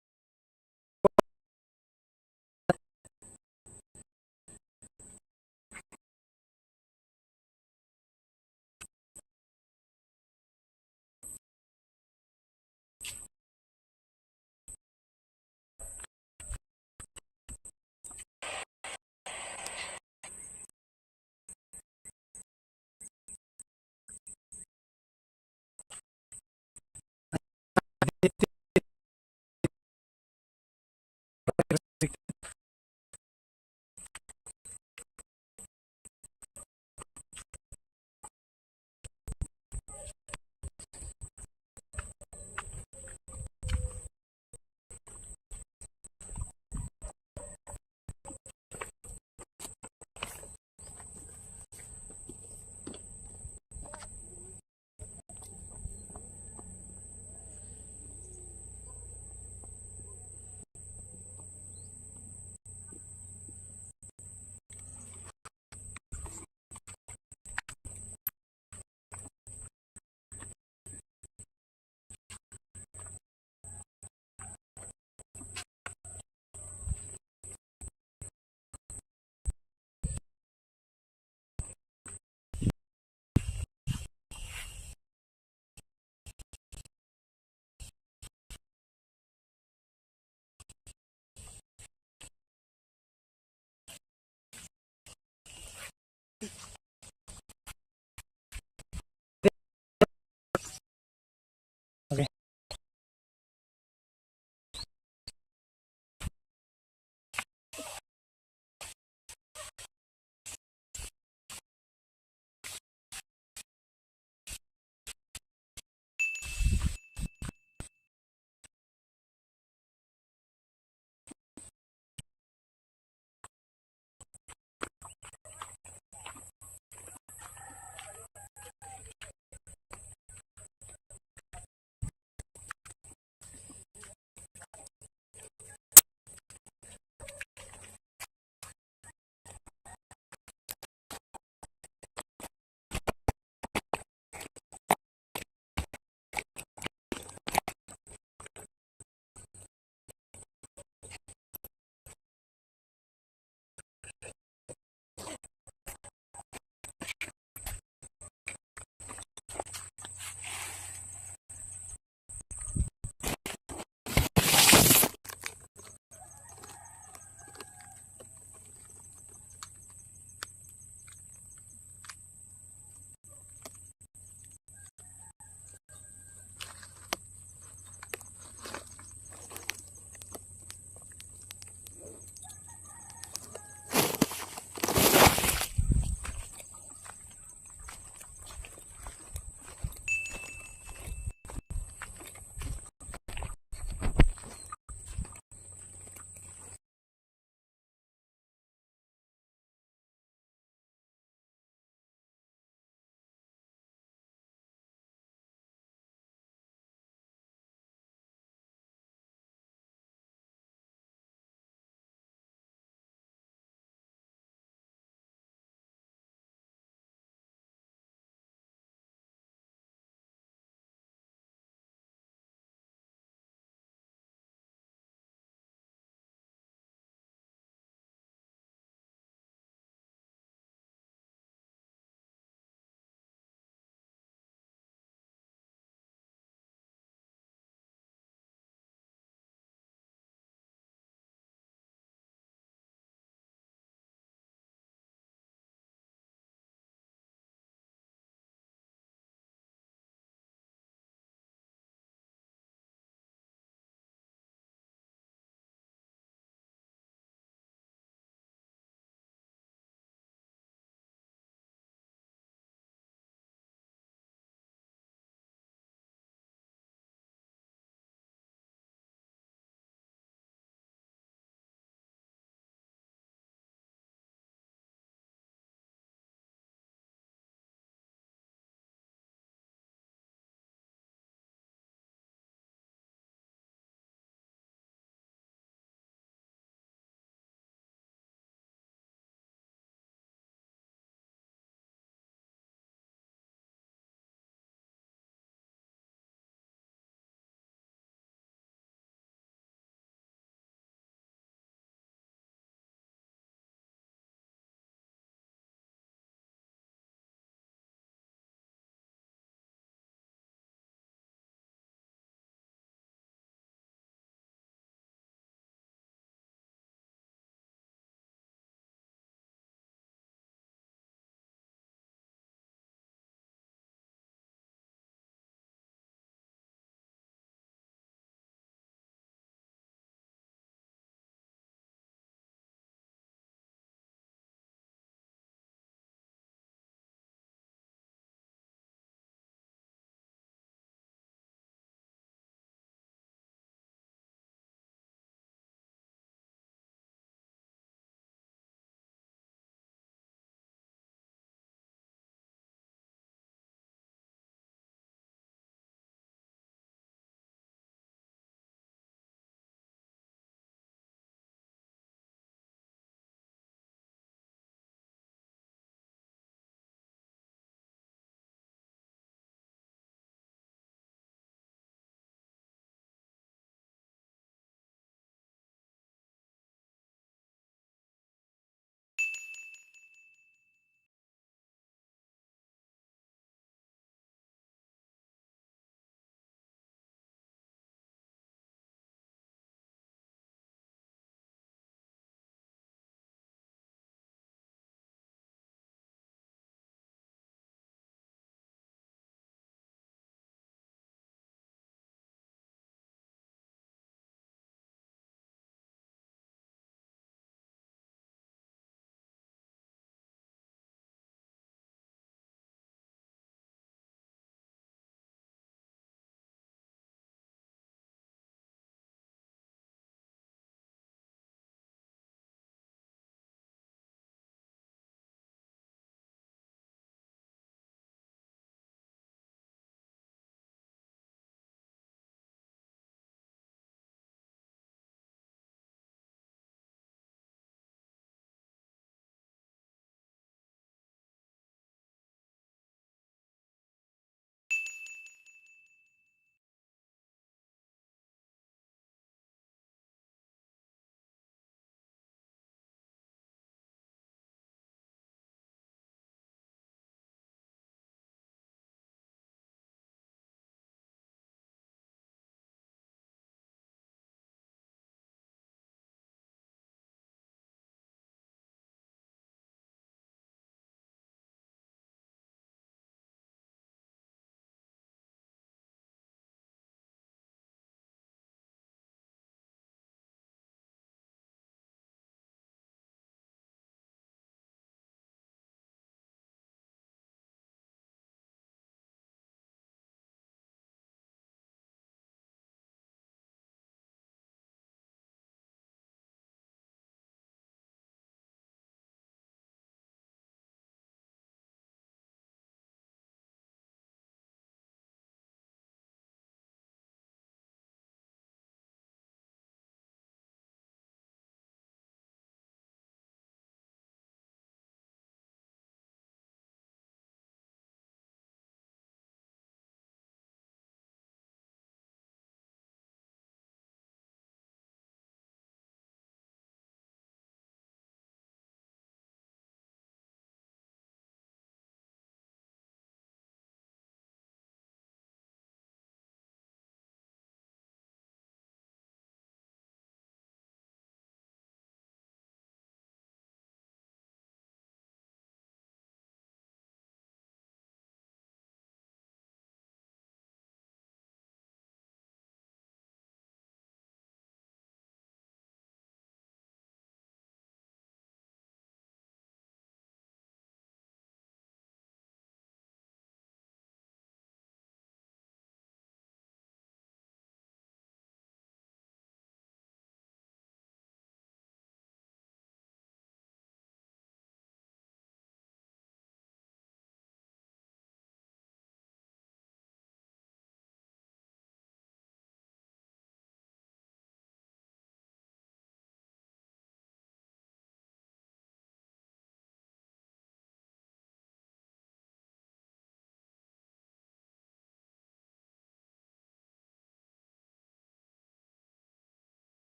okay.